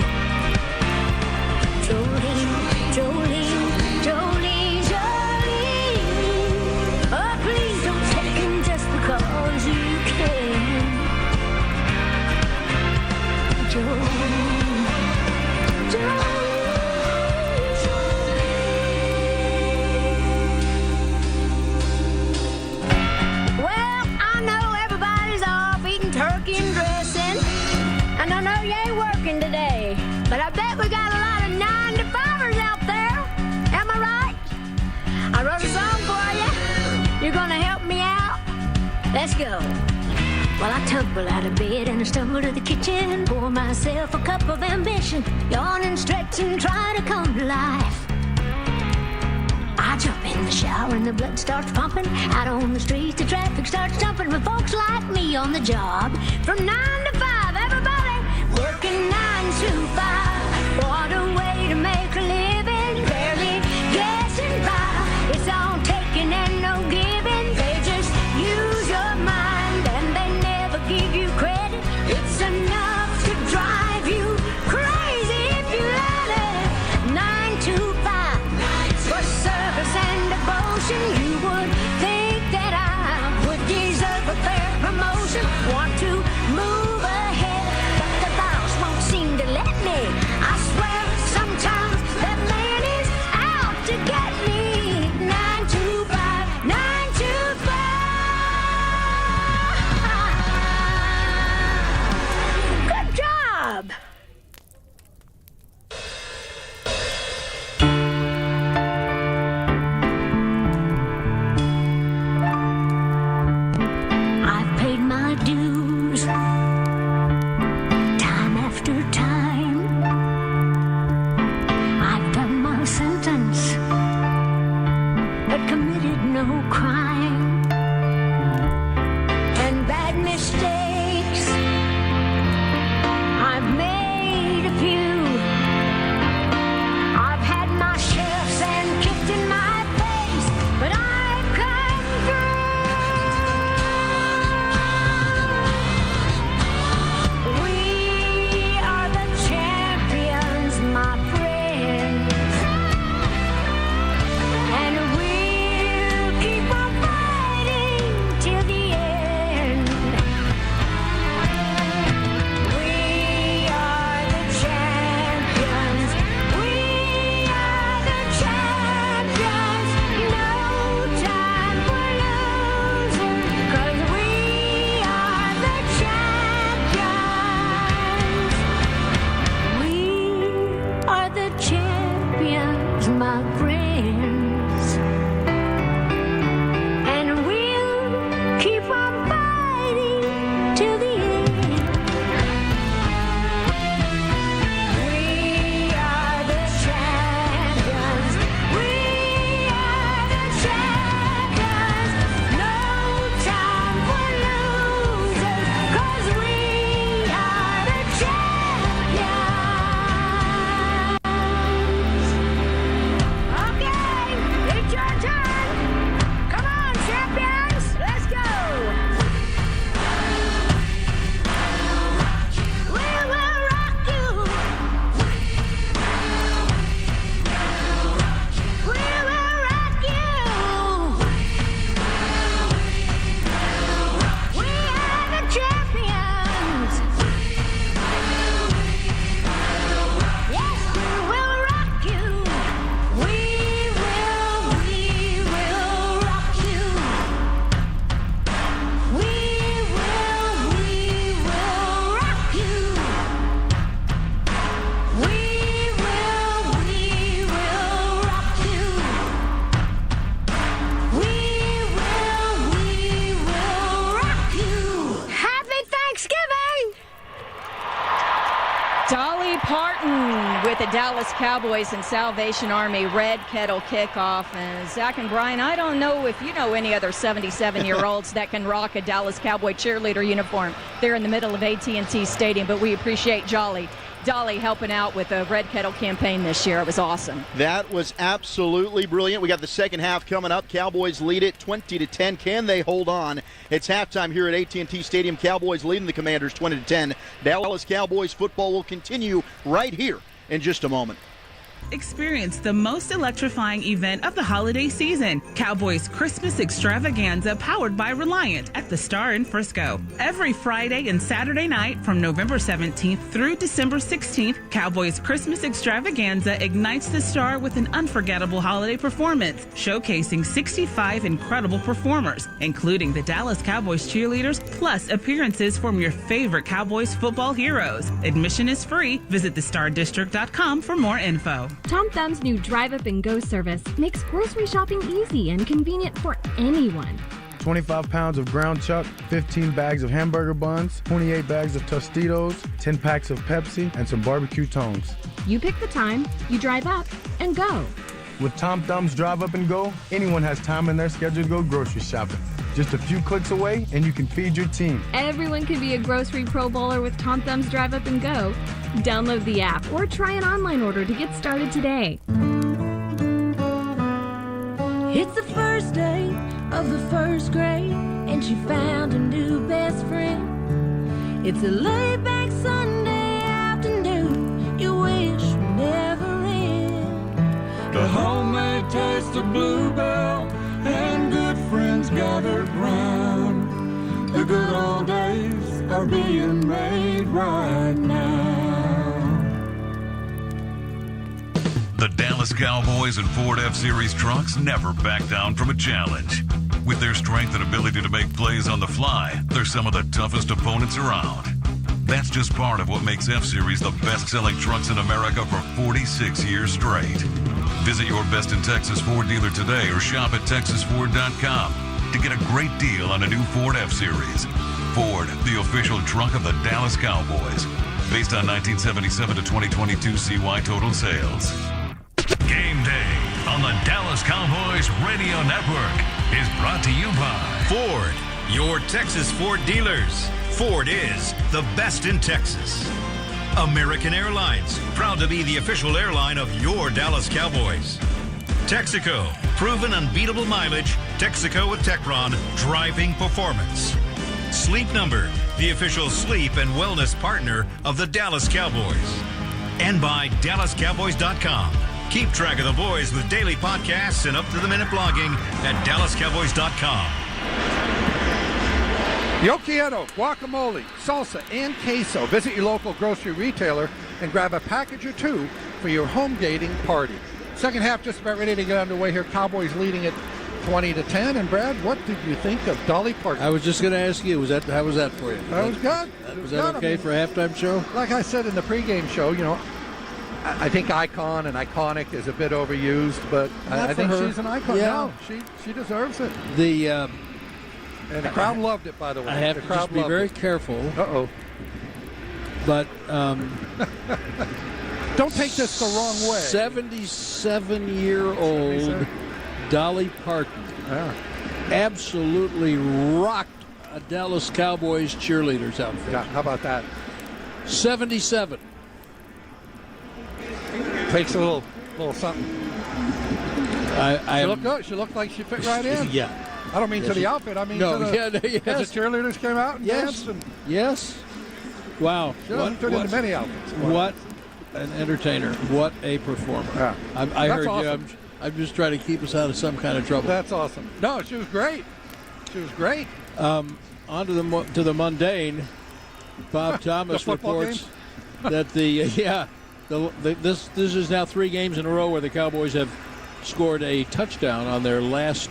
Jolene, Jolene, Jolene, Jolene, oh please don't take him just because you can. Jolene, Jolene. Well, I know everybody's off eating turkey and dressing, and I know you ain't working today, but I bet we got a lot of 9-to-5ers out there. Am I right? I wrote a song for you. You're gonna help me out? Let's go. Well, I tumble out of bed and I stumble to the kitchen, pour myself a cup of ambition, yawn and stretch and try to come to life. I jump in the shower and the blood starts pumping. Out on the street, the traffic starts jumping with folks like me on the job. From 9 to 5, everybody working 9 to 5. What a way to make a living, barely getting by. It's I swear sometimes that man is out to get me. 925, 925. Good job. I've paid my dues time after time. I've done my sentence, but committed no crime. And bad mistakes, I've made a few. I've had my shifts and kicked in my face, but I've come through. We are the champions, my friends, and we'll keep on fighting till the end. We are the champions. We are the champions. No time for losing, 'cause we are the champions. We are the champions, my friends, and we'll keep on fighting till the end. We are the champions. We are the champions. No time for losers, 'cause we are the champions. Okay, it's your turn. Come on, champions, let's go. We will rock you. We will rock you. We are the champions. Yes, we will rock you. We will rock you. We will rock you. We will rock you. We will rock you. Happy Thanksgiving! Dolly Parton with the Dallas Cowboys and Salvation Army Red Kettle Kickoff. And Zach and Brian, I don't know if you know any other 77-year-olds that can rock a Dallas Cowboy cheerleader uniform there in the middle of AT&T Stadium, but we appreciate Dolly helping out with the Red Kettle campaign this year. It was awesome. That was absolutely brilliant. We got the second half coming up. Cowboys lead it 20-10. Can they hold on? It's halftime here at AT&T Stadium. Cowboys leading the Commanders 20-10. Dallas Cowboys football will continue right here in just a moment. Experience the most electrifying event of the holiday season, Cowboys Christmas Extravaganza, powered by Reliant at the Star in Frisco. Every Friday and Saturday night from November 17th through December 16th, Cowboys Christmas Extravaganza ignites the Star with an unforgettable holiday performance, showcasing 65 incredible performers, including the Dallas Cowboys cheerleaders, plus appearances from your favorite Cowboys football heroes. Admission is free. Visit thestardistrict.com for more info. Tom Thumb's new Drive Up and Go service makes grocery shopping easy and convenient for anyone. 25 pounds of ground chuck, 15 bags of hamburger buns, 28 bags of Tostitos, 10 packs of Pepsi, and some barbecue tongs. You pick the time, you drive up, and go. With Tom Thumb's Drive Up and Go, anyone has time in their schedule to go grocery shopping. Just a few clicks away, and you can feed your team. Everyone can be a grocery pro bowler with Tom Thumb's Drive Up and Go. Download the app or try an online order to get started today. It's the first day of the first grade, and she found a new best friend. It's a laid-back Sunday afternoon you wish would never end. The homemade taste of Bluebell and good friends gathered round. The good old days are being made right now. Dallas Cowboys and Ford F-Series trucks never back down from a challenge. With their strength and ability to make plays on the fly, they're some of the toughest opponents around. That's just part of what makes F-Series the best-selling trucks in America for 46 years straight. Visit your Best in Texas Ford dealer today or shop at texasford.com to get a great deal on a new Ford F-Series. Ford, the official truck of the Dallas Cowboys. Based on 1977 to 2022 CY total sales. Game Day on the Dallas Cowboys Radio Network is brought to you by Ford, your Texas Ford dealers. Ford is the best in Texas. American Airlines, proud to be the official airline of your Dallas Cowboys. Texaco, proven unbeatable mileage. Texaco with Techron, driving performance. Sleep Number, the official sleep and wellness partner of the Dallas Cowboys. And by DallasCowboys.com. Keep track of the boys with daily podcasts and up-to-the-minute blogging at DallasCowboys.com. Yokiano, guacamole, salsa, and queso. Visit your local grocery retailer and grab a package or two for your home gating party. Second half just about ready to get underway here. Cowboys leading it 20-10. And Brad, what did you think of Dolly Parton? I was just going to ask you, how was that for you? That was good. Was that okay for a halftime show? Like I said in the pregame show, I think icon and iconic is a bit overused, but I think she's an icon. Yeah. No, she deserves it. And the crowd loved it, by the way. I have to just be very careful. Uh-oh. But don't take this the wrong way. 77-year-old Dolly Parton absolutely rocked a Dallas Cowboys cheerleaders outfit. Yeah, how about that? 77. Takes a little something. She looked good. She looked like she fit right in. Yeah. I don't mean to the outfit. I mean to the cheerleaders came out and danced. And yes. Wow. She doesn't fit into many outfits. What an entertainer. What a performer. Yeah. I heard awesome. you. I'm just trying to keep us out of some kind of trouble. That's awesome. No, she was great. She was great. On to the mundane. Bob Thomas reports that this is now 3 games in a row where the Cowboys have scored a touchdown on their last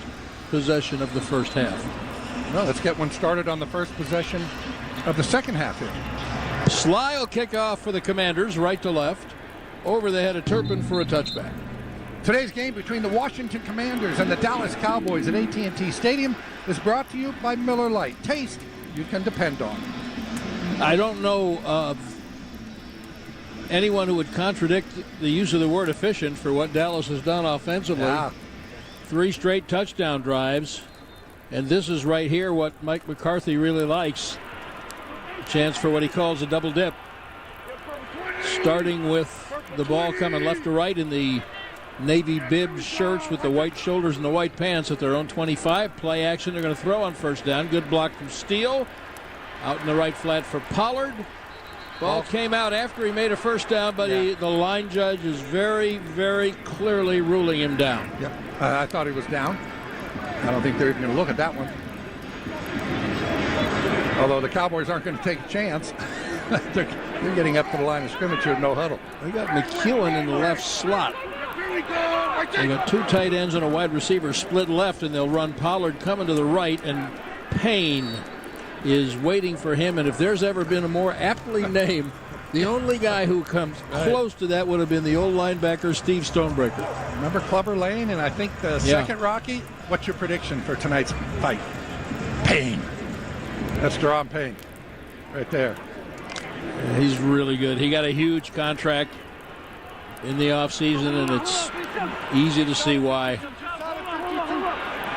possession of the first half. Well, let's get one started on the first possession of the second half here. Sly will kick off for the Commanders, right to left. Over the head of Turpin for a touchback. Today's game between the Washington Commanders and the Dallas Cowboys at AT&T Stadium is brought to you by Miller Lite. Taste you can depend on. I don't know of anyone who would contradict the use of the word efficient for what Dallas has done offensively. Yeah. 3 straight touchdown drives. And this is right here what Mike McCarthy really likes. A chance for what he calls a double dip. Starting with the ball coming left to right in the navy bib shirts with the white shoulders and the white pants at their own 25. Play action. They're going to throw on first down. Good block from Steele. Out in the right flat for Pollard. Ball came out after he made a first down, but the line judge is very, very clearly ruling him down. Yep. I thought he was down. I don't think they're even going to look at that one. Although the Cowboys aren't going to take a chance. They're getting up to the line of scrimmage here, no huddle. They got McEwen in the left slot. They got 2 tight ends and a wide receiver split left, and they'll run Pollard coming to the right, and Payne is waiting for him. And if there's ever been a more aptly named, the only guy who comes close to that would have been the old linebacker Steve Stonebreaker. Remember Clubber Lane and I think the second Rocky? What's your prediction for tonight's fight? Payne. That's Jerome Payne right there. He's really good. He got a huge contract in the offseason, and it's easy to see why.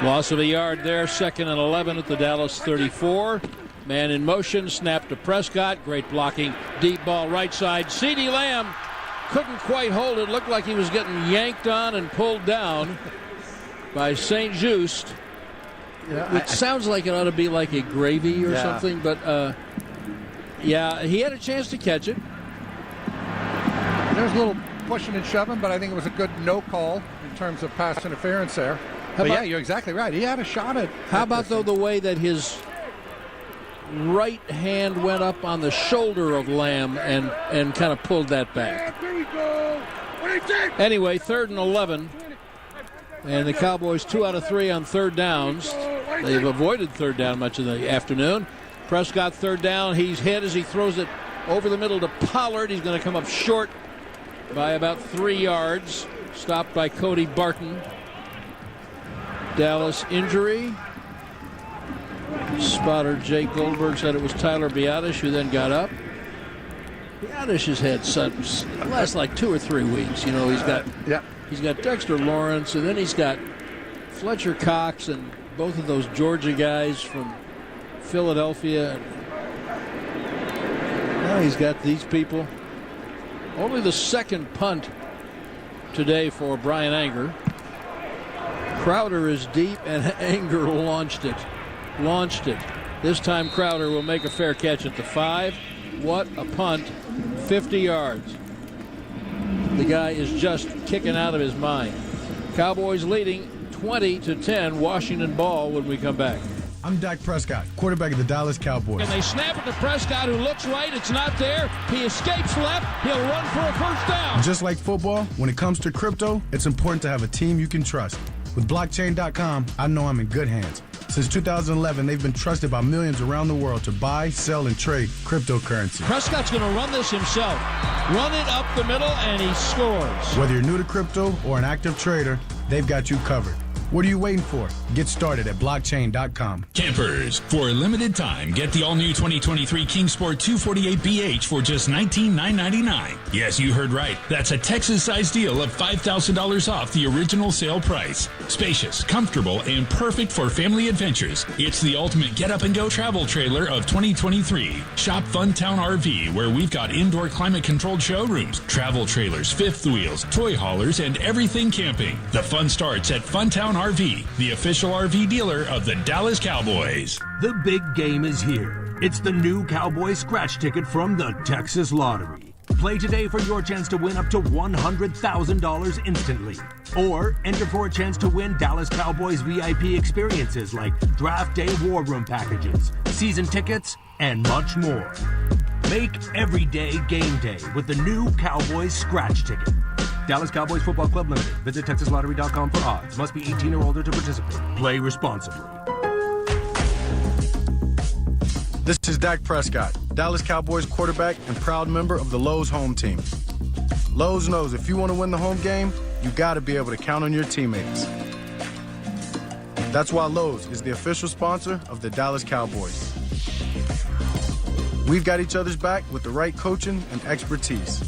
Loss of a yard there, 2nd and 11 at the Dallas 34. Man in motion, snap to Prescott. Great blocking, deep ball right side. CeeDee Lamb couldn't quite hold it. Looked like he was getting yanked on and pulled down by St. Just. It sounds like it ought to be like a gravy or something, but he had a chance to catch it. There's a little pushing and shoving, but I think it was a good no call in terms of pass interference there. But you're exactly right. He had a shot at. How about though the way that his right hand went up on the shoulder of Lamb and kind of pulled that back? Anyway, 3rd and 11. And the Cowboys 2 out of 3 on third downs. They've avoided third down much of the afternoon. Prescott 3rd down. He's hit as he throws it over the middle to Pollard. He's going to come up short by about 3 yards. Stopped by Cody Barton. Dallas injury. Spotter Jake Goldberg said it was Tyler Biadasz who then got up. Biadasz has had the last like 2 or 3 weeks. You know, he's got Dexter Lawrence, and then he's got Fletcher Cox and both of those Georgia guys from Philadelphia. Now he's got these people. Only the second punt today for Brian Anger. Crowder is deep, and Anger launched it. This time Crowder will make a fair catch at the 5. What a punt. 50 yards. The guy is just kicking out of his mind. Cowboys leading 20-10. Washington ball when we come back. I'm Dak Prescott, quarterback of the Dallas Cowboys. And they snap it to Prescott, who looks right. It's not there. He escapes left. He'll run for a first down. Just like football, when it comes to crypto, it's important to have a team you can trust. With blockchain.com, I know I'm in good hands. Since 2011, they've been trusted by millions around the world to buy, sell, and trade cryptocurrency. Prescott's going to run this himself. Run it up the middle, and he scores. Whether you're new to crypto or an active trader, they've got you covered. What are you waiting for? Get started at blockchain.com. Campers, for a limited time, get the all-new 2023 Kingsport 248BH for just $19,999. Yes, you heard right. That's a Texas-sized deal of $5,000 off the original sale price. Spacious, comfortable, and perfect for family adventures. It's the ultimate get-up-and-go travel trailer of 2023. Shop Funtown RV, where we've got indoor climate-controlled showrooms, travel trailers, fifth wheels, toy haulers, and everything camping. The fun starts at Funtown RV, the official RV dealer of the Dallas Cowboys. The big game is here. It's the new Cowboy scratch ticket from the Texas Lottery. Play today for your chance to win up to $100,000 instantly. Or enter for a chance to win Dallas Cowboys VIP experiences like Draft Day War Room packages, season tickets, and much more. Make every day game day with the new Cowboys scratch ticket. Dallas Cowboys Football Club Limited. Visit TexasLottery.com for odds. Must be 18 or older to participate. Play responsibly. This is Dak Prescott, Dallas Cowboys quarterback and proud member of the Lowe's home team. Lowe's knows if you want to win the home game, you got to be able to count on your teammates. That's why Lowe's is the official sponsor of the Dallas Cowboys. We've got each other's back with the right coaching and expertise.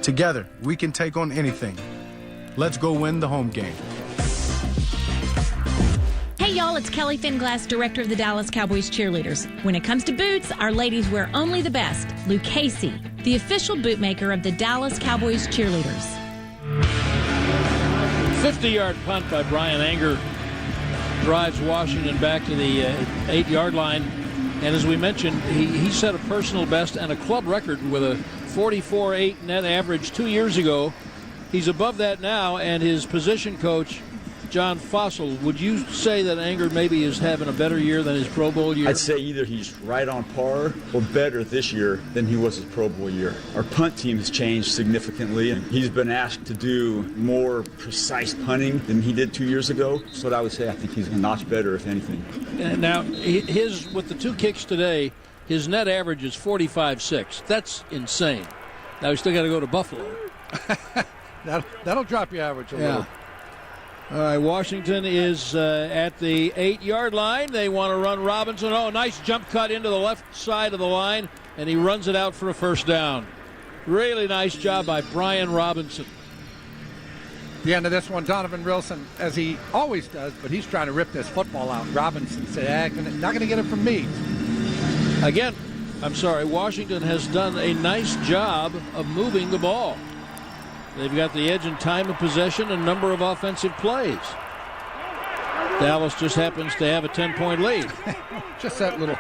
Together, we can take on anything. Let's go win the home game. Hey y'all, it's Kelly Finglass, director of the Dallas Cowboys cheerleaders. When it comes to boots, our ladies wear only the best. Lucchese, the official bootmaker of the Dallas Cowboys cheerleaders. 50-yard punt by Brian Anger drives Washington back to the 8-yard line. And as we mentioned, he set a personal best and a club record with a 44.8 net average 2 years ago. He's above that now, and his position coach, John Fossil, would you say that Anger maybe is having a better year than his Pro Bowl year? I'd say either he's right on par or better this year than he was his Pro Bowl year. Our punt team has changed significantly, and he's been asked to do more precise punting than he did 2 years ago. So what I would say, I think he's a notch better, if anything. And now, with the 2 kicks today, his net average is 45.6. That's insane. Now he's still got to go to Buffalo. That'll drop your average a little. All right, Washington is at the 8-yard line. They want to run Robinson. Oh, nice jump cut into the left side of the line, and he runs it out for a first down. Really nice job by Brian Robinson. The end of this one, Donovan Wilson, as he always does, but he's trying to rip this football out. Robinson said, not going to get it from me. Again, I'm sorry, Washington has done a nice job of moving the ball. They've got the edge in time of possession and number of offensive plays. Dallas just happens to have a 10-point lead. Just that little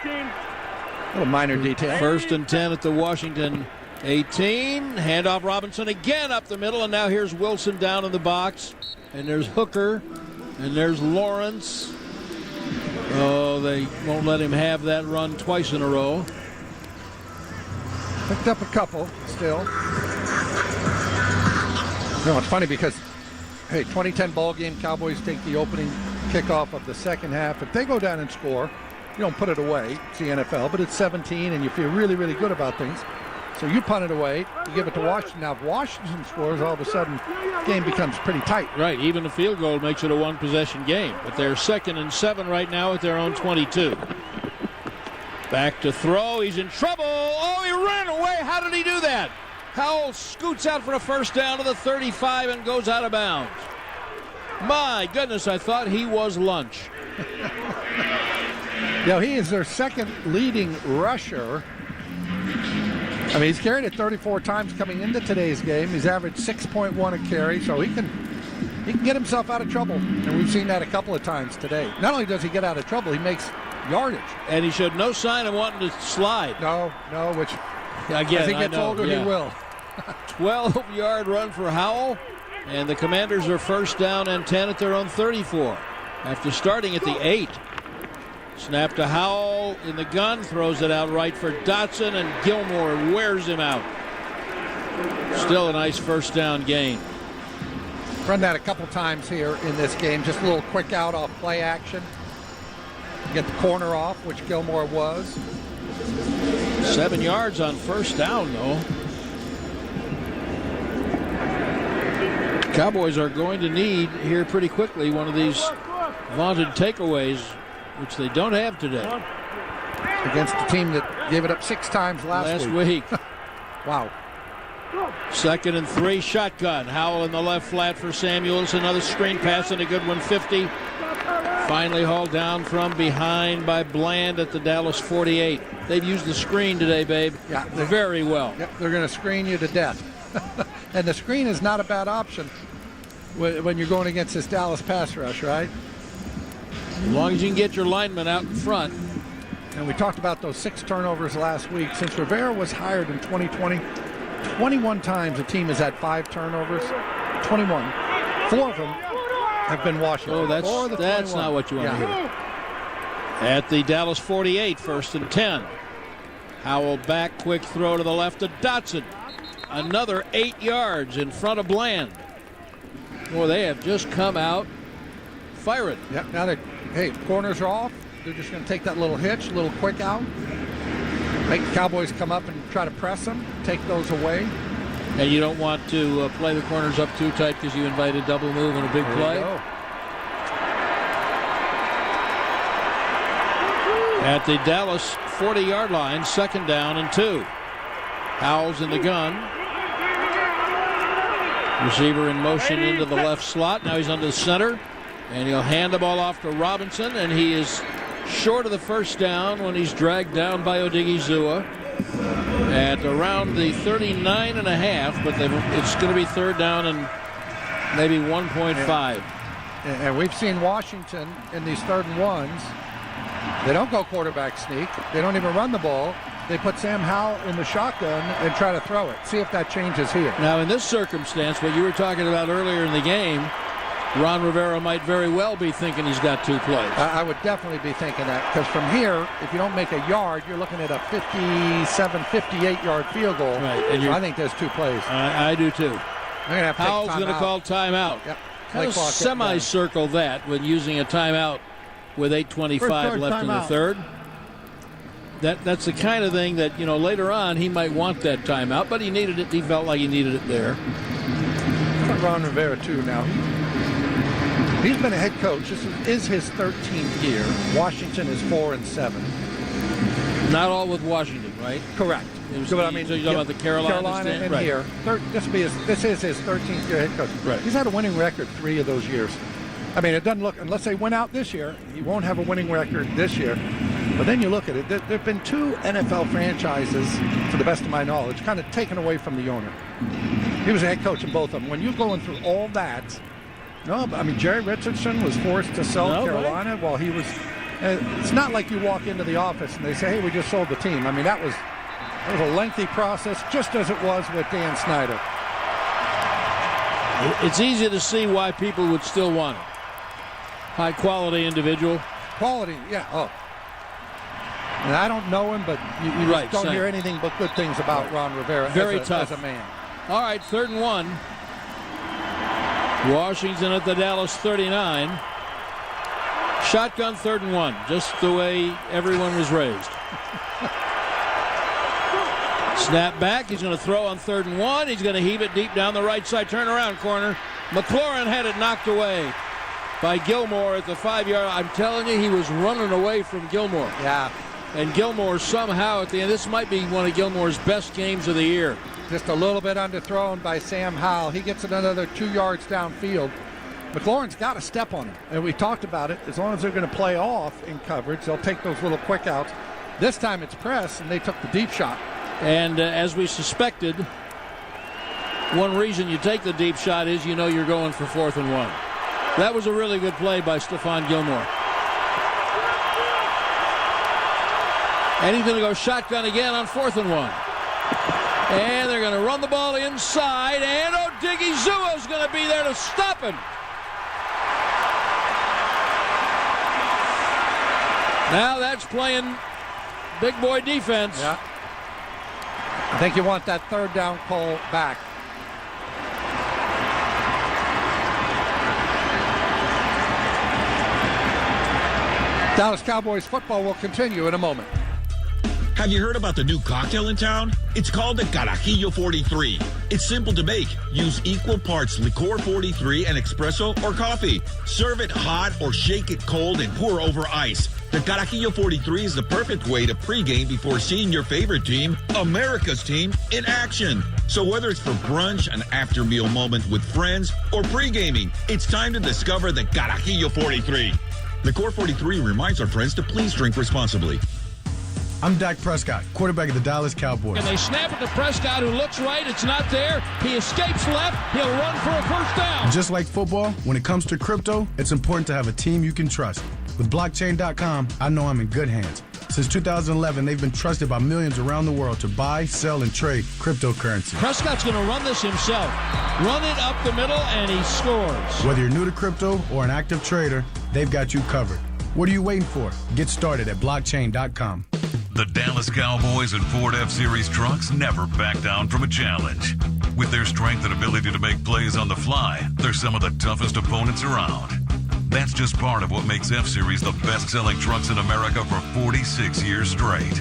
minor detail. 1st and 10 at the Washington 18. Handoff Robinson again up the middle, and now here's Wilson down in the box. And there's Hooker, and there's Lawrence. Oh, they won't let him have that run twice in a row. Picked up a couple still. No, it's funny because, hey, 2010 ball game, Cowboys take the opening kickoff of the second half. If they go down and score, you don't put it away. It's the NFL, but it's 17, and you feel really, really good about things. So you punt it away, you give it to Washington. Now, if Washington scores, all of a sudden, game becomes pretty tight. Right, even a field goal makes it a one-possession game. But they're 2nd and 7 right now at their own 22. Back to throw, he's in trouble. Oh, he ran away. How did he do that? Howell scoots out for a first down to the 35 and goes out of bounds. My goodness, I thought he was lunch. He is their second leading rusher. I mean, he's carried it 34 times coming into today's game. He's averaged 6.1 a carry, so he can get himself out of trouble. And we've seen that a couple of times today. Not only does he get out of trouble, he makes yardage. And he showed no sign of wanting to slide. No, which again, as he gets older, he will. 12-yard run for Howell, and the Commanders are 1st down and 10 at their own 34 after starting at the 8. Snap to Howell in the gun, throws it out right for Dotson, and Gilmore wears him out. Still a nice first down gain. Run that a couple times here in this game. Just a little quick out off play action. Get the corner off, which Gilmore was. 7 yards on first down, though. Cowboys are going to need here pretty quickly one of these vaunted takeaways, which they don't have today. Against a team that gave it up 6 times last week. Wow. 2nd and 3, shotgun. Howell in the left flat for Samuels. Another screen pass and a good one, 50. Finally hauled down from behind by Bland at the Dallas 48. They've used the screen today, babe. Yeah, very well. Yep, they're going to screen you to death. And the screen is not a bad option when you're going against this Dallas pass rush, right? As long as you can get your linemen out in front. And we talked about those 6 turnovers last week. Since Rivera was hired in 2020, 21 times a team has had 5 turnovers. 21. 4 of them have been Washington. Oh, that's not what you want to hear. At the Dallas 48, 1st and 10. Howell back, quick throw to the left to Dotson. Another 8 yards in front of Bland. Well, they have just come out firing. Yep. Now corners are off. They're just going to take that little hitch, a little quick out. Make the Cowboys come up and try to press them, take those away. And you don't want to play the corners up too tight because you invited double move and a big play. At the Dallas 40-yard line, 2nd down and 2. Howell's in the gun. Receiver in motion into the left slot. Now he's under the center. And he'll hand the ball off to Robinson. And he is short of the first down when he's dragged down by Odigizua. At around the 39.5. But it's going to be 3rd down and maybe 1.5. And we've seen Washington in these 3rd and 1s. They don't go quarterback sneak. They don't even run the ball. They put Sam Howell in the shotgun and try to throw it. See if that changes here. Now, in this circumstance, what you were talking about earlier in the game, Ron Rivera might very well be thinking he's got 2 plays. I would definitely be thinking that, because from here, if you don't make a yard, you're looking at a 57, 58-yard field goal. Right. And so I think there's 2 plays. I do, too. Howell's going to call timeout. Yep. Kind of semicircle that when using a timeout with 8:25 left in the 3rd. That's the kind of thing that, later on he might want that timeout, but he needed it. He felt like he needed it there. Ron Rivera, too, now. He's been a head coach. This is his 13th year. Washington is 4 and 7. Not all with Washington, right? Correct. So you're talking about the Carolina and right. Here. This is his 13th year head coach. Right. He's had a winning record 3 of those years. I mean, it doesn't look, unless they win out this year, he won't have a winning record this year. But then you look at it, there have been 2 NFL franchises, to the best of my knowledge, kind of taken away from the owner. He was a head coach in both of them. When you're going through all that, Jerry Richardson was forced to sell Carolina while he was. It's not like you walk into the office and they say, "Hey, we just sold the team." I mean, that was a lengthy process, just as it was with Dan Snyder. It's easy to see why people would still want him. High quality individual. Quality, yeah. Oh. And I don't know him, but you don't hear anything but good things about Ron Rivera as a man. All right, 3rd and 1. Washington at the Dallas 39. Shotgun 3rd and 1, just the way everyone was raised. Snap back. He's going to throw on 3rd and 1. He's going to heave it deep down the right side. Turnaround corner. McLaurin had it knocked away by Gilmore at the 5-yard. I'm telling you, he was running away from Gilmore. Yeah. And Gilmore somehow at the end, this might be one of Gilmore's best games of the year. Just a little bit underthrown by Sam Howell. He gets another 2 yards downfield. McLaurin's got to step on him. And we talked about it. As long as they're going to play off in coverage, they'll take those little quick outs. This time it's press, and they took the deep shot. And as we suspected, one reason you take the deep shot is you know you're going for 4th and 1. That was a really good play by Stephon Gilmore. And he's going to go shotgun again on 4th and 1. And they're going to run the ball inside, and Odighizuwa's going to be there to stop him. Now that's playing big boy defense. Yeah. I think you want that 3rd down call back. Dallas Cowboys football will continue in a moment. Have you heard about the new cocktail in town? It's called the Carajillo 43. It's simple to make. Use equal parts liqueur 43 and espresso or coffee. Serve it hot or shake it cold and pour over ice. The Carajillo 43 is the perfect way to pregame before seeing your favorite team, America's team, in action. So whether it's for brunch, an after-meal moment with friends, or pre-gaming, it's time to discover the Carajillo 43. Liqueur 43 reminds our friends to please drink responsibly. I'm Dak Prescott, quarterback of the Dallas Cowboys. And they snap it to Prescott, who looks right. It's not there. He escapes left. He'll run for a 1st down. Just like football, when it comes to crypto, it's important to have a team you can trust. With blockchain.com, I know I'm in good hands. Since 2011, they've been trusted by millions around the world to buy, sell, and trade cryptocurrency. Prescott's going to run this himself. Run it up the middle, and he scores. Whether you're new to crypto or an active trader, they've got you covered. What are you waiting for? Get started at blockchain.com. The Dallas Cowboys and Ford F-Series trucks never back down from a challenge. With their strength and ability to make plays on the fly, they're some of the toughest opponents around. That's just part of what makes F-Series the best-selling trucks in America for 46 years straight.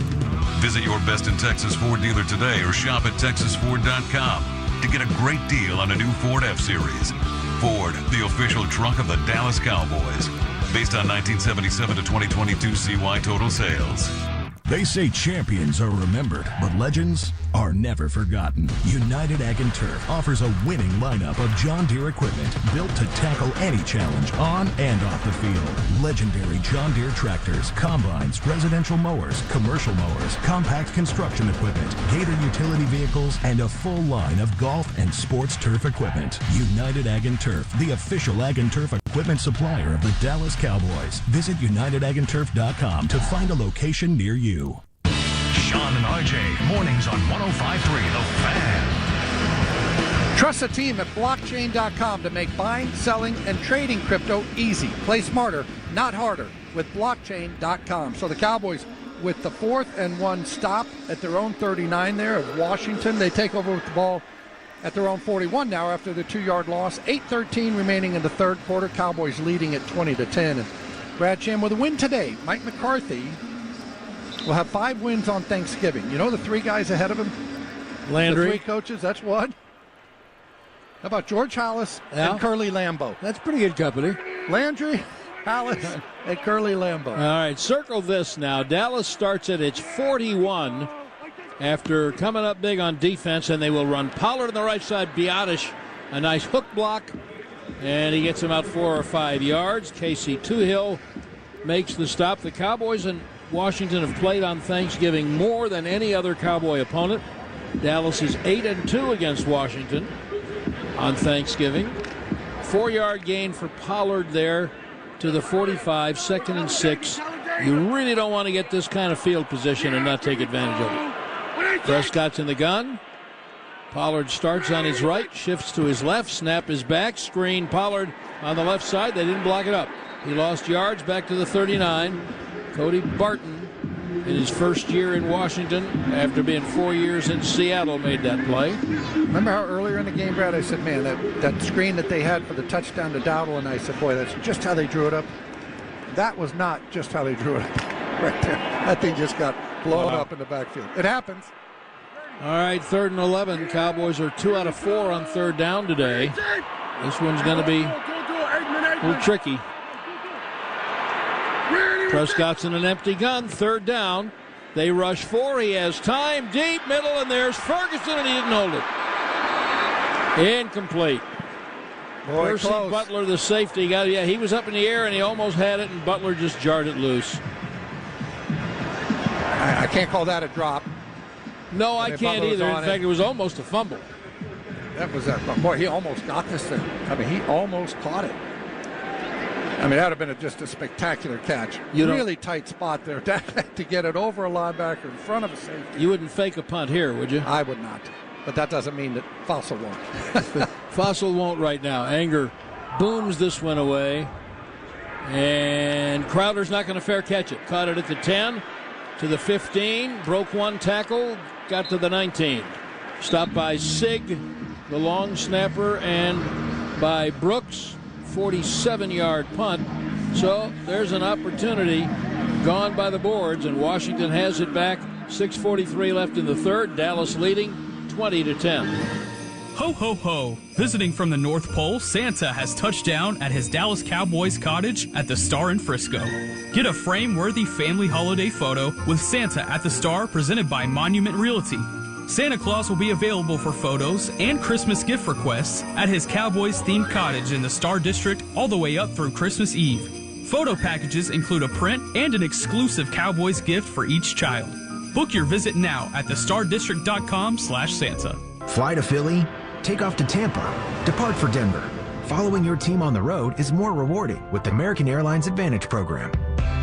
Visit your Best in Texas Ford dealer today or shop at TexasFord.com to get a great deal on a new Ford F-Series. Ford, the official truck of the Dallas Cowboys. Based on 1977 to 2022 CY total sales. They say champions are remembered, but legends are never forgotten. United Ag & Turf offers a winning lineup of John Deere equipment built to tackle any challenge on and off the field. Legendary John Deere tractors, combines, residential mowers, commercial mowers, compact construction equipment, Gator utility vehicles, and a full line of golf and sports turf equipment. United Ag & Turf, the official Ag & Turf equipment supplier of the Dallas Cowboys. Visit UnitedAgAndTurf.com to find a location near you. Sean and RJ, mornings on 105.3 The Fan. Trust the team at blockchain.com to make buying, selling, and trading crypto easy. Play smarter, not harder, with blockchain.com. So the Cowboys with the 4th and 1 stop at their own 39 there of Washington. They take over with the ball at their own 41 now after the 2-yard loss. 8:13 remaining in the 3rd quarter. Cowboys leading at 20-10. And Brad Sham with a win today. Mike McCarthy will have 5 wins on Thanksgiving. You know the 3 guys ahead of him? Landry. The 3 coaches, that's one. How about George Halas and Curly Lambeau? That's pretty good company. Landry, Halas, and Curly Lambeau. All right, circle this now. Dallas starts at its 41 after coming up big on defense, and they will run Pollard on the right side, Biotish, a nice hook block, and he gets him out 4 or 5 yards. Casey Toohill makes the stop. The Cowboys and Washington have played on Thanksgiving more than any other Cowboy opponent. Dallas is 8-2 against Washington on Thanksgiving. 4-yard gain for Pollard there to the 45, 2nd and 6. You really don't want to get this kind of field position and not take advantage of it. Prescott's in the gun. Pollard starts on his right, shifts to his left, snap is back, screen Pollard on the left side. They didn't block it up. He lost yards back to the 39. Cody Barton in his first year in Washington, after being 4 years in Seattle, made that play. Remember how earlier in the game, Brad, I said, man, that screen that they had for the touchdown to Dowdle, and I said, boy, that's just how they drew it up. That was not just how they drew it up right there. That thing just got blown up in the backfield. It happens. All right, 3rd and 11. Cowboys are 2 out of 4 on 3rd down today. This one's going to be a little tricky. Prescott's in an empty gun, 3rd down. They rush 4. He has time, deep, middle, and there's Ferguson, and he didn't hold it. Incomplete. Boy, Percy close. Butler, the safety, he was up in the air, and he almost had it, and Butler just jarred it loose. I can't call that a drop. No, I can't either. In fact, it was almost a fumble. That was boy, he almost got this thing. I mean, he almost caught it. I mean, that would have been just a spectacular catch. Really tight spot there to get it over a linebacker in front of a safety. You wouldn't fake a punt here, would you? I would not. But that doesn't mean that Fossil won't. Fossil won't right now. Anger booms this one away. And Crowder's not going to fair catch it. Caught it at the 10, to the 15, broke one tackle, got to the 19. Stopped by Sig, the long snapper, and by Brooks, 47-yard punt. So there's an opportunity gone by the boards, and Washington has it back. 6:43 left in the 3rd. Dallas leading 20-10. Ho, ho, ho. Visiting from the North Pole, Santa has touched down at his Dallas Cowboys cottage at the Star in Frisco. Get a frame-worthy family holiday photo with Santa at the Star, presented by Monument Realty. Santa Claus will be available for photos and Christmas gift requests at his Cowboys-themed cottage in the Star District all the way up through Christmas Eve. Photo packages include a print and an exclusive Cowboys gift for each child. Book your visit now at thestardistrict.com/Santa. Fly to Philly, take off to Tampa, depart for Denver. Following your team on the road is more rewarding with the American Airlines Advantage program.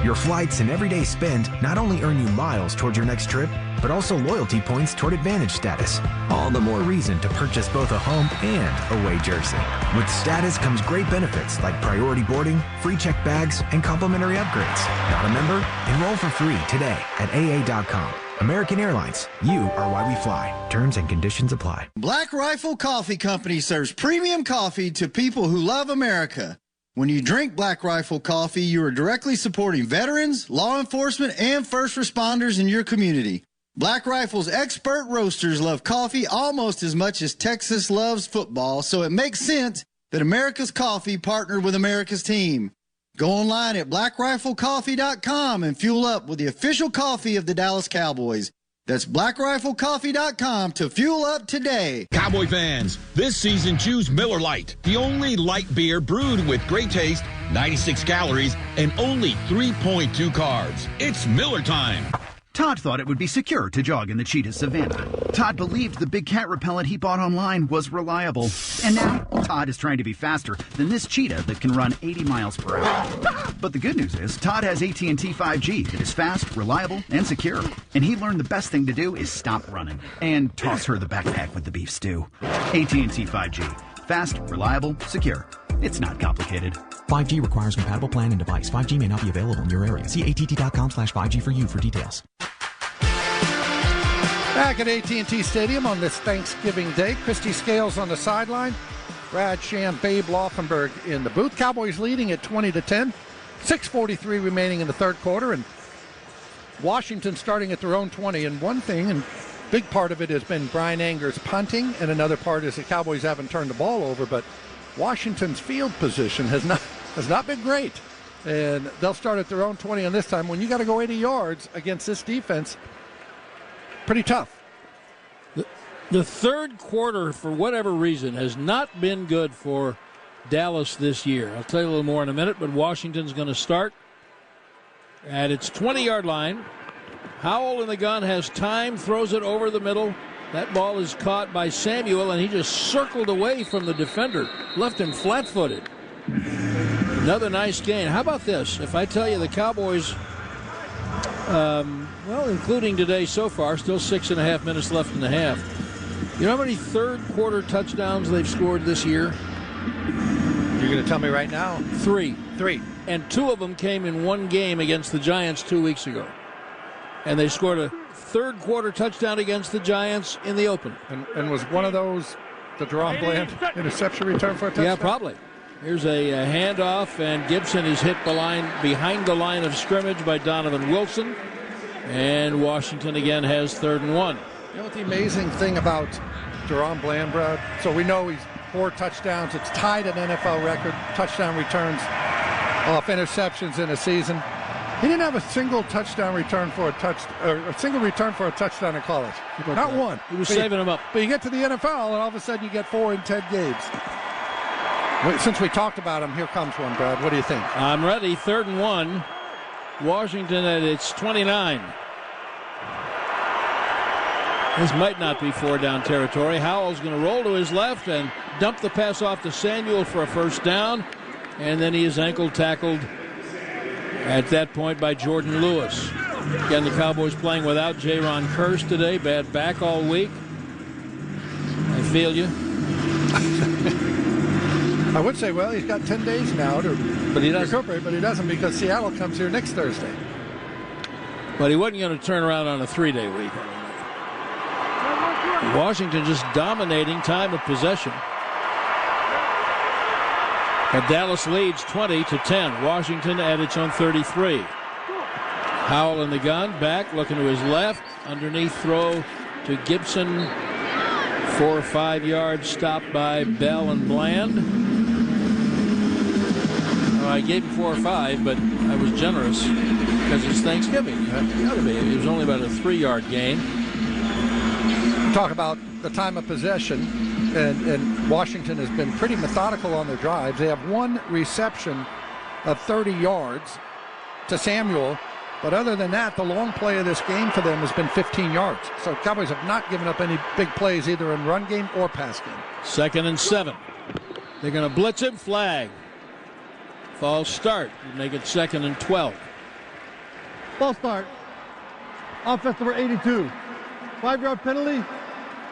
Your flights and everyday spend not only earn you miles towards your next trip, but also loyalty points toward Advantage status. All the more reason to purchase both a home and away jersey. With status comes great benefits like priority boarding, free checked bags, and complimentary upgrades. Not a member? Enroll for free today at AA.com. American Airlines, you are why we fly. Terms and conditions apply. Black Rifle Coffee Company serves premium coffee to people who love America. When you drink Black Rifle coffee, you are directly supporting veterans, law enforcement, and first responders in your community. Black Rifle's expert roasters love coffee almost as much as Texas loves football, so it makes sense that America's Coffee partnered with America's team. Go online at blackriflecoffee.com and fuel up with the official coffee of the Dallas Cowboys. That's blackriflecoffee.com to fuel up today. Cowboy fans, this season choose Miller Lite, the only light beer brewed with great taste, 96 calories, and only 3.2 carbs. It's Miller time. Todd thought it would be secure to jog in the cheetah savanna. Todd believed the big cat repellent he bought online was reliable. And now, Todd is trying to be faster than this cheetah that can run 80 miles per hour. But the good news is, Todd has AT&T 5G that is fast, reliable, and secure. And he learned the best thing to do is stop running and toss her the backpack with the beef stew. AT&T 5G. Fast, reliable, secure. It's not complicated. 5G requires compatible plan and device. 5G may not be available in your area. See att.com/5G for you for details. Back at AT&T Stadium on this Thanksgiving Day, Christy Scales on the sideline, Brad Sham, Babe Laufenberg in the booth. Cowboys leading at 20-10. 6:43 remaining in the 3rd quarter, and Washington starting at their own 20. And one thing, and big part of it has been Brian Anger's punting, and another part is the Cowboys haven't turned the ball over, but Washington's field position has not been great. And they'll start at their own 20 on this time. When you got to go 80 yards against this defense, pretty tough. The 3rd quarter, for whatever reason, has not been good for Dallas this year. I'll tell you a little more in a minute, but Washington's going to start at its 20-yard line. Howell in the gun has time, throws it over the middle. That ball is caught by Samuel, and he just circled away from the defender, left him flat-footed. Another nice gain. How about this? If I tell you the Cowboys, including today so far, still 6.5 minutes left in the half. You know how many 3rd quarter touchdowns they've scored this year? You're going to tell me right now? 3. 3. And 2 of them came in one game against the Giants 2 weeks ago. And they scored a third quarter touchdown against the Giants in the open. And was one of those the Jerome Bland interception return for a touchdown? Yeah, probably. Here's a handoff, and Gibson is hit behind the line of scrimmage by Donovan Wilson. And Washington again has 3rd and 1. You know what the amazing thing about Jerome Bland, Brad? So we know he's 4 touchdowns. It's tied an NFL record, touchdown returns off interceptions in a season. He didn't have a single touchdown return for a single return for a touchdown in college. Not one. He was saving them up. But you get to the NFL, and all of a sudden you get 4 in 10 games. Since we talked about him, here comes one, Brad. What do you think? I'm ready. 3rd and 1. Washington at its 29. This might not be 4-down territory. Howell's going to roll to his left and dump the pass off to Samuel for a 1st down. And then he is ankle tackled at that point by Jordan Lewis. Again, the Cowboys playing without Jaron Kearse today. Bad back all week. I feel you. I would say, well, he's got 10 days now to recuperate, but he doesn't because Seattle comes here next Thursday. But he wasn't going to turn around on a 3-day week. Washington just dominating time of possession. And Dallas leads 20-10. Washington at its own 33. Howell in the gun, back, looking to his left. Underneath throw to Gibson. 4 or 5 yards, stopped by Bell and Bland. I gave him 4 or 5, but I was generous because it's Thanksgiving. It was only about a 3-yard gain. Talk about the time of possession, and Washington has been pretty methodical on their drives. They have 1 reception of 30 yards to Samuel, but other than that, the long play of this game for them has been 15 yards. So Cowboys have not given up any big plays either in run game or pass game. 2nd and 7. They're going to blitz him, flag. False start. Make it 2nd and 12. False start. Offense number 82. 5-yard penalty.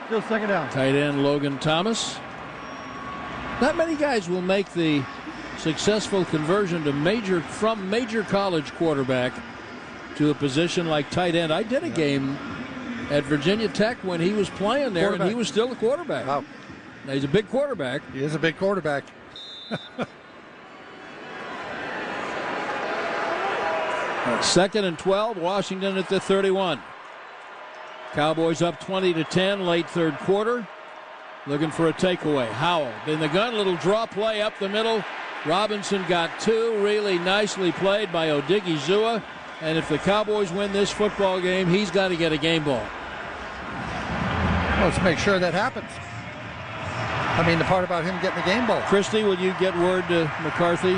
Still 2nd down. Tight end Logan Thomas. Not many guys will make the successful conversion to from major college quarterback to a position like tight end. I did a game at Virginia Tech when he was playing there, and he was still a quarterback. Wow. Now, he's a big quarterback. He is a big quarterback. 2nd and 12, Washington at the 31. Cowboys up 20-10, late 3rd quarter. Looking for a takeaway. Howell in the gun, little draw play up the middle. Robinson got 2, really nicely played by Odigizua. And if the Cowboys win this football game, he's got to get a game ball. Let's make sure that happens. I mean, the part about him getting the game ball. Christy, will you get word to McCarthy?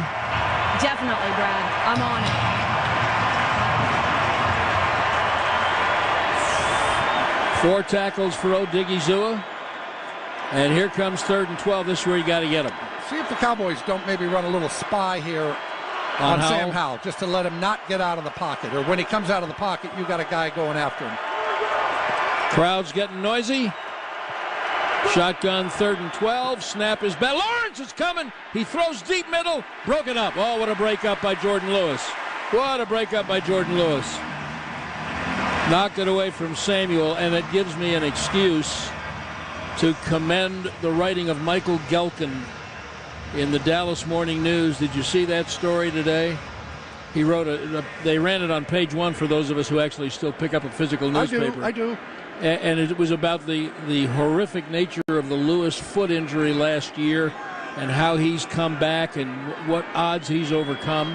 Definitely, Brad. I'm on it. 4 tackles for Odigizua. And here comes 3rd and 12. This is where you got to get him. See if the Cowboys don't maybe run a little spy here on Sam Howell, just to let him not get out of the pocket. Or when he comes out of the pocket, you got a guy going after him. Crowd's getting noisy. Shotgun 3rd and 12. Snap is back. Lawrence is coming. He throws deep middle. Broken up. Oh, what a breakup by Jordan Lewis. What a breakup by Jordan Lewis. Knocked it away from Samuel, and it gives me an excuse to commend the writing of Michael Gelkin in the Dallas Morning News. Did you see that story today? He wrote they ran it on page 1 for those of us who actually still pick up a physical newspaper. I do. And it was about the horrific nature of the Lewis foot injury last year and how he's come back and what odds he's overcome.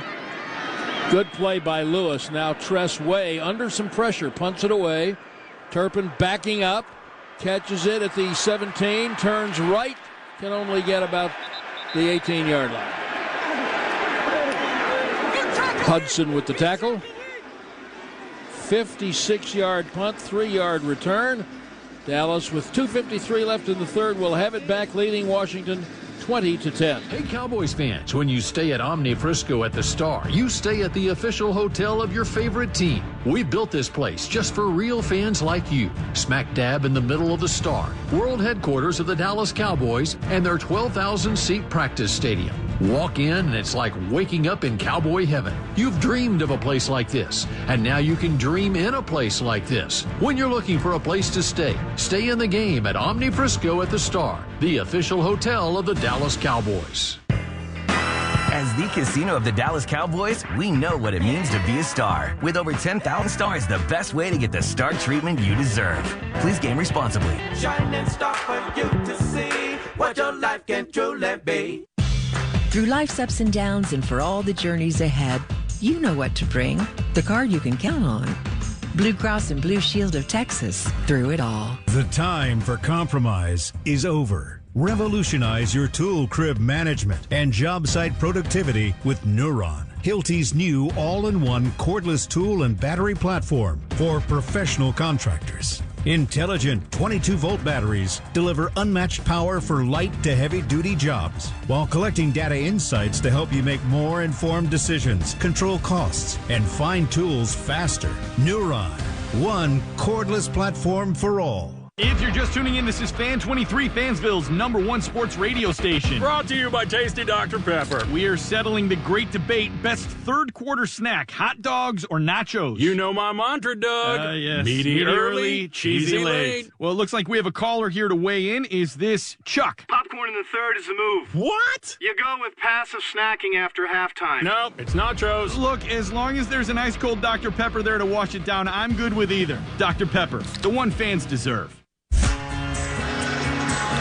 Good play by Lewis. Now Tress Way under some pressure, punts it away. Turpin backing up, catches it at the 17, turns right, can only get about the 18-yard line. Hudson with the tackle. 56-yard punt, 3-yard return. Dallas with 2:53 left in the 3rd will have it back, leading Washington 20-10. Hey, Cowboys fans, when you stay at Omni Frisco at the Star, you stay at the official hotel of your favorite team. We built this place just for real fans like you. Smack dab in the middle of the Star, world headquarters of the Dallas Cowboys and their 12,000-seat practice stadium. Walk in and it's like waking up in cowboy heaven. You've dreamed of a place like this, and now you can dream in a place like this. When you're looking for a place to stay, stay in the game at Omni Frisco at the Star, the official hotel of the Dallas Cowboys. As the casino of the Dallas Cowboys, we know what it means to be a star. With over 10,000 stars, the best way to get the star treatment you deserve. Please game responsibly. Shining star for you to see what your life can truly be. Through life's ups and downs and for all the journeys ahead, you know what to bring. The card you can count on. Blue Cross and Blue Shield of Texas, through it all. The time for compromise is over. Revolutionize your tool crib management and job site productivity with Neuron, Hilti's new all-in-one cordless tool and battery platform for professional contractors. Intelligent 22-volt batteries deliver unmatched power for light to heavy-duty jobs while collecting data insights to help you make more informed decisions, control costs, and find tools faster. Neuron, one cordless platform for all. If you're just tuning in, this is Fan 23, Fansville's #1 sports radio station. Brought to you by Tasty Dr. Pepper. We are settling the great debate, best third quarter snack, hot dogs or nachos? You know my mantra, Doug. Yes. Meaty early, cheesy late. Well, it looks like we have a caller here to weigh in. Is this Chuck? Popcorn in the third is the move. What? You go with passive snacking after halftime. No, it's nachos. Look, as long as there's an ice cold Dr. Pepper there to wash it down, I'm good with either. Dr. Pepper, the one fans deserve.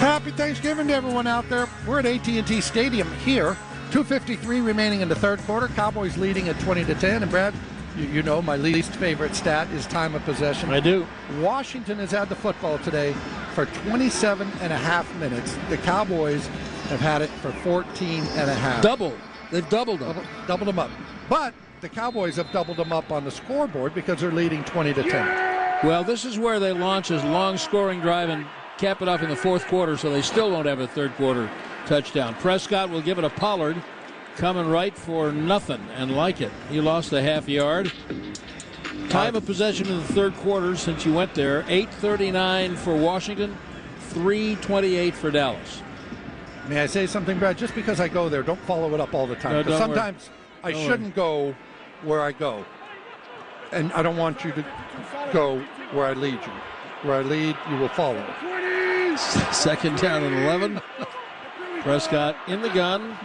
Happy Thanksgiving to everyone out there. We're at AT&T Stadium here. 2:53 remaining in the third quarter. Cowboys leading at 20-10. And Brad, you know my least favorite stat is time of possession. I do. Washington has had the football today for 27 and a half minutes. The Cowboys have had it for 14 and a half. They've doubled them. Doubled them up. But the Cowboys have doubled them up on the scoreboard because they're leading 20-10. Well, this is where they launch his long scoring drive and cap it off in the fourth quarter, so they still won't have a third quarter touchdown. Prescott will give it to Pollard, coming right for nothing, and like it. He lost a half yard. Time of possession in the third quarter since you went there, 8:39 for Washington, 3:28 for Dallas. May I say something, Brad? Just because I go there, don't follow it up all the time. No, Because sometimes I shouldn't go where I go. And I don't want you to go where I lead you. Where I lead, you will follow. Second down and 11. Prescott in the gun.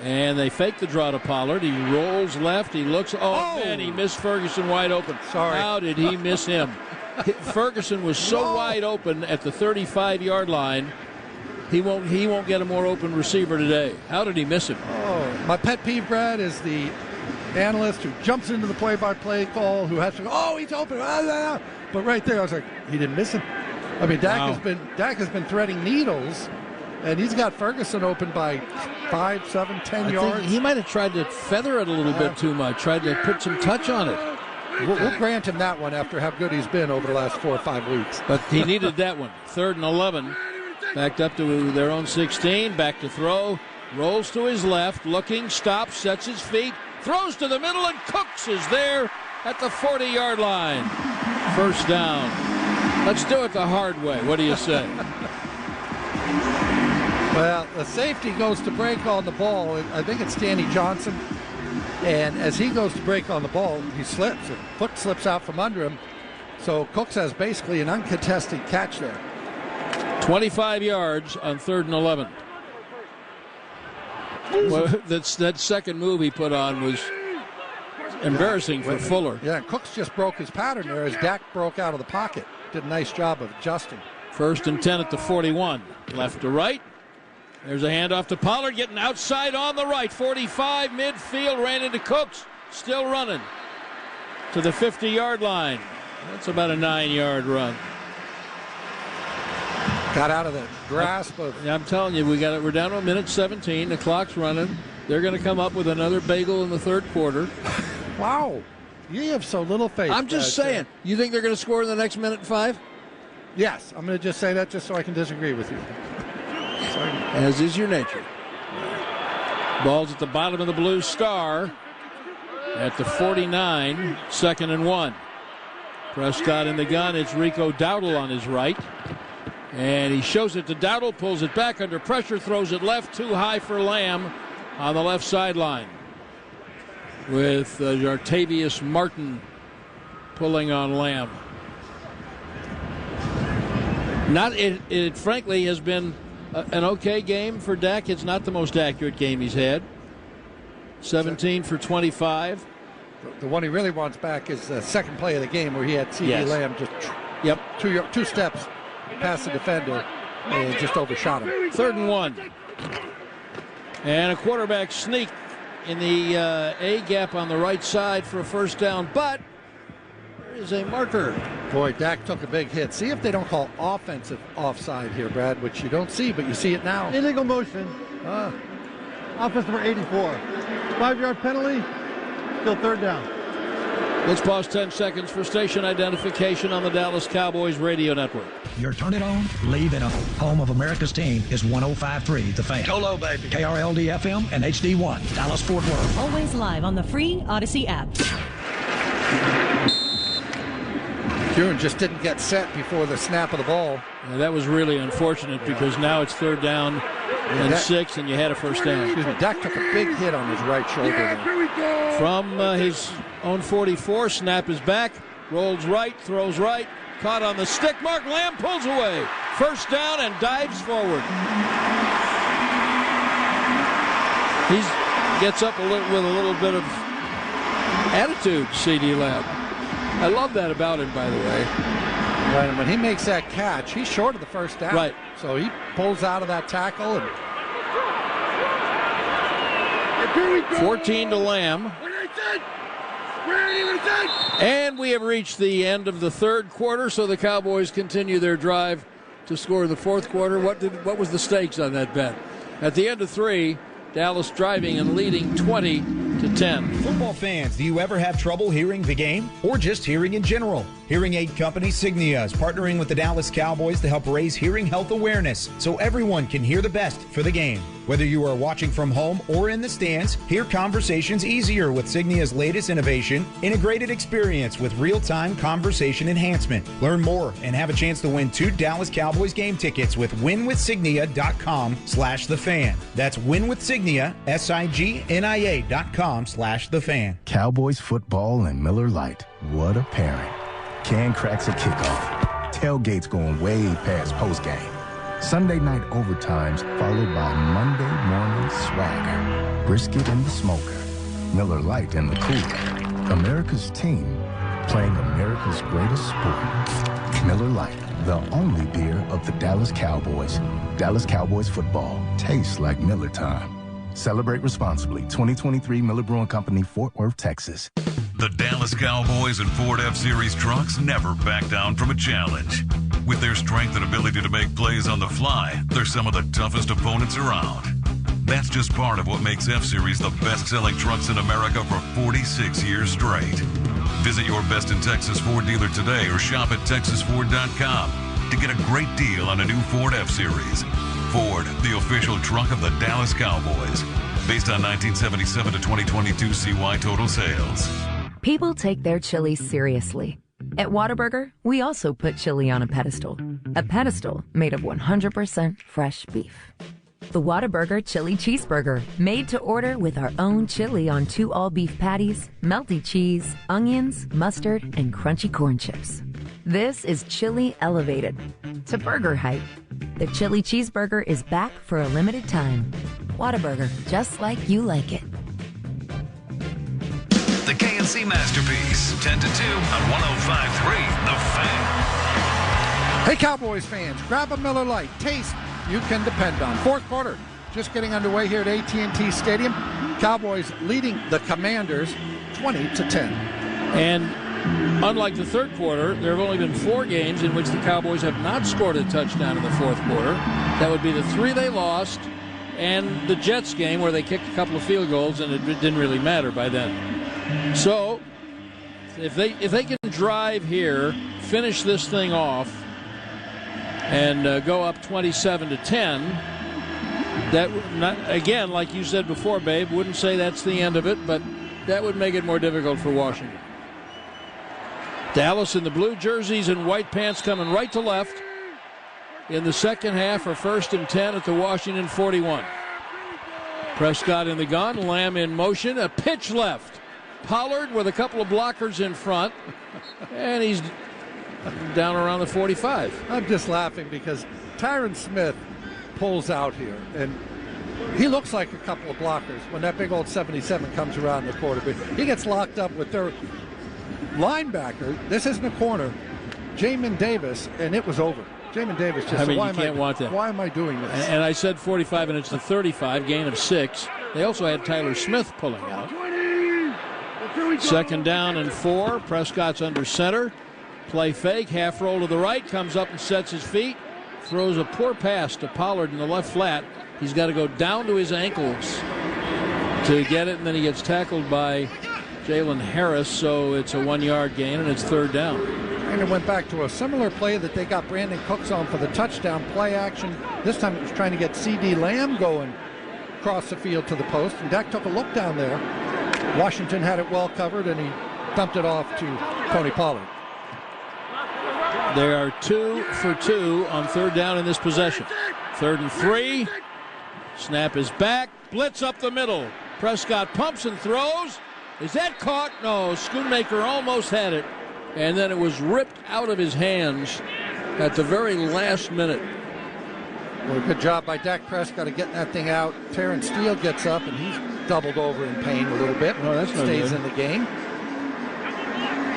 And they fake the draw to Pollard. He rolls left. He looks. Oh, man, he missed Ferguson wide open. Sorry. How did he miss him? Ferguson was so wide open at the 35-yard line. He won't get a more open receiver today. How did he miss him? Oh, my pet peeve, Brad, is the analyst who jumps into the play-by-play call, who has to go, oh, he's open. But right there, I was like, he didn't miss him. I mean, Dak has been threading needles, and he's got Ferguson open by 5, 7, 10 yards. He might have tried to feather it a little bit too much, tried to put some touch on it. We'll grant him that one after how good he's been over the last 4 or 5 weeks. But he needed that one. 3rd and 11. Backed up to their own 16. Back to throw. Rolls to his left. Looking. Stops. Sets his feet. Throws to the middle. And Cooks is there at the 40-yard line. First down. Let's do it the hard way. What do you say? Well, the safety goes to break on the ball. I think it's Danny Johnson. And as he goes to break on the ball, he slips. A foot slips out from under him. So Cooks has basically an uncontested catch there. 25 yards on 3rd and 11. Well, that second move he put on was embarrassing for Fuller. Yeah, Cooks just broke his pattern there as Dak broke out of the pocket. Did a nice job of adjusting. 1st and 10 at the 41. Left to right. There's a handoff to Pollard, getting outside on the right. 45 midfield, ran into Cooks. Still running to the 50-yard line. That's about a 9-yard run. Got out of the grasp of... I'm telling you, we're down to a minute 17. The clock's running. They're going to come up with another bagel in the third quarter. Wow. You have so little faith. I'm just saying. You think they're going to score in the next minute 5? Yes. I'm going to just say that just so I can disagree with you. As is your nature. Ball's at the bottom of the blue star at the 49, 2nd and 1. Prescott in the gun. It's Rico Dowdle on his right. And he shows it to Dowdle, pulls it back under pressure, throws it left, too high for Lamb. on the left sideline with Jartavius Martin pulling on Lamb. It frankly has been an okay game for Dak. It's not the most accurate game he's had. 17 for 25. The one he really wants back is the second play of the game where he had C.D. Lamb just two steps past the defender and just overshot him. 3rd and 1. And a quarterback sneak in the A gap on the right side for a first down, but there is a marker. Boy, Dak took a big hit. See if they don't call offensive offside here, Brad, which you don't see, but you see it now. Illegal motion. Offense number 84. 5-yard penalty. Still 3rd down. Let's pause 10 seconds for station identification on the Dallas Cowboys radio network. Your turn it on, leave it on. Home of America's team is 105.3 The Fan. Go low, baby. KRLD FM and HD1, Dallas Fort Worth. Always live on the free Odyssey app. Kuhn just didn't get set before the snap of the ball. Yeah, that was really unfortunate because now it's 3rd down and 6, and you had a first down. Excuse me, Dak took a big hit on his right shoulder. From his own 44, snap is back, rolls right, throws right, caught on the stick mark, Lamb pulls away. First down and dives forward. He gets up with a little bit of attitude, C.D. Lamb. I love that about him, by the way. Right, and when he makes that catch, he's short of the first down. Right. So he pulls out of that tackle. And 14 to Lamb. And we have reached the end of the 3rd quarter, so the Cowboys continue their drive to score in the 4th quarter. What was the stakes on that bet? At the end of 3, Dallas driving and leading 20-10. Football fans, do you ever have trouble hearing the game or just hearing in general? Hearing aid company Signia is partnering with the Dallas Cowboys to help raise hearing health awareness so everyone can hear the best for the game. Whether you are watching from home or in the stands, hear conversations easier with Signia's latest innovation, integrated experience with real-time conversation enhancement. Learn more and have a chance to win 2 Dallas Cowboys game tickets with winwithsignia.com/thefan. That's winwithsignia, SIGNIA.com/thefan. Cowboys football and Miller Lite. What a pairing. Can cracks at kickoff. Tailgates going way past postgame. Sunday night overtimes followed by Monday morning swagger. Brisket in the smoker. Miller Lite in the cooler. America's team playing America's greatest sport. Miller Lite, the only beer of the Dallas Cowboys. Dallas Cowboys football tastes like Miller time. Celebrate responsibly. 2023 Miller Brewing Company, Fort Worth, Texas. The Dallas Cowboys and Ford F-Series trucks never back down from a challenge. With their strength and ability to make plays on the fly, they're some of the toughest opponents around. That's just part of what makes F-Series the best-selling trucks in America for 46 years straight. Visit your Best in Texas Ford dealer today or shop at texasford.com to get a great deal on a new Ford F-Series. Ford, the official truck of the Dallas Cowboys. Based on 1977 to 2022 CY total sales. People take their chili seriously. At Whataburger, we also put chili on a pedestal made of 100% fresh beef. The Whataburger Chili Cheeseburger, made to order with our own chili on 2 all-beef patties, melty cheese, onions, mustard, and crunchy corn chips. This is chili elevated to burger height. The Chili Cheeseburger is back for a limited time. Whataburger, just like you like it. The KNC Masterpiece, 10 to 2 on 105.3 The Fan. Hey, Cowboys fans, grab a Miller Lite. Taste you can depend on. 4th quarter, just getting underway here at AT&T Stadium. Cowboys leading the Commanders 20-10. And unlike the 3rd quarter, there have only been 4 games in which the Cowboys have not scored a touchdown in the 4th quarter. That would be the 3 they lost and the Jets game where they kicked a couple of field goals and it didn't really matter by then. So if they can drive here, finish this thing off, and go up 27-10, that not, again, like you said before, Babe, wouldn't say that's the end of it, but that would make it more difficult for Washington. Dallas in the blue jerseys and white pants coming right to left in the second half for 1st and 10 at the Washington 41. Prescott in the gun, Lamb in motion, a pitch left. Pollard with a couple of blockers in front, and he's down around the 45. I'm just laughing because Tyron Smith pulls out here, and he looks like a couple of blockers when that big old 77 comes around the corner. But he gets locked up with their linebacker. This isn't a corner, Jamin Davis, and it was over. Jamin Davis just, you can't want that. Why am I doing this? And I said 45, and it's the 35, gain of 6. They also had Tyler Smith pulling out. 2nd down and 4. Prescott's under center. Play fake, half roll to the right, comes up and sets his feet. Throws a poor pass to Pollard in the left flat. He's got to go down to his ankles to get it, and then he gets tackled by Jalen Harris, so it's a 1-yard gain, and it's 3rd down. And it went back to a similar play that they got Brandon Cooks on for the touchdown, play action. This time it was trying to get C.D. Lamb going across the field to the post, and Dak took a look down there. Washington had it well covered, and he dumped it off to Tony Pollard. They are 2 for 2 on 3rd down in this possession. 3rd and 3. Snap is back. Blitz up the middle. Prescott pumps and throws. Is that caught? No. Schoonmaker almost had it. And then it was ripped out of his hands at the very last minute. Well, good job by Dak Prescott of getting that thing out. Terrence Steele gets up, and he's doubled over in pain a little bit. No, that's stays in the game.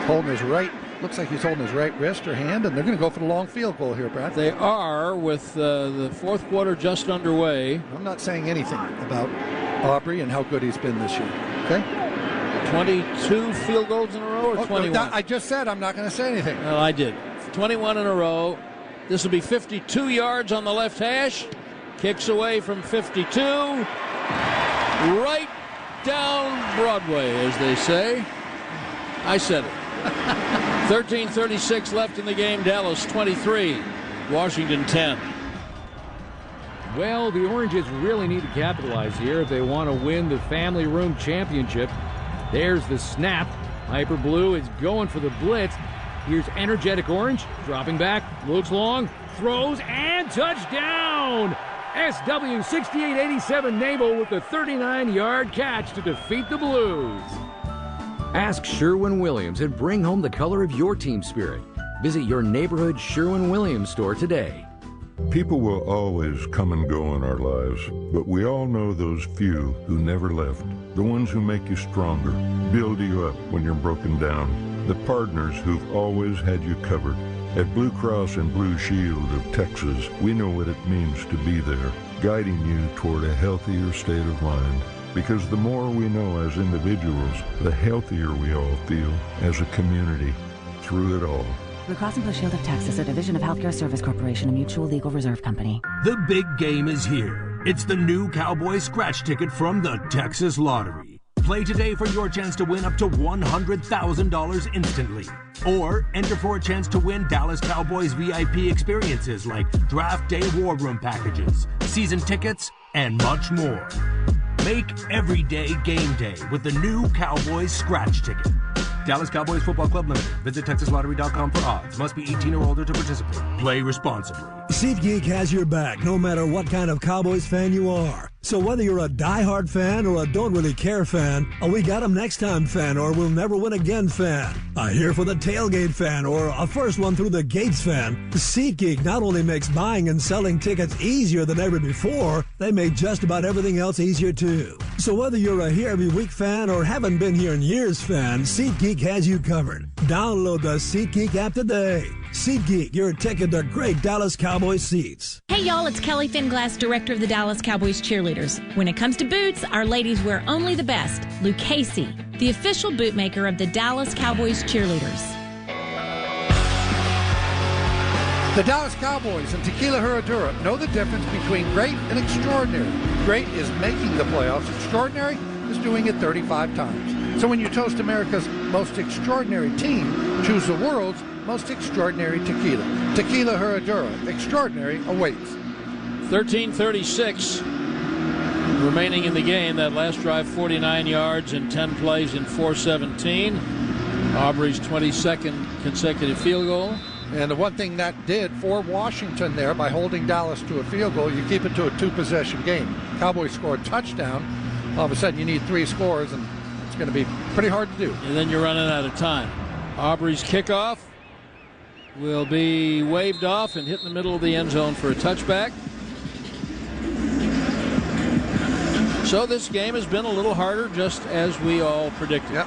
Holding his right, looks like he's holding his right wrist or hand, and they're going to go for the long field goal here, Brad. They are, with the 4th quarter just underway. I'm not saying anything about Aubrey and how good he's been this year. Okay? 22 field goals in a row or 21? I just said I'm not going to say anything. Well, I did. 21 in a row. This will be 52 yards on the left hash. Kicks away from 52. Right down Broadway, as they say. I said it. 13:36 left in the game. Dallas 23. Washington 10. Well, the Oranges really need to capitalize here if they want to win the Family Room Championship. There's the snap. Hyper Blue is going for the blitz. Here's Energetic Orange, dropping back, looks long, throws, and touchdown! SW6887 Nabel with the 39-yard catch to defeat the Blues. Ask Sherwin-Williams and bring home the color of your team spirit. Visit your neighborhood Sherwin-Williams store today. People will always come and go in our lives, but we all know those few who never left. The ones who make you stronger, build you up when you're broken down. The partners who've always had you covered. At Blue Cross and Blue Shield of Texas, we know what it means to be there, guiding you toward a healthier state of mind. Because the more we know as individuals, the healthier we all feel as a community through it all. Blue Cross and Blue Shield of Texas, a division of Healthcare Service Corporation, a mutual legal reserve company. The big game is here. It's the new Cowboys scratch ticket from the Texas Lottery. Play today for your chance to win up to $100,000 instantly. Or enter for a chance to win Dallas Cowboys VIP experiences like Draft Day War Room packages, season tickets, and much more. Make every day game day with the new Cowboys scratch ticket. Dallas Cowboys Football Club Limited. Visit TexasLottery.com for odds. Must be 18 or older to participate. Play responsibly. SeatGeek has your back no matter what kind of Cowboys fan you are. So whether you're a diehard fan or a don't really care fan, a we got 'em next time fan or we'll never win again fan, a here for the tailgate fan or a first one through the gates fan, SeatGeek not only makes buying and selling tickets easier than ever before, they make just about everything else easier too. So whether you're a here every week fan or haven't been here in years fan, SeatGeek has you covered. Download the SeatGeek app today. SeatGeek, your ticket to great Dallas Cowboys seats. Hey y'all, it's Kelly Finglass, director of the Dallas Cowboys cheerleaders. When it comes to boots, our ladies wear only the best. Lucchese, the official bootmaker of the Dallas Cowboys cheerleaders. The Dallas Cowboys and Tequila Herradura know the difference between great and extraordinary. Great is making the playoffs. Extraordinary is doing it 35 times. So when you toast America's most extraordinary team, choose the world's most extraordinary tequila. Tequila Herradura. Extraordinary awaits. 13:36 remaining in the game. That last drive, 49 yards and 10 plays in 4:17. Aubrey's 22nd consecutive field goal. And the one thing that did for Washington there by holding Dallas to a field goal, you keep it to a two-possession game. Cowboys score a touchdown, all of a sudden you need 3 scores, and it's going to be pretty hard to do. And then you're running out of time. Aubrey's kickoff will be waved off and hit in the middle of the end zone for a touchback. So this game has been a little harder, just as we all predicted. Yep.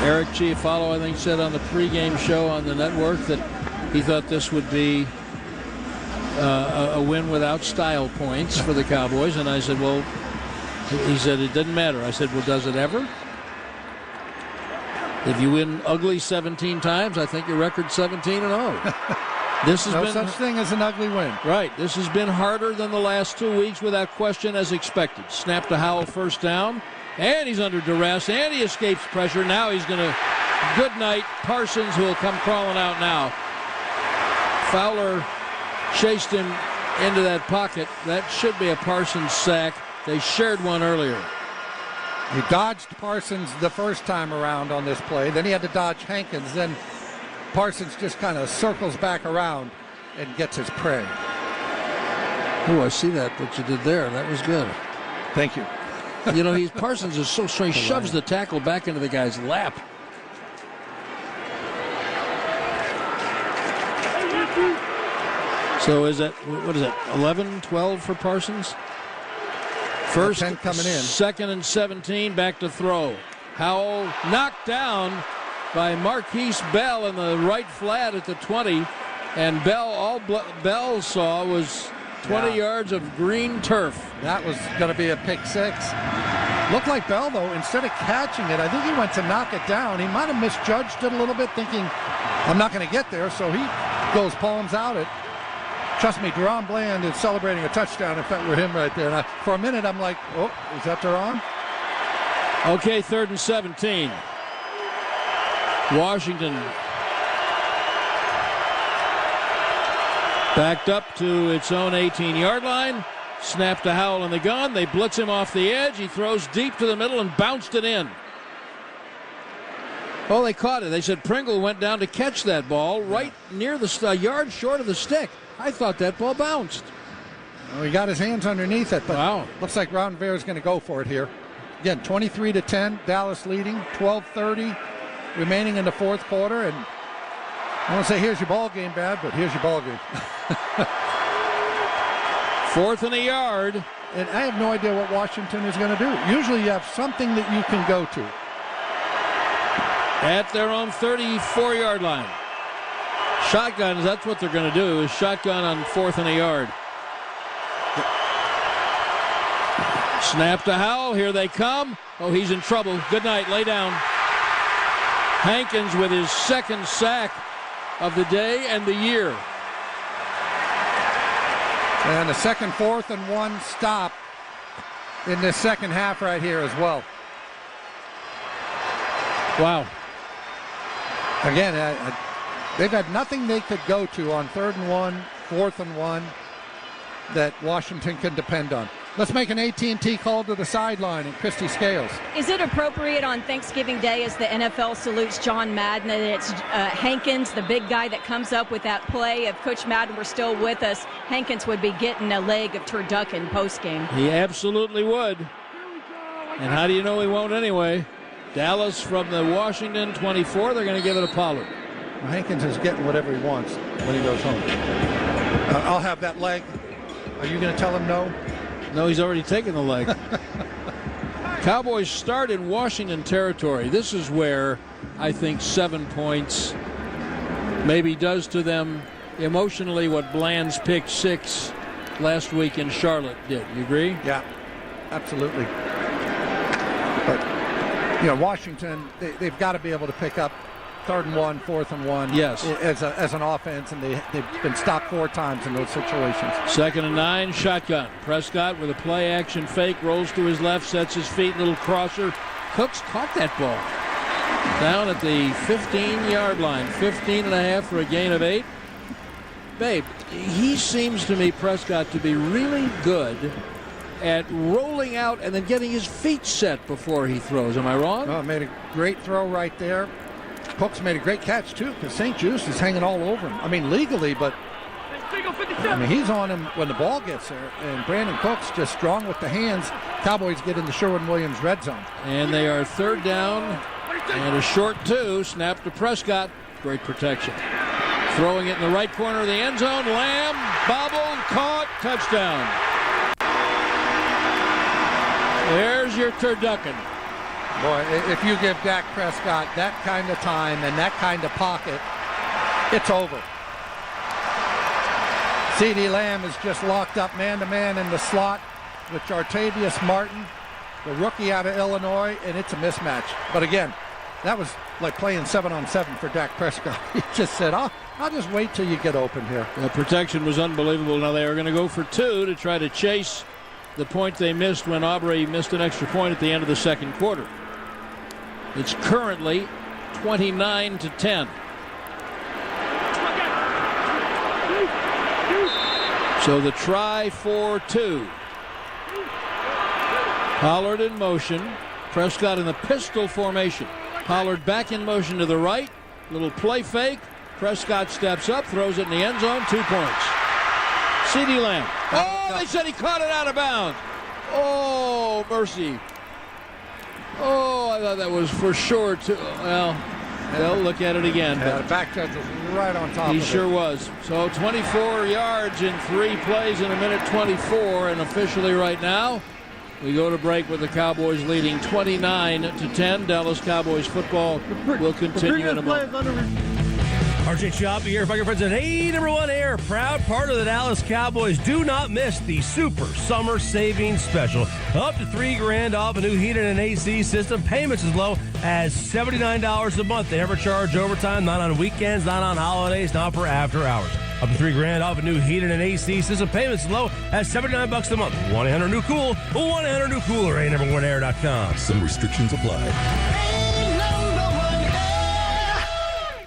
Eric Chiafalo, I think, said on the pregame show on the network that he thought this would be a win without style points for the Cowboys. And I said, well, he said it didn't matter. I said, well, does it ever? If you win ugly 17 times, I think your record's 17-0. This has no been such thing as an ugly win. Right. This has been harder than the last 2 weeks without question, as expected. Snap to Howell, first down. And he's under duress, and he escapes pressure. Now he's going to, good night, Parsons, who will come crawling out now. Fowler chased him into that pocket. That should be a Parsons sack. They shared one earlier. He dodged Parsons the first time around on this play. Then he had to dodge Hankins. Then Parsons just kind of circles back around and gets his prey. Oh, I see that, what you did there. That was good. Thank you. You know, Parsons is so strong. He shoves the tackle back into the guy's lap. So is that, what is it, 11, 12 for Parsons? First, 10 coming in. Second and 17, back to throw. Howell knocked down by Marquise Bell in the right flat at the 20. And all Bell saw was 20 yards of green turf. That was going to be a pick 6. Looked like Bell, though, instead of catching it, I think he went to knock it down. He might have misjudged it a little bit, thinking, I'm not going to get there. So he goes palms out it. Trust me, Deron Bland is celebrating a touchdown if that were him right there. And for a minute, I'm like, oh, is that Deron? Okay, 3rd and 17. Washington backed up to its own 18-yard line. Snap to Howell in the gun. They blitz him off the edge. He throws deep to the middle and bounced it in. Oh, they caught it. They said Pringle went down to catch that ball right near the yard short of the stick. I thought that ball bounced. Well, he got his hands underneath it, but wow. Looks like Ron Rivera is going to go for it here. Again, 23-10, Dallas leading, 12:30 remaining in the fourth quarter, and I won't say here's your ball game, Bad, but here's your ball game. 4th and a yard. And I have no idea what Washington is going to do. Usually you have something that you can go to. At their own 34-yard line. Shotguns, that's what they're going to do, is shotgun on 4th and a yard. Snap to Howell, here they come. Oh, he's in trouble. Good night, lay down. Hankins with his second sack of the day and the year. And a second, 4th and 1 stop in the second half right here as well. Wow. Again, they've had nothing they could go to on 3rd and 1, 4th and 1 that Washington can depend on. Let's make an AT&T call to the sideline and Christy Scales. Is it appropriate on Thanksgiving Day as the NFL salutes John Madden that it's Hankins, the big guy that comes up with that play? If Coach Madden were still with us, Hankins would be getting a leg of turducken postgame. He absolutely would. And how do you know he won't anyway? Dallas from the Washington 24, they're going to give it a Pollard. Well, Hankins is getting whatever he wants when he goes home. I'll have that leg. Are you going to tell him no? No, he's already taken the leg. Cowboys start in Washington territory. This is where I think 7 points maybe does to them emotionally what Bland's pick 6 last week in Charlotte did. You agree? Yeah, absolutely. But, you know, Washington, they've got to be able to pick up 3rd and 1, 4th and 1. Yes. As an offense, and they've been stopped 4 times in those situations. 2nd and 9, shotgun. Prescott with a play action fake, rolls to his left, sets his feet, little crosser. Cooks caught that ball down at the 15-yard line. 15.5 for a gain of 8. Babe, he seems to me, Prescott, to be really good at rolling out and then getting his feet set before he throws. Am I wrong? Oh, made a great throw right there. Cooks made a great catch, too, because St. Juste is hanging all over him. I mean, legally, but I mean, he's on him when the ball gets there, and Brandon Cooks just strong with the hands. Cowboys get in the Sherwin-Williams red zone. And they are third down and a short 2. Snap to Prescott. Great protection. Throwing it in the right corner of the end zone. Lamb, bobbled, caught, touchdown. There's your turducken. Boy, if you give Dak Prescott that kind of time and that kind of pocket, it's over. CeeDee Lamb is just locked up man-to-man in the slot with Jartavius Martin, the rookie out of Illinois, and it's a mismatch. But again, that was like playing 7-on-7 for Dak Prescott. He just said, I'll just wait till you get open here. The protection was unbelievable. Now they are going to go for 2 to try to chase the point they missed when Aubrey missed an extra point at the end of the second quarter. It's currently 29-10. So the try for 2. Pollard in motion. Prescott in the pistol formation. Pollard back in motion to the right. Little play fake. Prescott steps up, throws it in the end zone. 2 points. CeeDee Lamb. Oh, they said he caught it out of bounds. Oh, mercy. Oh, I thought that was for sure too. Well, they'll look at it again. Yeah, the back judge was right on top of it. He sure was. So 24 yards in 3 plays in a minute 24, and officially right now we go to break with the Cowboys leading 29-10. Dallas Cowboys football will continue in a moment. RJ Choppy here, Fucker Friends at #1 Air, proud part of the Dallas Cowboys. Do not miss the Super Summer Savings Special. Up to $3,000 off a new heated and AC system. Payments as low as $79 a month. They never charge overtime, not on weekends, not on holidays, not for after hours. Up to $3,000 off a new heated and AC system. Payments as low as $79 a month. 1-800-NEW-COOL. 1-800-NEW-COOL or #1air.com. Some restrictions apply.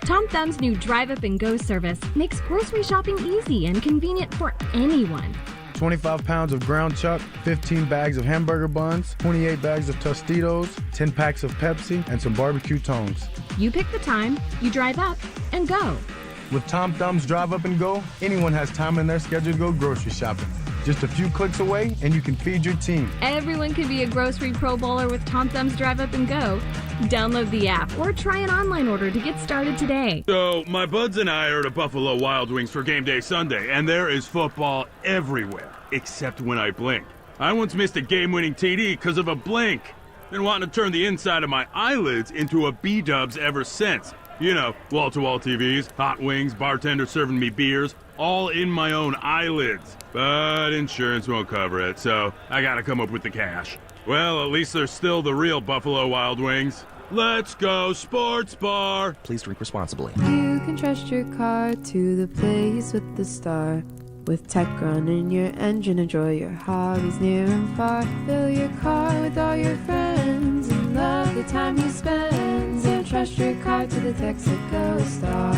Tom Thumb's new Drive Up and Go service makes grocery shopping easy and convenient for anyone. 25 pounds of ground chuck, 15 bags of hamburger buns, 28 bags of Tostitos, 10 packs of Pepsi, and some barbecue tongs. You pick the time, you drive up, and go. With Tom Thumb's Drive Up and Go, anyone has time in their schedule to go grocery shopping. Just a few clicks away, and you can feed your team. Everyone can be a grocery pro bowler with Tom Thumb's Drive Up and Go. Download the app or try an online order to get started today. So, my buds and I are at a Buffalo Wild Wings for game day Sunday, and there is football everywhere, except when I blink. I once missed a game-winning TD because of a blink. Been wanting to turn the inside of my eyelids into a B-dubs ever since. You know, wall-to-wall TVs, hot wings, bartender serving me beers, all in my own eyelids. But insurance won't cover it, so I gotta come up with the cash. Well, at least there's still the real Buffalo Wild Wings. Let's go sports bar. Please drink responsibly. You can trust your car to the place with the star. With tech running your engine, enjoy your hobbies near and far. Fill your car with all your friends and love the time you spend. So trust your car to the Texaco Star.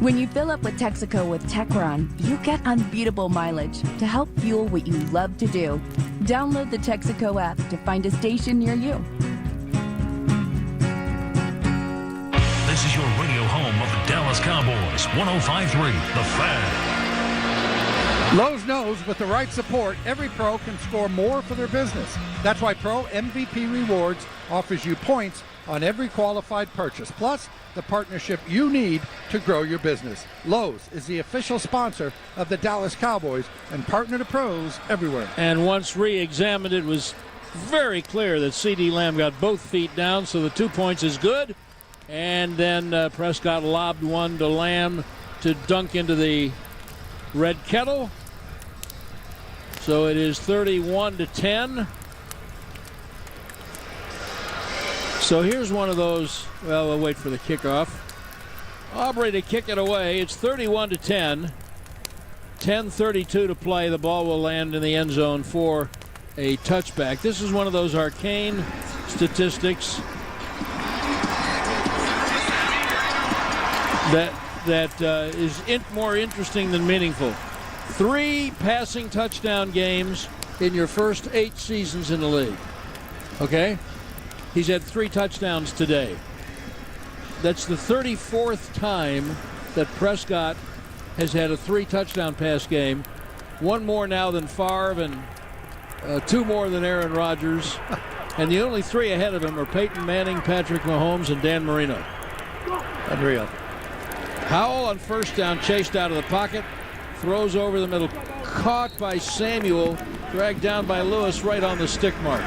When you fill up with Texaco with TechRun, you get unbeatable mileage to help fuel what you love to do. Download the Texaco app to find a station near you. This is your radio home of the Dallas Cowboys, 105.3 The Fan. Lowe's knows with the right support, every pro can score more for their business. That's why Pro MVP Rewards offers you points on every qualified purchase, plus the partnership you need to grow your business. Lowe's is the official sponsor of the Dallas Cowboys and partner to pros everywhere. And once re-examined, it was very clear that CeeDee Lamb got both feet down, so the 2 points is good. And then Prescott lobbed one to Lamb to dunk into the red kettle. So it is 31-10. So here's one of those. Well, we'll wait for the kickoff. Aubrey to kick it away. It's 31-10. 10:32 to play. The ball will land in the end zone for a touchback. This is one of those arcane statistics that is more interesting than meaningful. 3 passing touchdown games in your first 8 seasons in the league. Okay? He's had 3 touchdowns today. That's the 34th time that Prescott has had a 3-touchdown pass game. One more now than Favre and 2 more than Aaron Rodgers. And the only 3 ahead of him are Peyton Manning, Patrick Mahomes, and Dan Marino. Unreal. Howell on first down, chased out of the pocket, throws over the middle, caught by Samuel, dragged down by Lewis right on the stick mark.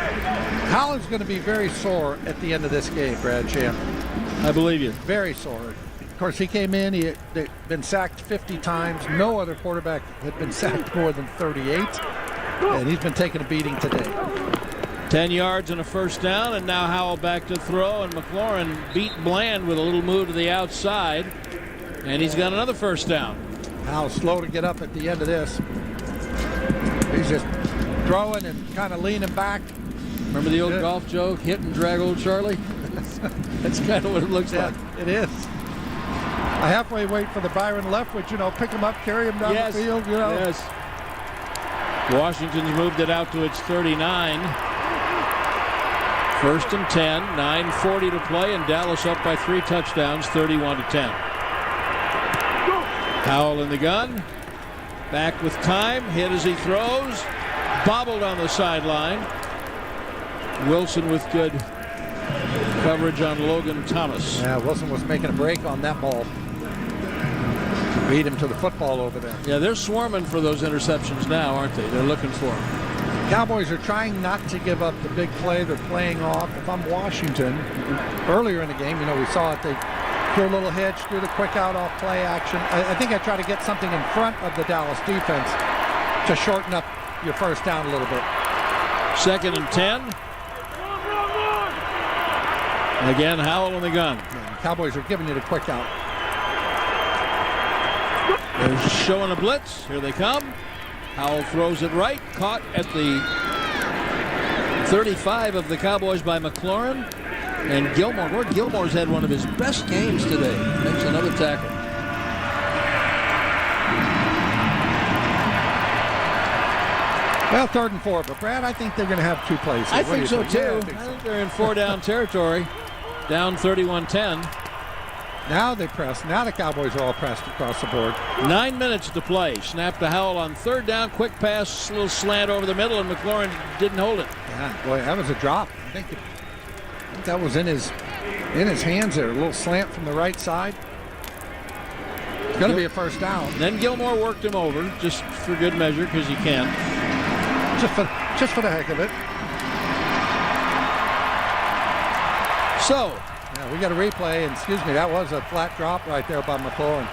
Howell's going to be very sore at the end of this game, Brad Champ. I believe you. Very sore. Of course, he came in, he had been sacked 50 times. No other quarterback had been sacked more than 38. And he's been taking a beating today. 10 yards and a first down, and now Howell back to throw, and McLaurin beat Bland with a little move to the outside, and he's got another first down. Howell's slow to get up at the end of this. He's just throwing and kind of leaning back. Remember the old golf joke, hit and drag old Charlie? That's kind of what it looks like. It is. I halfway wait for the Byron Leftwich, pick him up, carry him down the field, Yes. Washington's moved it out to its 39. First and 10, 9:40 to play, and Dallas up by 3 touchdowns, 31-10. Howell in the gun. Back with time, hit as he throws. Bobbled on the sideline. Wilson with good coverage on Logan Thomas. Yeah, Wilson was making a break on that ball. Beat him to the football over there. Yeah, they're swarming for those interceptions now, aren't they? They're looking for them. Cowboys are trying not to give up the big play. They're playing off. If I'm Washington, earlier in the game, we saw it. They threw a little hitch, threw the quick out off play action. I think I try to get something in front of the Dallas defense to shorten up your first down a little bit. Second and 10. Again, Howell in the gun. Yeah, the Cowboys are giving you the quick out. They're showing a blitz. Here they come. Howell throws it right. Caught at the 35 of the Cowboys by McLaurin. And Gilmore. Lord Gilmore's had one of his best games today. Makes another tackle. Well, 3rd and 4. But, Brad, I think they're going to have 2 plays. I think so, too. I think they're in 4-down territory. Down 31-10. Now they press. Now the Cowboys are all pressed across the board. 9 minutes to play. Snap to Howell on 3rd down. Quick pass, little slant over the middle, and McLaurin didn't hold it. Yeah, boy, that was a drop. I think that was in his hands there. A little slant from the right side. It's going to be a first down. Then Gilmore worked him over, just for good measure, because he can. Just for the heck of it. So. Yeah, we got a replay, and excuse me, that was a flat drop right there by McLaurin.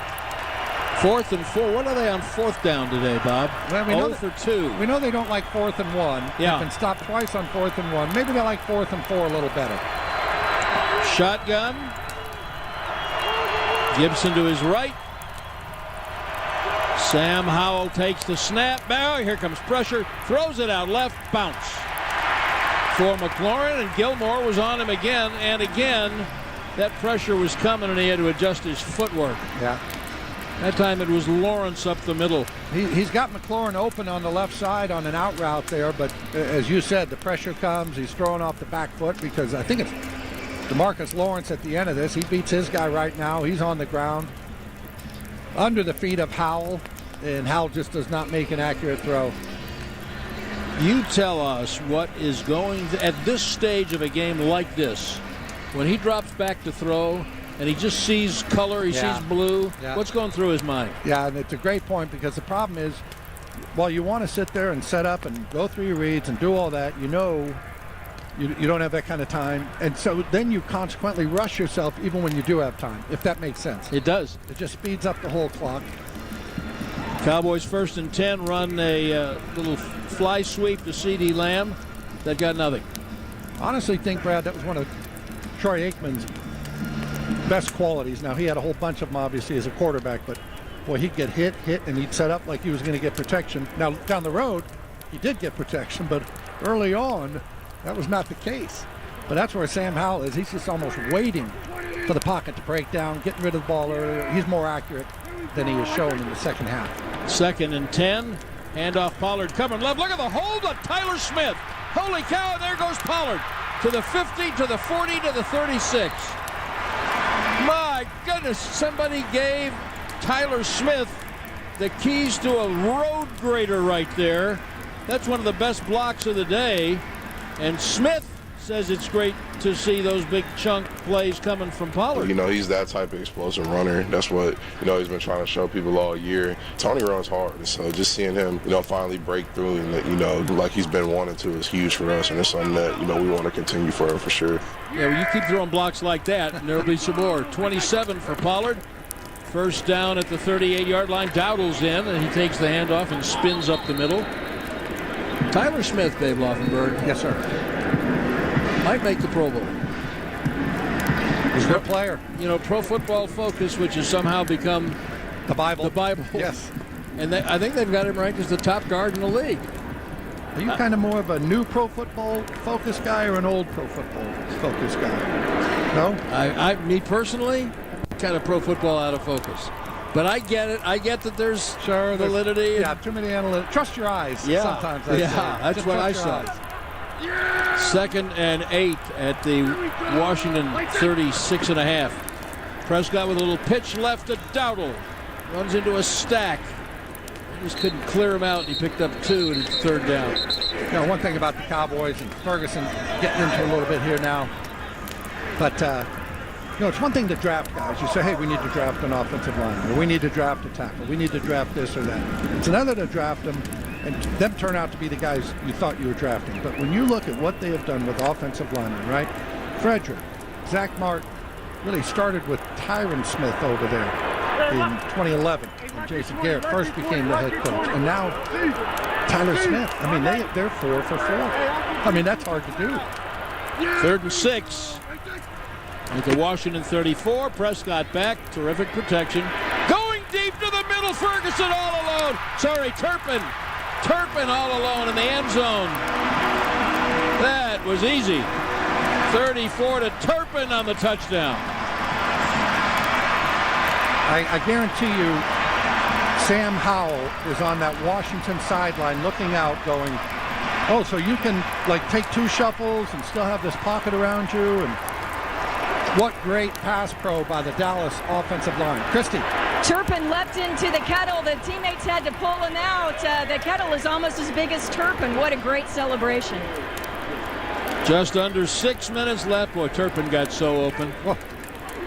4th and 4. What are they on 4th down today, Bob? Well, we know for 2. We know they don't like 4th and 1. Yeah. They've been stopped twice on 4th and 1. Maybe they like 4th and 4 a little better. Shotgun. Gibson to his right. Sam Howell takes the snap. Now here comes pressure. Throws it out left. Bounce. For McLaurin, and Gilmore was on him again, and again that pressure was coming, and he had to adjust his footwork. Yeah. That time it was Lawrence up the middle. He's got McLaurin open on the left side on an out route there, but as you said, the pressure comes. He's throwing off the back foot because I think it's DeMarcus Lawrence at the end of this. He beats his guy right now. He's on the ground under the feet of Howell, and Howell just does not make an accurate throw. You tell us what is going at this stage of a game like this, when he drops back to throw and he just sees color, he sees blue. Yeah. What's going through his mind? Yeah, and it's a great point because the problem is, while you want to sit there and set up and go through your reads and do all that, you don't have that kind of time. And so then you consequently rush yourself even when you do have time, if that makes sense. It does. It just speeds up the whole clock. Cowboys 1st and 10 run a little fly sweep to C.D. Lamb. That got nothing. Honestly think, Brad, that was one of Troy Aikman's best qualities. Now, he had a whole bunch of them, obviously, as a quarterback, but, boy, he'd get hit, and he'd set up like he was going to get protection. Now, down the road, he did get protection, but early on, that was not the case. But that's where Sam Howell is. He's just almost waiting for the pocket to break down, getting rid of the ball earlier. He's more accurate than he has shown in the second half. 2nd and 10. Handoff Pollard coming left. Look at the hold of Tyler Smith. Holy cow, and there goes Pollard. To the 50, to the 40, to the 36. My goodness, somebody gave Tyler Smith the keys to a road grader right there. That's one of the best blocks of the day. And Smith says it's great to see those big chunk plays coming from Pollard. You know, he's that type of explosive runner. That's what, you know, he's been trying to show people all year. Tony runs hard, so just seeing him, you know, finally break through and, you know, like he's been wanting to is huge for us, and it's something that, you know, we want to continue for sure. Yeah, well, you keep throwing blocks like that, and there'll be some more. 27 for Pollard. First down at the 38-yard line. Dowdle's in, and he takes the handoff and spins up the middle. Tyler Smith, Dave Laufenberg. Yes, sir. Might make the Pro Bowl. He's a good player. You know, Pro Football Focus, which has somehow become the Bible. The Bible. Yes. And I think they've got him ranked as the top guard in the league. Are you kind of more of a new Pro Football Focus guy or an old Pro Football Focus guy? No? Me personally, kind of Pro Football out of focus. But I get it. I get that there's validity. Yeah, too many analytics. Trust your eyes. Yeah, sometimes. That's what I saw. 2nd and 8 at the Washington 36.5. Prescott with a little pitch left to Dowdle. Runs into a stack. Just couldn't clear him out. He picked up 2 and it's 3rd down. You know, one thing about the Cowboys and Ferguson getting into a little bit here now. But, you know, it's one thing to draft guys. You say, hey, we need to draft an offensive lineman, or we need to draft a tackle, we need to draft this or that. It's another to draft them and them turn out to be the guys you thought you were drafting. But when you look at what they have done with offensive linemen, right? Frederick, Zach Martin, really started with Tyron Smith over there in 2011. And Jason Garrett first became the head coach. And now Tyler Smith. I mean, they're 4 for 4. I mean, that's hard to do. 3rd and 6. At the Washington 34, Prescott back, terrific protection. Going deep to the middle, Ferguson all alone. Sorry, Turpin all alone in the end zone. That was easy. 34 to Turpin on the touchdown. I guarantee you, Sam Howell is on that Washington sideline looking out going, oh, so you can like take 2 shuffles and still have this pocket around you, and what great pass pro by the Dallas offensive line. Christy. Turpin leapt into the kettle. The teammates had to pull him out. The kettle is almost as big as Turpin. What a great celebration. Just under 6 minutes left. Boy, Turpin got so open. Whoa.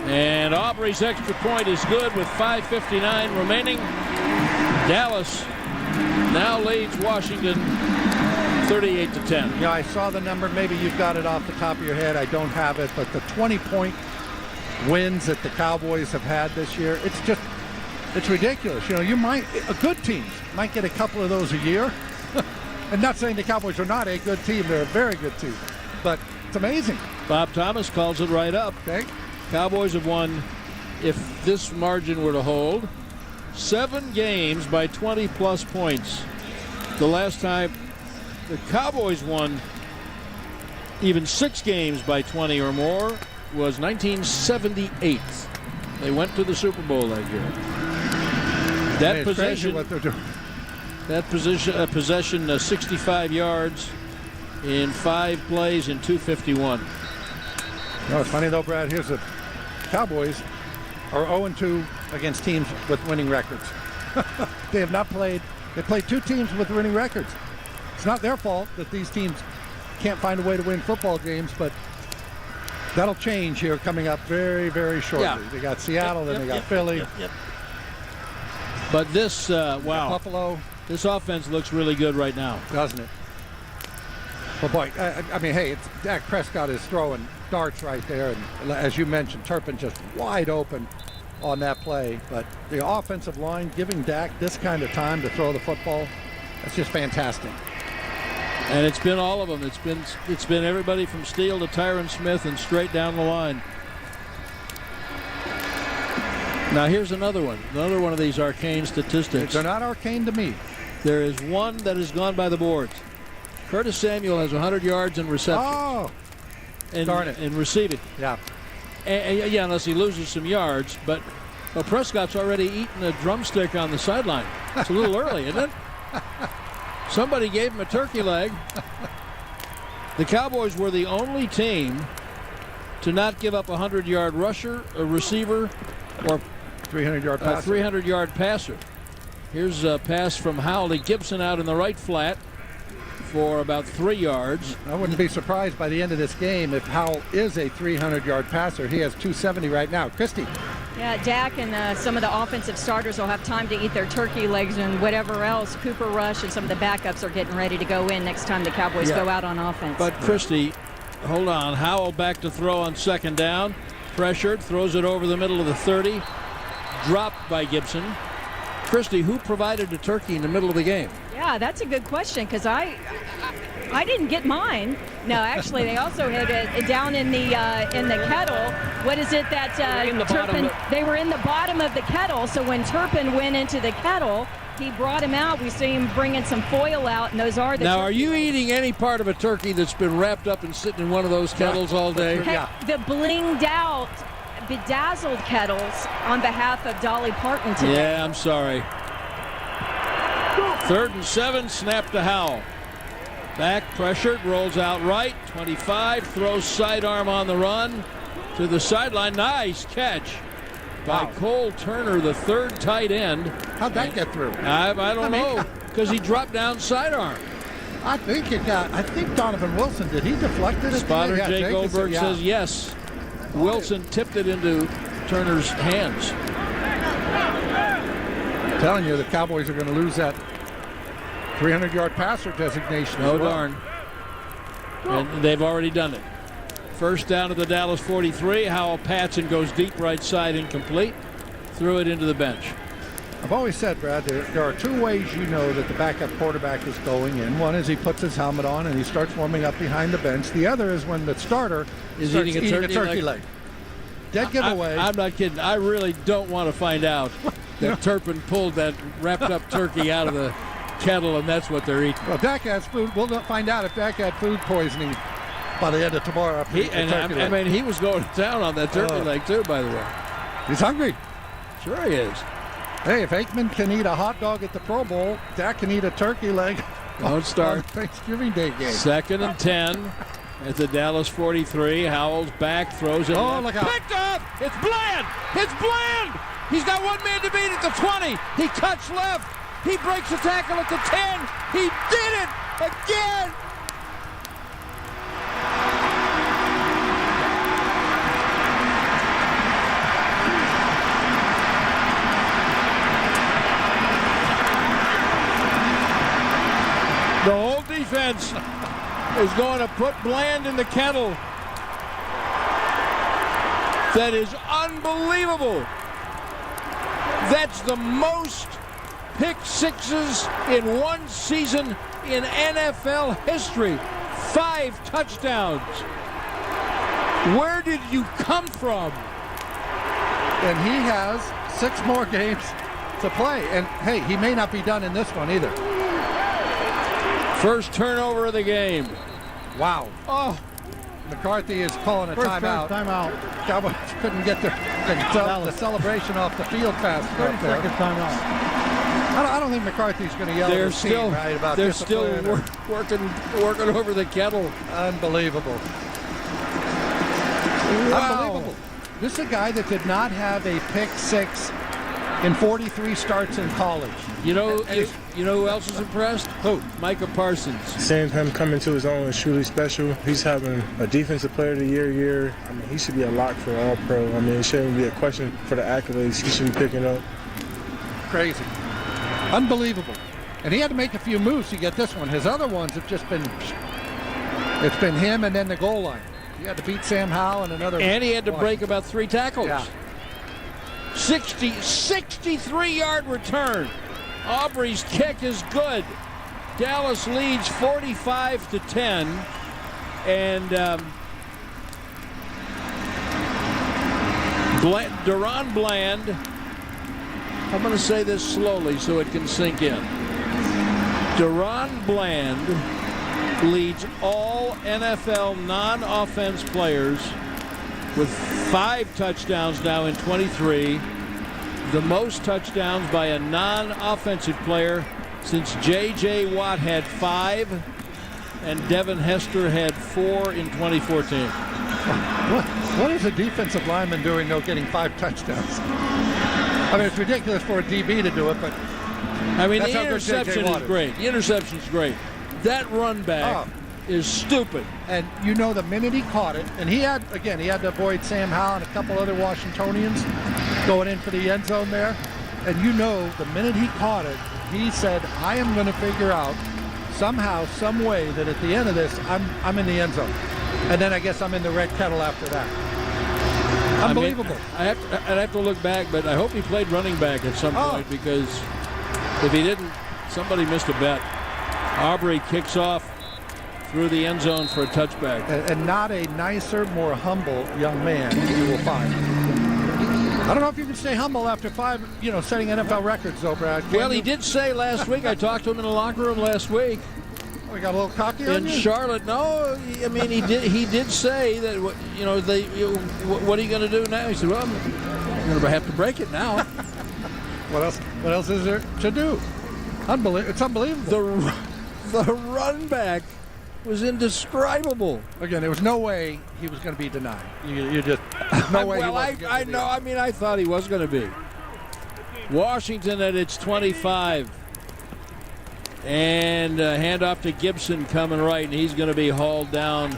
And Aubrey's extra point is good with 5:59 remaining. Dallas now leads Washington 38-10. Yeah, I saw the number. Maybe you've got it off the top of your head. I don't have it, but the 20-point wins that the Cowboys have had this year, it's ridiculous. You know, good teams might get a couple of those a year. I'm not saying the Cowboys are not a good team. They're a very good team, but it's amazing. Bob Thomas calls it right up. Okay. Cowboys have won, if this margin were to hold, 7 games by 20-plus points. The last time the Cowboys won even 6 games by 20 or more was 1978. They went to the Super Bowl that year. That possession, what they're doing. That possession 65 yards in 5 plays in 2:51. No, it's funny though, Brad. Here's the Cowboys are 0-2 against teams with winning records. They have not played. They played 2 teams with winning records. It's not their fault that these teams can't find a way to win football games, but that'll change here coming up very, very shortly. Yeah. They got Seattle, then they got Philly. But this, wow. Buffalo. This offense looks really good right now. Doesn't it? Well, boy, I mean, hey, Dak Prescott is throwing darts right there. And as you mentioned, Turpin just wide open on that play. But the offensive line giving Dak this kind of time to throw the football, that's just fantastic. And it's been all of them. It's been everybody from Steele to Tyron Smith and straight down the line. Now here's another one of these arcane statistics. They're not arcane to me. There is one that has gone by the boards. Curtis Samuel has 100 yards in reception. Oh, darn it. In receiving. Yeah. And yeah, unless he loses some yards. But Prescott's already eaten a drumstick on the sideline. It's a little early, isn't it? Somebody gave him a turkey leg. The Cowboys were the only team to not give up a 100-yard rusher, a receiver, or 300-yard passer. 300-yard passer. Here's a pass from Howell to Gibson out in the right flat for about 3 yards. I wouldn't be surprised by the end of this game if Howell is a 300-yard passer. He has 270 right now. Christy. Yeah, Dak and some of the offensive starters will have time to eat their turkey legs and whatever else. Cooper Rush and some of the backups are getting ready to go in next time the Cowboys go out on offense. But Christy, hold on. Howell back to throw on second down. Pressured, throws it over the middle of the 30. Dropped by Gibson. Christy, who provided a turkey in the middle of the game? Yeah, that's a good question because I didn't get mine. No, actually, they also had it down in the kettle. What is it that Turpin? They were in the bottom of the kettle. So when Turpin went into the kettle, he brought him out. We see him bringing some foil out, and those are the. Now, are you eating any part of a turkey that's been wrapped up and sitting in one of those kettles all day? Hey, the blinged out, bedazzled kettles on behalf of Dolly Parton today. Yeah, I'm sorry. 3rd and 7, snap to Howell. Back, pressured, rolls out right, 25, throws sidearm on the run to the sideline. Nice catch by Cole Turner, the 3rd tight end. How'd that get through? I don't know, because he dropped down sidearm. I think Donovan Wilson, did he deflect it? Spotter Jay Goldberg says yes. Wilson tipped it into Turner's hands. I'm telling you, the Cowboys are going to lose that 300-yard passer designation. No darn. And they've already done it. First down at the Dallas 43. Howell pats and goes deep right side, incomplete. Threw it into the bench. I've always said, Brad, there are 2 ways you know that the backup quarterback is going in. One is he puts his helmet on and he starts warming up behind the bench. The other is when the starter is eating a turkey leg. Dead giveaway. I'm not kidding. I really don't want to find out that Turpin pulled that wrapped up turkey out of the kettle, and that's what they're eating. Well, Dak has food. We'll not find out if Dak had food poisoning by the end of tomorrow. I mean, he was going to town on that turkey leg, too, by the way. He's hungry. Sure he is. Hey, if Aikman can eat a hot dog at the Pro Bowl, Dak can eat a turkey leg. Don't start. On Thanksgiving Day game. 2nd and 10 at the Dallas 43. Howell's back, throws it. Oh, look out. Picked up! It's Bland! It's Bland! He's got one man to beat at the 20. He cuts left. He breaks the tackle at the 10. He did it again! The whole defense is going to put Bland in the kettle. That is unbelievable. That's the most pick sixes in one season in NFL history. 5 touchdowns. Where did you come from? And he has 6 more games to play. And, hey, he may not be done in this one either. First turnover of the game. Wow. Oh. McCarthy is calling a timeout. Timeout. Cowboys couldn't get the celebration off the field fast enough. 30-second timeout. I don't think McCarthy's going to yell at his team, right, about they're still working over the kettle. Unbelievable. Wow. Unbelievable. This is a guy that did not have a pick 6 in 43 starts in college. You know who else is impressed? Who? Micah Parsons. Seeing him come into his own is truly special. He's having a defensive player of the year. I mean, he should be a lock for all pro. I mean, it shouldn't be a question for the accolades he should be picking up. Crazy. Unbelievable. And he had to make a few moves to get this one. His other ones have just been, it's been him and then the goal line. He had to beat Sam Howell and another. And he had to break about 3 tackles. Yeah. 63-yard return. Aubrey's kick is good. Dallas leads 45-10. And Deron Bland, I'm going to say this slowly so it can sink in. Deron Bland leads all NFL non-offense players with 5 touchdowns now in 23. The most touchdowns by a non-offensive player since J.J. Watt had 5 and Devin Hester had 4 in 2014. What is a defensive lineman doing getting 5 touchdowns? I mean, it's ridiculous for a DB to do it, but I mean, That's the how good J.J. interception Watt is great. The interception's great. That run back is stupid. And you know, the minute he caught it, and he had to avoid Sam Howell and a couple other Washingtonians going in for the end zone there. And you know, the minute he caught it, he said, I am going to figure out somehow, some way that at the end of this, I'm in the end zone. And then I guess I'm in the red kettle after that. Unbelievable. I'd have to look back, but I hope he played running back at some point, because if he didn't, somebody missed a bet. Aubrey kicks off through the end zone for a touchback. And not a nicer, more humble young man you will find. I don't know if you can stay humble after 5, setting NFL records, though, Brad. Well, he did say last week, I talked to him in the locker room last week. Oh, he got a little cocky on in you? Charlotte. No, I mean, he did say that, what are you going to do now? He said, well, I'm going to have to break it now. What else is there to do? It's unbelievable. The run back was indescribable. Again, there was no way he was going to be denied. You just no way. Well, I know. I mean, I thought he was going to be. Washington at its 25, and handoff to Gibson coming right, and he's going to be hauled down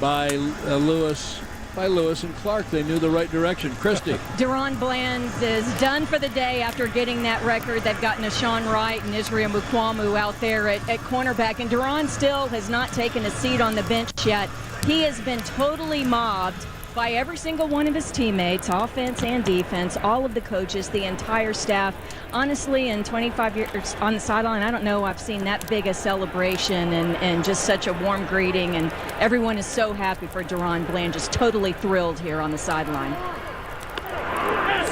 by Lewis and Clark. They knew the right direction. Christie. Deron Bland is done for the day after getting that record. They've gotten a Sean Wright and Israel Mukwamu out there at cornerback, and Deron still has not taken a seat on the bench yet. He has been totally mobbed by every single one of his teammates, offense and defense, all of the coaches, the entire staff. Honestly, in 25 years on the sideline, I don't know I've seen that big a celebration and just such a warm greeting, and everyone is so happy for Deron Bland, just totally thrilled here on the sideline.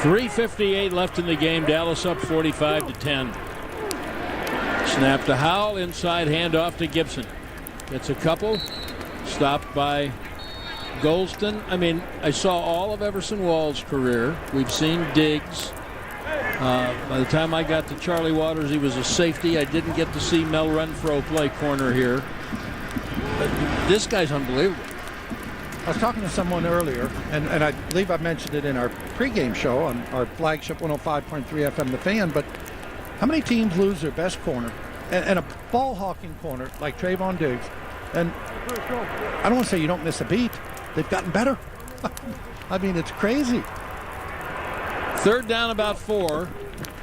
3:58 left in the game. Dallas up 45-10. Snap to Howell, inside handoff to Gibson. Gets a couple. Stopped by Golston. I mean, I saw all of Everson Wall's career. We've seen Diggs. By the time I got to Charlie Waters, he was a safety. I didn't get to see Mel Renfro play corner here. But this guy's unbelievable. I was talking to someone earlier, and I believe I mentioned it in our pregame show on our flagship 105.3 FM The Fan, but how many teams lose their best corner and a ball-hawking corner like Trayvon Diggs? And I don't want to say you don't miss a beat. They've gotten better. I mean, it's crazy. Third down, about 4.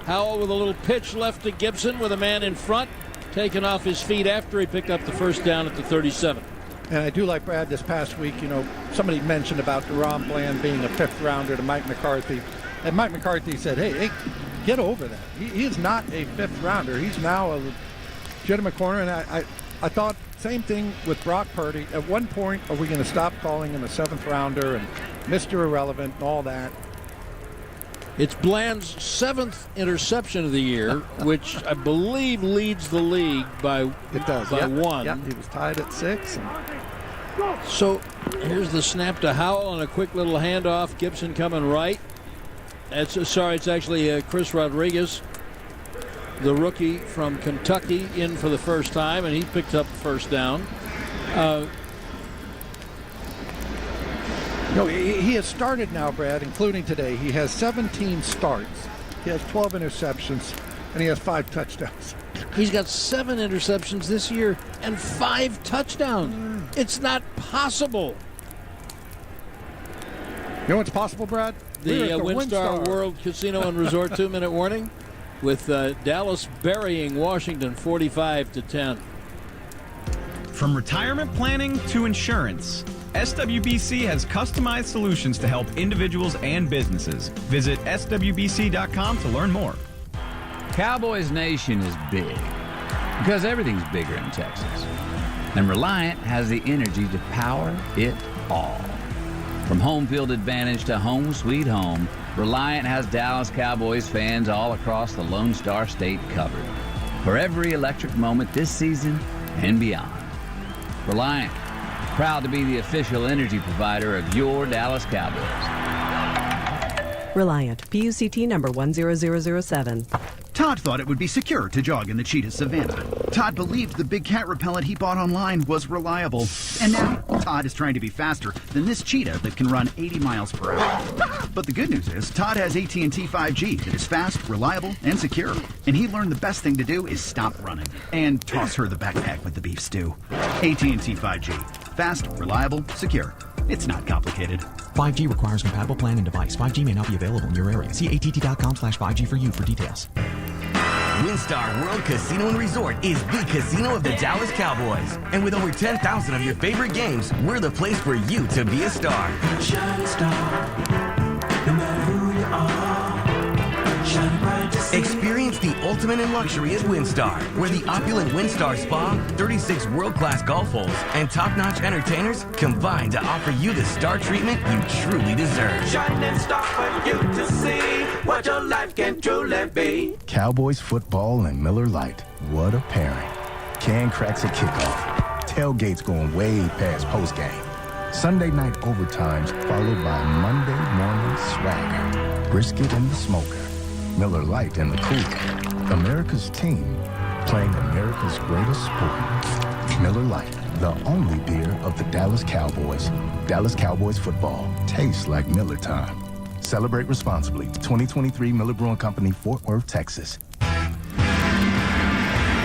Howell with a little pitch left to Gibson with a man in front, taken off his feet after he picked up the first down at the 37. And I do like Brad this past week. Somebody mentioned about Deron Bland being a 5th rounder to Mike McCarthy. And Mike McCarthy said, hey, get over that. He is not a 5th rounder. He's now a legitimate corner. And I thought same thing with Brock Purdy. At one point, are we going to stop calling him a 7th rounder and Mr. Irrelevant and all that? It's Bland's 7th interception of the year, which I believe leads the league by 1. Yeah, he was tied at 6. So here's the snap to Howell and a quick little handoff. Gibson coming right. It's actually Chris Rodriguez, the rookie from Kentucky, in for the first time, and he picked up the first down. He has started now, Brad, including today. He has 17 starts. He has 12 interceptions, and he has 5 touchdowns. He's got 7 interceptions this year and 5 touchdowns. It's not possible. You know what's possible, Brad? The WinStar World Casino and Resort 2-minute warning, with Dallas burying Washington 45-10. From retirement planning to insurance, SWBC has customized solutions to help individuals and businesses. Visit swbc.com to learn more. Cowboys Nation is big because everything's bigger in Texas. And Reliant has the energy to power it all. From home field advantage to home sweet home, Reliant has Dallas Cowboys fans all across the Lone Star State covered for every electric moment this season and beyond. Reliant, proud to be the official energy provider of your Dallas Cowboys. Reliant, PUCT number 10007. Todd thought it would be secure to jog in the cheetah savanna. Todd believed the big cat repellent he bought online was reliable. And now, Todd is trying to be faster than this cheetah that can run 80 miles per hour. But the good news is, Todd has AT&T 5G that is fast, reliable, and secure. And he learned the best thing to do is stop running and toss her the backpack with the beef stew. AT&T 5G. Fast, reliable, secure. It's not complicated. 5G requires compatible plan and device. 5G may not be available in your area. See att.com/5G for you for details. WinStar World Casino and Resort is the casino of the Dallas Cowboys. And with over 10,000 of your favorite games, we're the place for you to be a star. Shine star, no matter who you are. Shine bright to see. Experience the ultimate in luxury at WinStar, where the opulent WinStar Spa, 36 world-class golf holes, and top-notch entertainers combine to offer you the star treatment you truly deserve. Shining star for you to see what your life can truly be. Cowboys football and Miller Lite. What a pairing. Can cracks at kickoff. Tailgates going way past postgame. Sunday night overtimes followed by Monday morning swagger. Brisket in the smoker. Miller Lite in the cooler. America's team playing America's greatest sport. Miller Lite, the only beer of the Dallas Cowboys. Dallas Cowboys football tastes like Miller time. Celebrate responsibly. 2023 Miller Brewing Company, Fort Worth, Texas.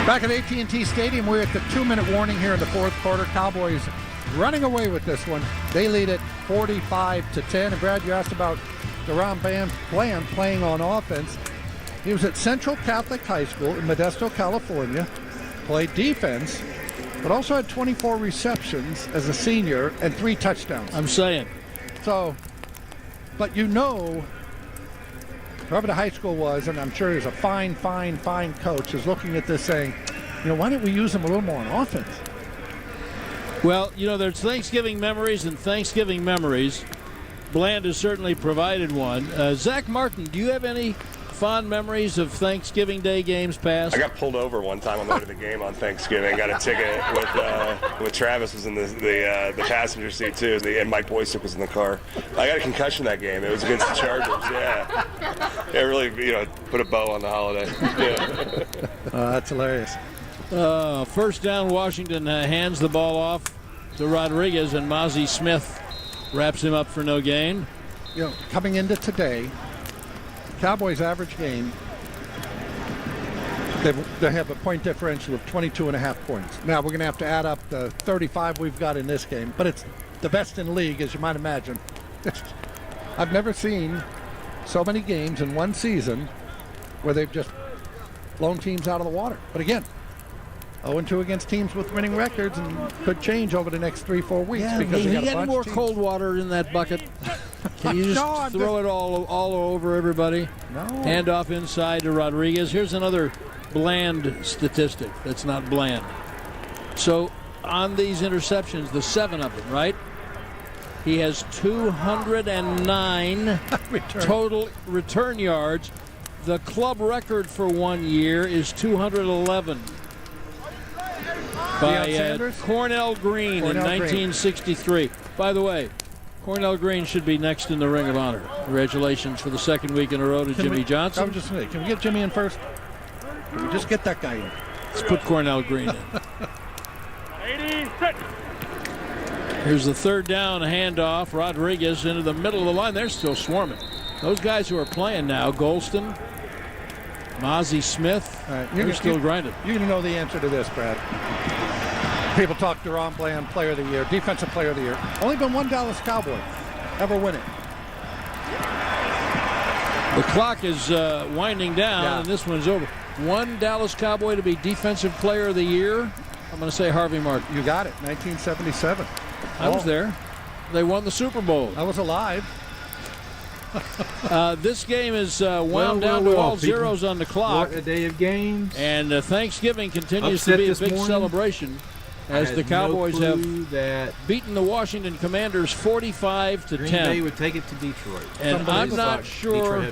Back at AT&T Stadium, we're at the 2-minute warning here in the fourth quarter. Cowboys running away with this one. They lead it 45-10. And Brad, you asked about DeRon Bland playing on offense. He was at Central Catholic High School in Modesto, California. Played defense, but also had 24 receptions as a senior and 3 touchdowns. I'm saying. So, but you know, whoever the high school was, and I'm sure he was a fine coach, is looking at this saying, you know, why don't we use him a little more on offense? Well, you know, there's Thanksgiving memories and Thanksgiving memories. Bland has certainly provided one. Zach Martin, do you have any fond memories of Thanksgiving Day games past? I got pulled over one time on the way to the game on Thanksgiving. Got a ticket with Travis was in the passenger seat too, and Mike Boysick was in the car. I got a concussion that game. It was against the Chargers. Yeah, really, put a bow on the holiday. Yeah. That's hilarious. First down, Washington hands the ball off to Rodriguez, and Mozzie Smith wraps him up for no gain. You know, coming into today, Cowboys' average game, they have a point differential of 22.5 points. Now, we're going to have to add up the 35 we've got in this game, but it's the best in the league, as you might imagine. I've never seen so many games in one season where they've just blown teams out of the water. But again, 0-2 against teams with winning records, and could change over the next 3-4 weeks. Yeah, because you got get more cold water in that bucket. Can you just throw it all over everybody? No. Hand off inside to Rodriguez. Here's another Bland statistic that's not Bland. So on these interceptions, the 7 of them, right? He has 209 total return yards. The club record for 1 year is 211. By Cornell Green in 1963. By the way, Cornell Green should be next in the Ring of Honor. Congratulations for the second week in a row to Jimmy Johnson. I was just saying, can we get Jimmy in first? Can we just get that guy in? Let's put Cornell Green in. 86. Here's the third down handoff. Rodriguez into the middle of the line. They're still swarming. Those guys who are playing now, Golston, Mozzie Smith, they're still grinding. You're going to know the answer to this, Brad. People talk DeRon Bland Player of the Year, Defensive Player of the Year. Only been one Dallas Cowboy ever win it. The clock is winding down, and this one's over. One Dallas Cowboy to be Defensive Player of the Year. I'm going to say Harvey Martin. You got it, 1977. I was there. They won the Super Bowl. I was alive. This game is wound down to all zeros on the clock. What a day of games. And Thanksgiving continues to be a big celebration as the Cowboys have beaten the Washington Commanders 45-10. Green Bay would take it to Detroit. And I'm not sure,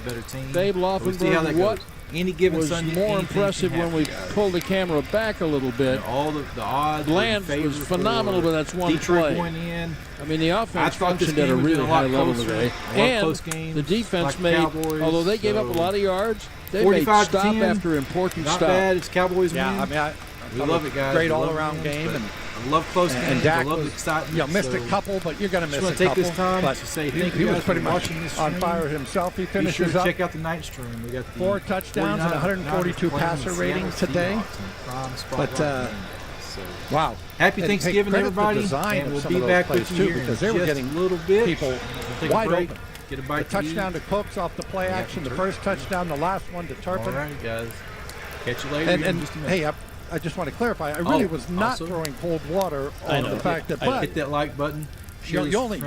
Dave Laufenberg, what any given was Sunday, more impressive when we pulled the camera back a little bit. All the odds. Bland was phenomenal, but that's one Detroit play. going in. I mean, the offense functioned at a really high level today. And the defense made, although they gave up a lot of yards, they made stop after important stop. Not bad. It's Cowboys win. I mean, We love it, guys. Great We love all-around games, game, but and I love close games. And Dak I love was, the excitement. missed a so couple, but you're going to miss just a want to take couple. this time But to say he thank you was guys pretty for much watching this on stream. fire himself. He Be sure finishes to up check out the night stream. We got the 4 touchdowns and 142 passer ratings today. But wow! Happy And Thanksgiving, credit everybody, the design and of we'll some be of those back plays with you too, here because in they were just getting a little bit. people We'll take a wide break, open. get a The bite to touchdown eat. to Cooks off the play action, the first touchdown, the last one to Turpin. All right, guys. Catch you later. And in just a minute. hey, I just want to clarify. I really was not also, throwing cold water on the fact that, but hit that like button. you only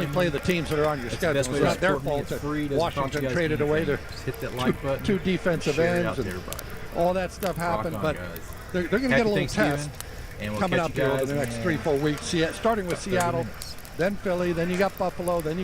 play the teams that are on your schedule. It's not their fault that Washington traded away their hit that like button. two defensive ends and all that stuff happened. But they're going to get a little test coming up here over the next 3-4 weeks. Starting with Seattle, then Philly, then you got Buffalo, then you